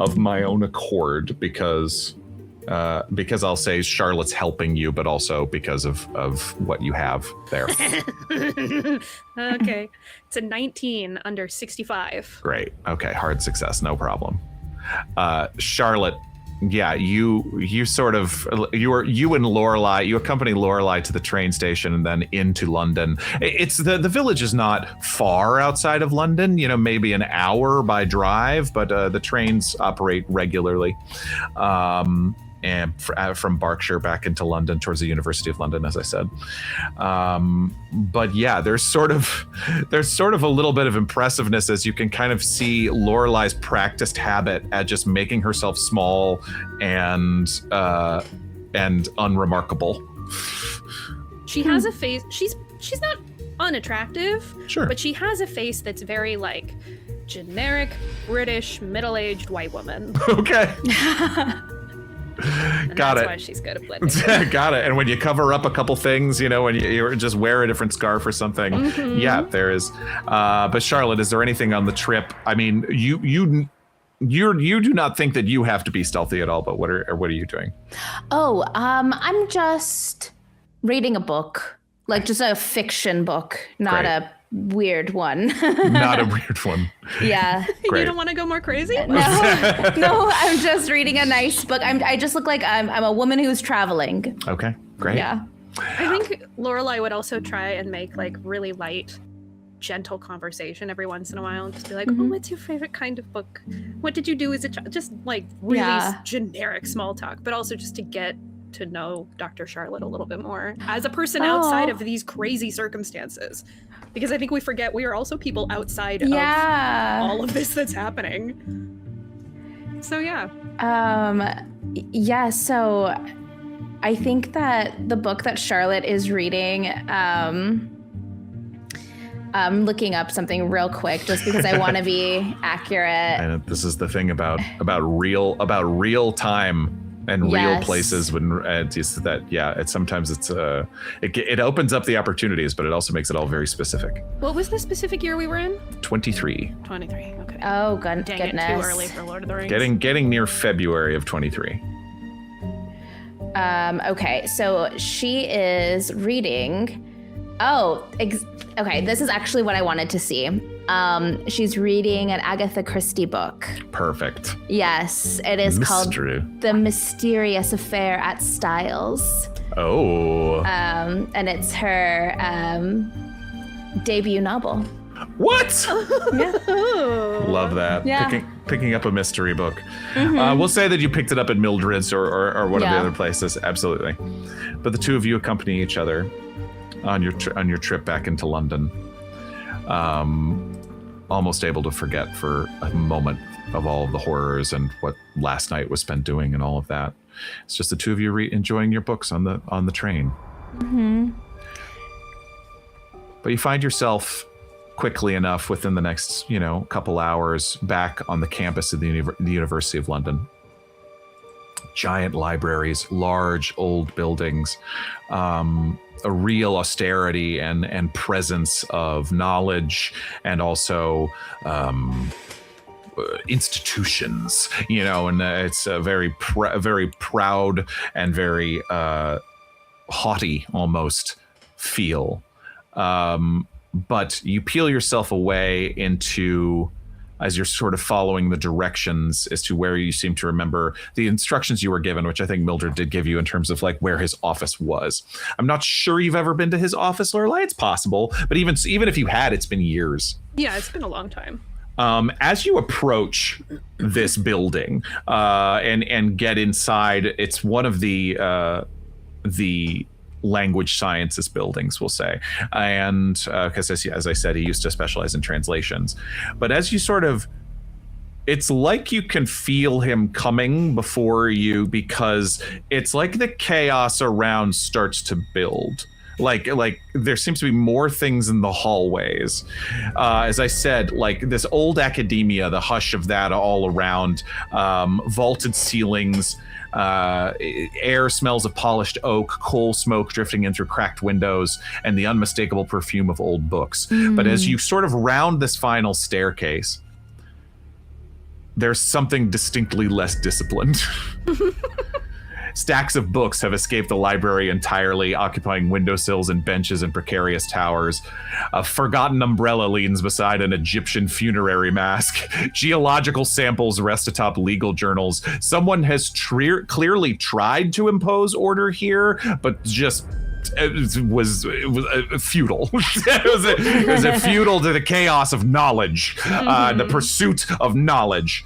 Of my own accord because I'll say Charlotte's helping you, but also because of what you have there. Okay. It's a 19 under 65. Great. Okay. Hard success. No problem. Charlotte, yeah, you and Lorelei, you accompany Lorelei to the train station and then into London. It's the village is not far outside of London, maybe an hour by drive, but the trains operate regularly. And from Berkshire back into London towards the University of London, as I said. But yeah, there's sort of a little bit of impressiveness as you can kind of see Lorelei's practiced habit at just making herself small and unremarkable. She has a face. She's not unattractive, sure, but she has a face that's very like generic British middle-aged white woman. Okay. That's why she's good at blending. Got it. And when you cover up a couple things, when you just wear a different scarf or something, there is. But Charlotte, is there anything on the trip? I mean, you do not think that you have to be stealthy at all, but what are you doing? Oh, I'm just reading a book, like just a fiction book, not a weird one. Not a weird one. Yeah. Great. You don't want to go more crazy? No, I'm just reading a nice book. I just look like I'm a woman who's traveling. Okay, great. Yeah. I think Lorelei would also try and make like really light, gentle conversation every once in a while and just be like, oh, what's your favorite kind of book? What did you do as a child? Just like really generic small talk, but also just to get to know Dr. Charlotte a little bit more as a person outside of these crazy circumstances. Because I think we forget we are also people outside of all of this that's happening. So so I think that the book that Charlotte is reading, I'm looking up something real quick just because I want to be accurate. And this is the thing about real time and real places when it opens up the opportunities, but it also makes it all very specific. What was the specific year we were in? 23. 23. Okay. Oh, goodness. Dang it, too early for Lord of the Rings. Getting near February of 23. Okay, so she is reading Okay. This is actually what I wanted to see. She's reading an Agatha Christie book. Perfect. Yes, it is called The Mysterious Affair at Styles. Oh. And it's her debut novel. What? Yeah. Love that. Yeah. Picking up a mystery book. Mm-hmm. We'll say that you picked it up at Mildred's or one of the other places. Absolutely. But the two of you accompany each other on your trip back into London. Almost able to forget for a moment of all of the horrors and what last night was spent doing and all of that. It's just the two of you enjoying your books on the train. Mm-hmm. But you find yourself quickly enough within the next, couple hours back on the campus of the University of London. Giant libraries, large old buildings, a real austerity and presence of knowledge, and also institutions, and it's a very proud and very haughty almost feel. But you peel yourself away into, as you're sort of following the directions as to where you seem to remember the instructions you were given, which I think Mildred did give you in terms of like where his office was. I'm not sure you've ever been to his office, Lorelei. It's possible, but even if you had, it's been years. Yeah, it's been a long time. As you approach this building and get inside, it's one of the language sciences buildings, we'll say. And because as I said, he used to specialize in translations. But as you it's like you can feel him coming before you, because it's like the chaos around starts to build. Like there seems to be more things in the hallways. As I said, like this old academia, the hush of that all around, vaulted ceilings, air smells of polished oak, coal smoke drifting in through cracked windows, and the unmistakable perfume of old books. But as you sort of round this final staircase, there's something distinctly less disciplined. Stacks of books have escaped the library entirely, occupying windowsills and benches in precarious towers. A forgotten umbrella leans beside an Egyptian funerary mask. Geological samples rest atop legal journals. Someone has clearly tried to impose order here, but just it was futile. it was futile to the chaos of knowledge, the pursuit of knowledge.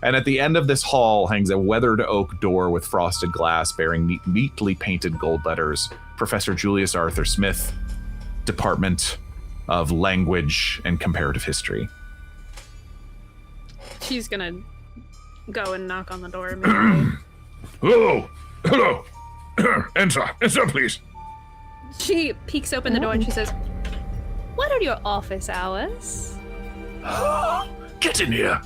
And at the end of this hall hangs a weathered oak door with frosted glass bearing neatly painted gold letters. Professor Julius Arthur Smith, Department of Language and Comparative History. She's gonna go and knock on the door immediately. Hello. Enter, please. She peeks open the door and she says, "What are your office hours?" Get in here.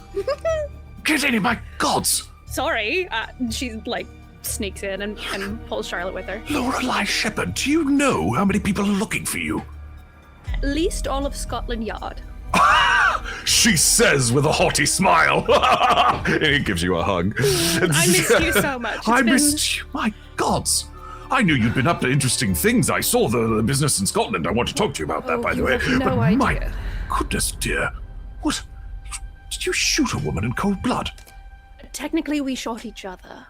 Get in here, my gods! Sorry. She sneaks in and pulls Charlotte with her. Lorelei Shepherd, do you know how many people are looking for you? At least all of Scotland Yard. She says with a haughty smile. And he gives you a hug. I missed you so much. Missed you, my gods. I knew you'd been up to interesting things. I saw the business in Scotland. I want to talk to you about that, by the way. You have no idea. My goodness, dear. What? Did you shoot a woman in cold blood? Technically, we shot each other.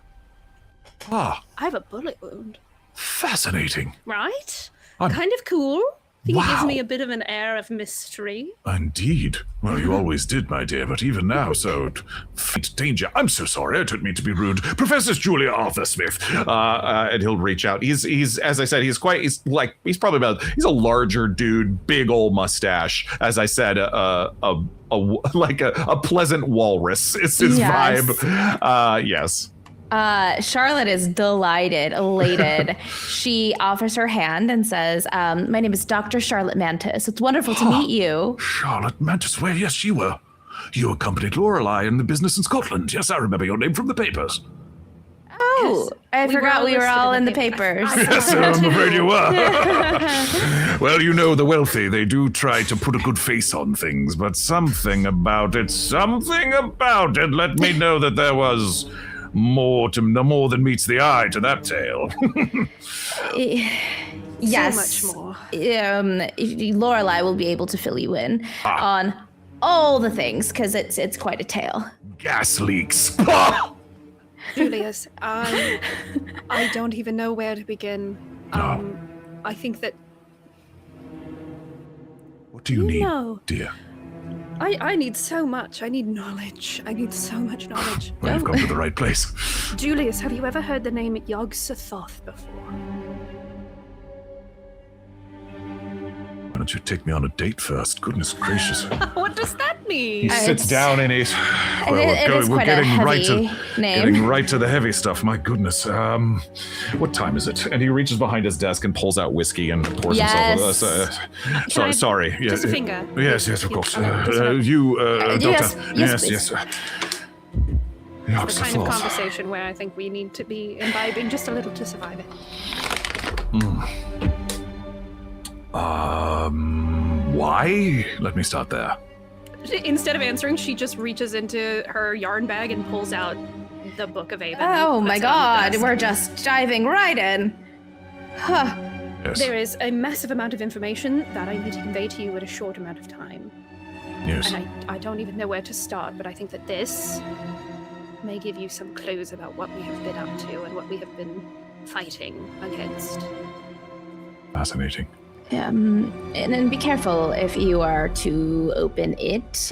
Ah. I have a bullet wound. Fascinating. Right? Kind of cool. I think it gives me a bit of an air of mystery. Indeed. Well, you always did, my dear, but even now, so feet danger. I'm so sorry, I didn't mean to be rude. Professor Julia Arthur Smith. And he'll reach out. He's as I said, he's probably he's a larger dude, big old mustache. As I said, a pleasant walrus is his vibe. Yes. Charlotte is delighted, elated. She offers her hand and says, "My name is Dr. Charlotte Mantis. It's wonderful to meet you." Charlotte Mantis, well, yes, you were. You accompanied Lorelei in the business in Scotland. Yes, I remember your name from the papers. Oh, Yes. I forgot we were all in the papers. Yes, I'm afraid you were. Well, the wealthy, they do try to put a good face on things, but something about it let me know that there was more than meets the eye to that tale. Yes. So much more. Lorelei will be able to fill you in on all the things, because it's quite a tale. Gas leaks. Julius, I don't even know where to begin. I think that What do you need, dear? I need so much. I need knowledge. I need so much knowledge. Well, you've come to the right place. Julius, have you ever heard the name Yog-Sothoth before? Why don't you take me on a date first? Goodness gracious. What does that mean? He sits down and he's. Well, we're getting right to the heavy stuff. My goodness. What time is it? And he reaches behind his desk and pulls out whiskey and pours himself. Sorry. Just a finger. Yes, of course. Doctor. Yes. It's the kind of conversation where I think we need to be imbibing just a little to survive it. Why? Let me start there. Instead of answering, she just reaches into her yarn bag and pulls out the Book of Aben. Oh my god, we're just diving right in. Huh. Yes. There is a massive amount of information that I need to convey to you in a short amount of time. Yes. And I don't even know where to start, but I think that this may give you some clues about what we have been up to and what we have been fighting against. Fascinating. And be careful if you are to open it.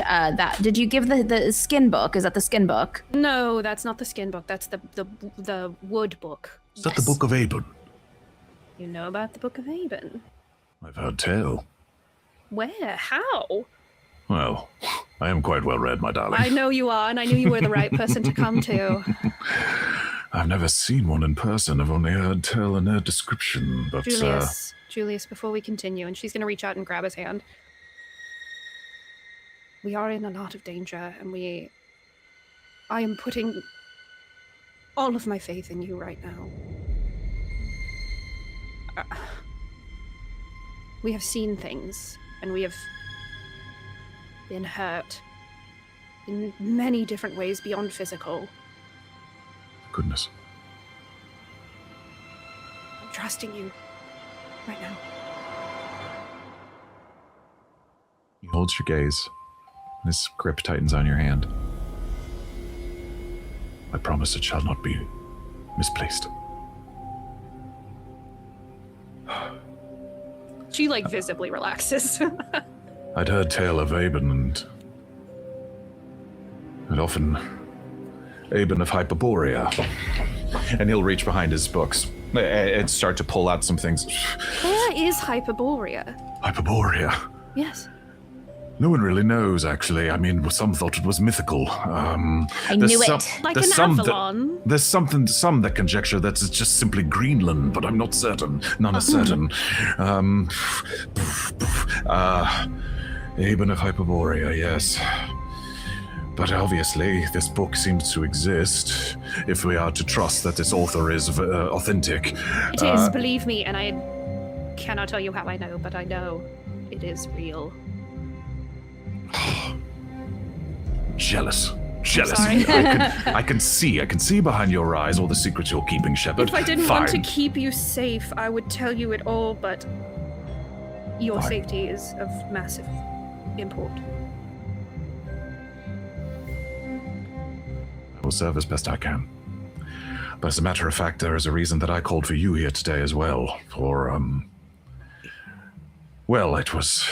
Did you give the skin book? Is that the skin book? No, that's not the skin book. That's the wood book. Is that the Book of Aben? You know about the Book of Aben? I've heard tell. Where? How? Well, I am quite well read, my darling. I know you are, and I knew you were the right person to come to. I've never seen one in person. I've only heard tell in their description, but Julius, before we continue, and she's going to reach out and grab his hand. We are in a lot of danger, and I am putting all of my faith in you right now. We have seen things, and we have been hurt in many different ways beyond physical. Goodness. I'm trusting you right now. He holds your gaze. His grip tightens on your hand. I promise it shall not be misplaced. She, visibly relaxes. I'd heard tale of Aben and often Aben of Hyperborea. And he'll reach behind his books and start to pull out some things. Where is Hyperborea? Hyperborea? Yes. No one really knows, actually. I mean, some thought it was mythical. I knew it. Like an Avalon. There's some that conjecture that it's just simply Greenland, but I'm not certain. None are certain. Aben of Hyperborea, yes. But obviously, this book seems to exist, if we are to trust that this author is authentic. It is, believe me, and I cannot tell you how I know, but I know it is real. Jealous. Sorry. I can see behind your eyes all the secrets you're keeping, Shepard. If I didn't want to keep you safe, I would tell you it all, but your safety is of massive import. I will serve as best I can. But as a matter of fact, there is a reason that I called for you here today as well. Well, it was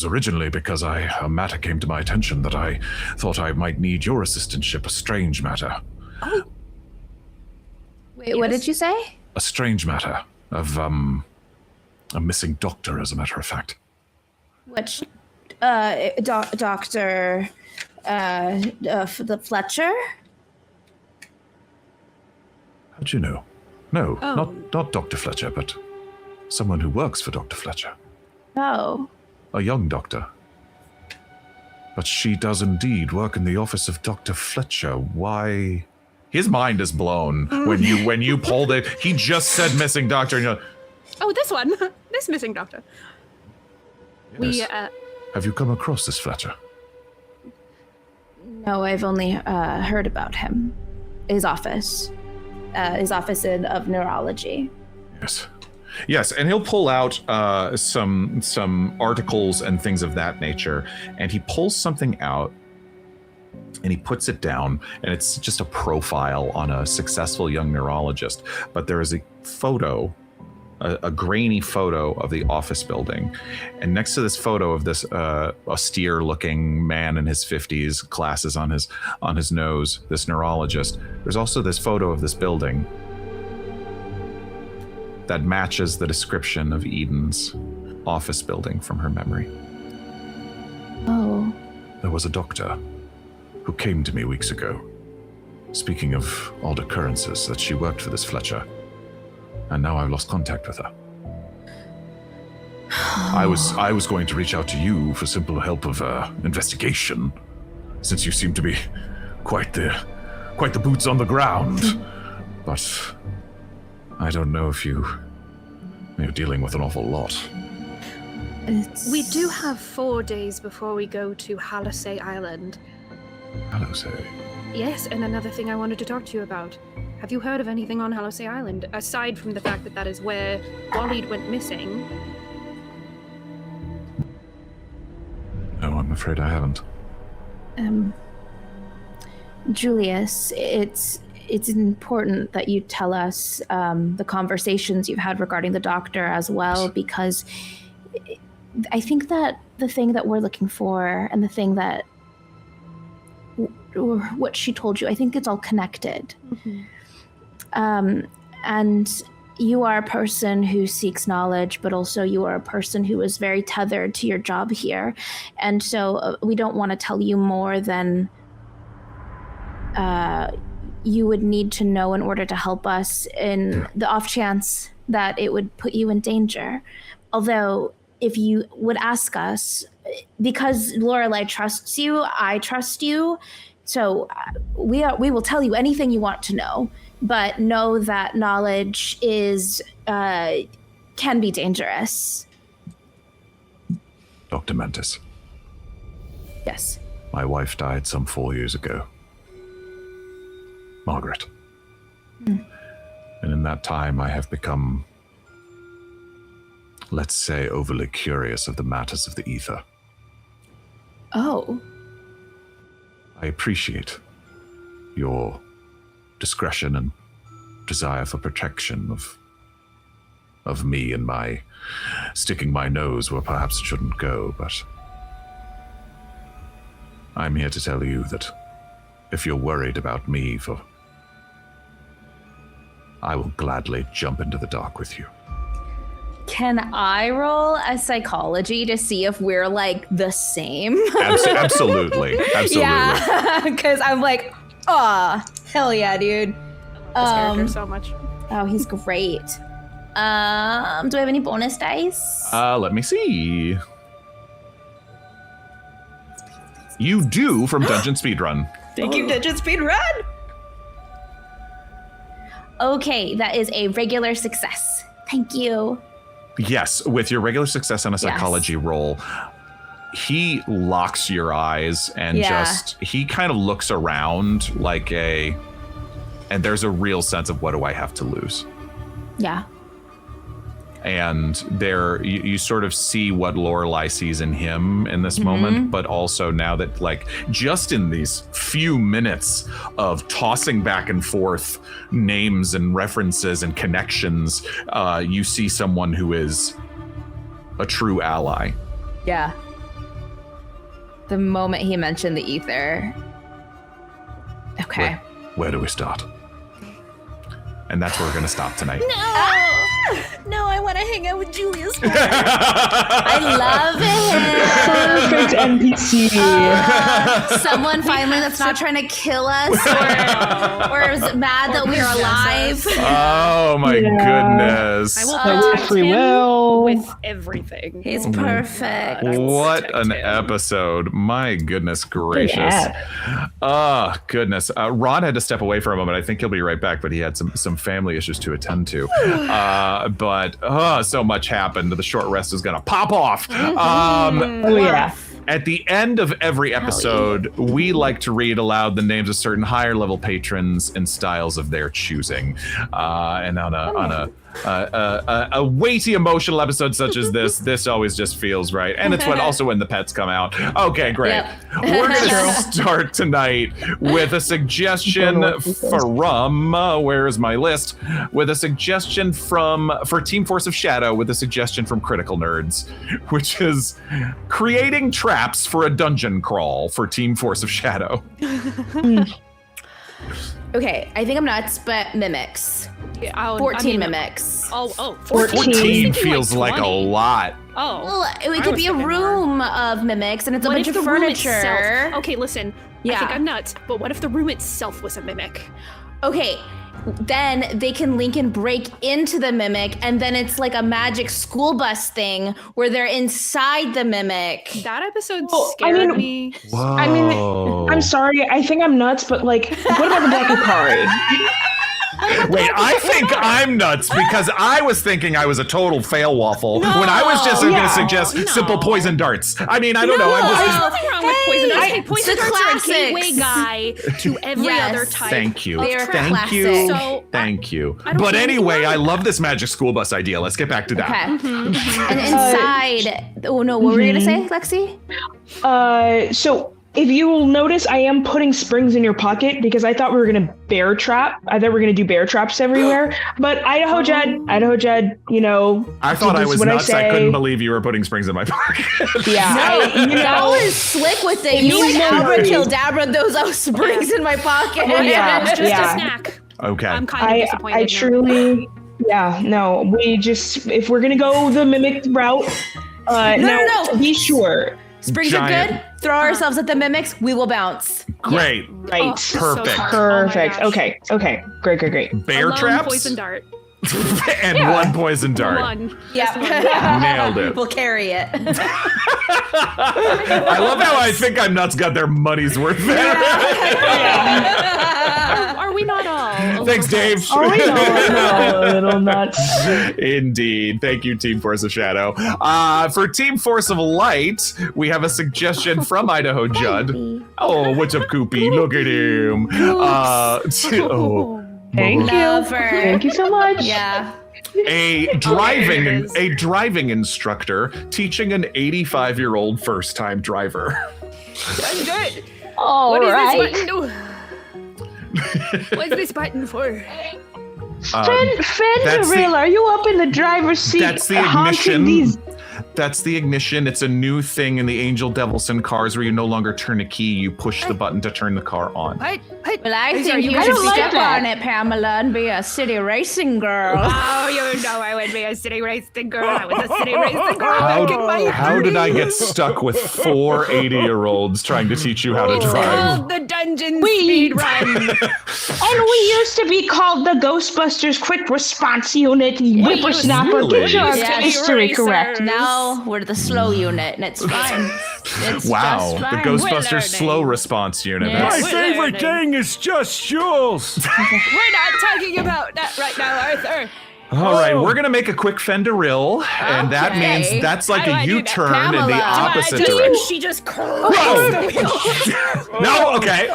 originally because a matter came to my attention that I thought I might need your assistantship, a strange matter. Oh. Wait, what did you say? A strange matter of, a missing doctor, as a matter of fact. Which, Dr. The Fletcher? How'd you know? No, Oh. not Dr. Fletcher, but someone who works for Dr. Fletcher. Oh. A young doctor. But she does indeed work in the office of Dr. Fletcher. Why? His mind is blown when you pulled it. He just said missing doctor, and you're like, Oh, this one. This missing doctor. Yes. Have you come across this Fletcher? No, I've only heard about him. His office of neurology. Yes. Yes, and he'll pull out some articles and things of that nature, and he pulls something out, and he puts it down, and it's just a profile on a successful young neurologist. But there is a photo, a grainy photo of the office building, and next to this photo of this austere-looking man in his 50s, glasses on his nose, this neurologist, there's also this photo of this building that matches the description of Eden's office building from her memory. Oh. There was a doctor who came to me weeks ago, speaking of odd occurrences, that she worked for this Fletcher, and now I've lost contact with her. I was going to reach out to you for simple help of investigation, since you seem to be quite the boots on the ground. But I don't know if you're dealing with an awful lot. We do have 4 days before we go to Halosay Island. Halosay? Yes, and another thing I wanted to talk to you about. Have you heard of anything on Halosay Island, aside from the fact that that is where Waleed went missing? No, I'm afraid I haven't. Julius, it's important that you tell us the conversations you've had regarding the doctor as well, because I think that the thing that we're looking for and the thing that, or what she told you, I think it's all connected. Mm-hmm. And you are a person who seeks knowledge, but also you are a person who is very tethered to your job here. And so we don't want to tell you more than you would need to know in order to help us in the off chance that it would put you in danger. Although, if you would ask us, because Lorelei trusts you, I trust you, so we will tell you anything you want to know, but know that knowledge is can be dangerous. Dr. Mantis. Yes. My wife died some 4 years ago. Margaret. And in that time, I have become, let's say, overly curious of the matters of the ether. Oh. I appreciate your discretion and desire for protection of me and my sticking my nose where perhaps it shouldn't go, but I'm here to tell you that if you're worried about me, I will gladly jump into the dark with you. Can I roll a psychology to see if we're like the same? Absolutely. Yeah, because I'm like, oh, hell yeah, dude. I love this character so much. Oh, he's great. Do I have any bonus dice? Let me see. You do from Dungeon Speedrun. Thank you, Dungeon Speedrun. Okay, that is a regular success. Thank you. Yes, with your regular success on a psychology roll, he locks your eyes and he kind of looks around like and there's a real sense of, what do I have to lose? Yeah. And there, you sort of see what Lorelei sees in him in this moment, but also now that, like, just in these few minutes of tossing back and forth names and references and connections, you see someone who is a true ally. Yeah. The moment he mentioned the ether. Okay. Where do we start? And that's where we're going to stop tonight. No, I want to hang out with Julius more. I love Perfect NPC. Someone finally that's not trying to kill us or is mad that we're alive. Oh my goodness. I will protect him with everything. He's perfect. What an episode. My goodness gracious. Oh, goodness. Ron had to step away for a moment. I think he'll be right back, but he had some family issues to attend to. But so much happened. The short rest is going to pop off. At the end of every episode, we like to read aloud the names of certain higher level patrons and styles of their choosing. And on a weighty emotional episode such as this always just feels right, and it's also when the pets come out. Okay, great. Yep. We're gonna start tonight with a suggestion from where is my list? With a suggestion for Team Force of Shadow, with a suggestion from Critical Nerds, which is creating traps for a dungeon crawl for Team Force of Shadow. Okay, I think I'm nuts, but mimics. Yeah, 14 mimics. 14 feels like a lot. Oh. Well, it could be a room of mimics, and it's a bunch of furniture. Okay, listen. Yeah. I think I'm nuts, but what if the room itself was a mimic? Okay, then they can link and break into the mimic, and then it's like a magic school bus thing where they're inside the mimic. That episode Well, scared me. Whoa. I mean, I'm sorry. I think I'm nuts, but like, what about the Black Akari? Wait, I think I'm nuts because I was thinking I was a total fail waffle when I was just going to suggest simple poison darts. I mean, I don't know. I'm just. There's nothing wrong with poison darts. Hey, poison the darts are a classics. gateway guy to every other type. Thank you. They are Thank you. classic. So, Thank you. I don't But know anyway, why. I love this magic school bus idea. Let's get back to that. Okay. And inside, oh no, what were you gonna say, Lexi? So if you will notice, I am putting springs in your pocket because I thought we were gonna bear trap. I thought we were gonna do bear traps everywhere. But Idaho Jed, you know. I thought I this is was what nuts. I say. couldn't believe you were putting springs in my pocket. Yeah, Y'all are slick with it. You like abracadabra those springs in my pocket. Yeah, It's just yeah. a snack. Okay. I'm kind of disappointed. I now. truly, we just, if we're gonna go the mimic route, No. to be sure. Springs Giant. are good. Throw ourselves at the mimics. We will bounce. Great. Right. Oh, so Perfect. smart. Perfect. Oh my gosh. Okay. Great. Bear Alone traps poison dart. and one poison dart. One. Yeah. Nailed it. We'll carry it. I love how I think I'm nuts got their money's worth there. Are we not all? Thanks, Dave. Oh, we know, a little nuts. Indeed. Thank you, Team Force of Shadow. For Team Force of Light, we have a suggestion from Idaho Judd. Oh, what's up, Koopy? Look at him. Thank you. Love her. Thank you so much. Yeah. A driving instructor teaching an 85-year-old first-time driver. I'm good. All What right. does this button do? What's this button for? Friend that's the- Real, are you up in the driver's seat? That's the honking ignition. these- That's the ignition. It's a new thing in the Angel Devilson cars where you no longer turn a key, you push the button to turn the car on. What? Well, I Sorry, think you you guys should don't like step that. on it, Pamela, and be a city racing girl. Oh, you know I would be a city racing girl. I was a city racing girl back in my How did I get stuck with 4 80-year-olds trying to teach you how to drive? the dungeon speed run. And we used to be called the Ghostbusters Quick Response Unit. Whippersnapper. Really? Get your Yes. history correct. Now we're the slow unit, and it's fine. It's Wow, just the fine. Ghostbusters learning. slow response unit. Yeah. My That's- We're favorite learning. gang is just Jules. We're not talking about that right now, Arthur. All right, we're going to make a quick fenderil, and that Okay. means that's like How do a I do that? U-turn in the Pamela. opposite I just direction. think she just curls Whoa. the wheel. No, okay.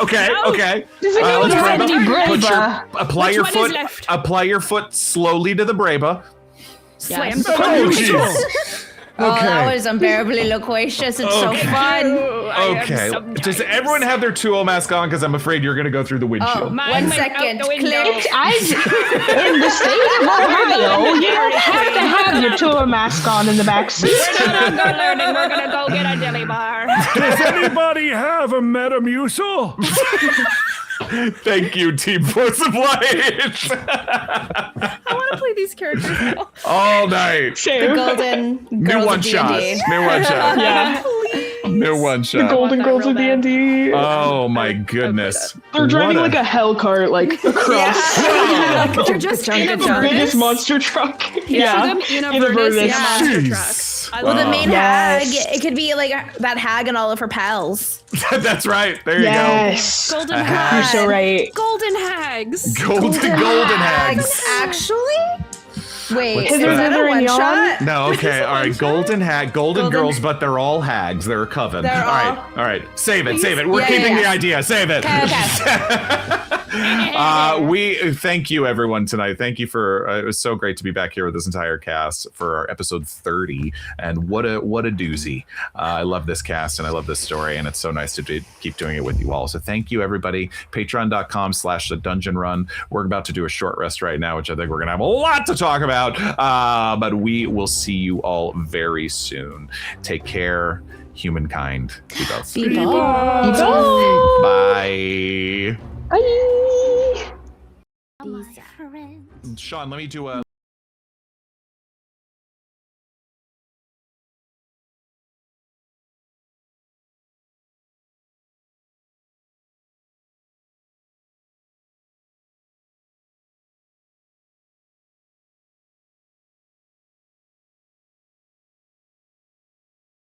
Does anyone let's have grab any up. Put your, Brava? apply Which your one is foot. left? Apply your foot slowly to the Brava. Slam. Yes. Oh, jeez. Oh, Okay. that was unbearably loquacious. It's so Okay. fun. Okay. Does everyone have their 2O mask on? Because I'm afraid you're going to go through the windshield. Oh, Mine One went second. out the window. Click. In the state of Ohio, you don't have to have your tour mask on in the back seat. We're not on good learning. We're gonna go get a jelly bar. Does anybody have a Metamucil? Thank you, Team Force of Light. I want to play these characters now. All night. The golden New girls one of shot. D&D. New one shot. Yeah. New one shot. Golden that Girls real of bad. D&D. Oh my goodness. They're driving What like a hell cart, like across They're just in a the biggest Virtus. monster truck. Picture them in a in a Virtus in a Virtus. monster Jeez. truck. I Well, love the main Yes. hag, it could be like that hag and all of her pals. That's right. There you Yes. golden A You're hags. so right. Golden hags. go. Golden hags. Actually? Wait, What's is that? that a Hither, one thither, shot? No, okay, all right. Golden Golden- girls, but they're all hags. They're a coven. They're all right. Save it. We're Yeah, keeping yeah. the idea. Save it. Okay. We thank you, everyone, tonight. Thank you for it was so great to be back here with this entire cast for our episode 30. And what a doozy. I love this cast and I love this story, and it's so nice to keep doing it with you all. So thank you, everybody. Patreon.com/thedungeonrun. We're about to do a short rest right now, which I think we're gonna have a lot to talk about. But we will see you all very soon. Take care, humankind. Be both. Be both. Bye. Bye. Sean, let me do a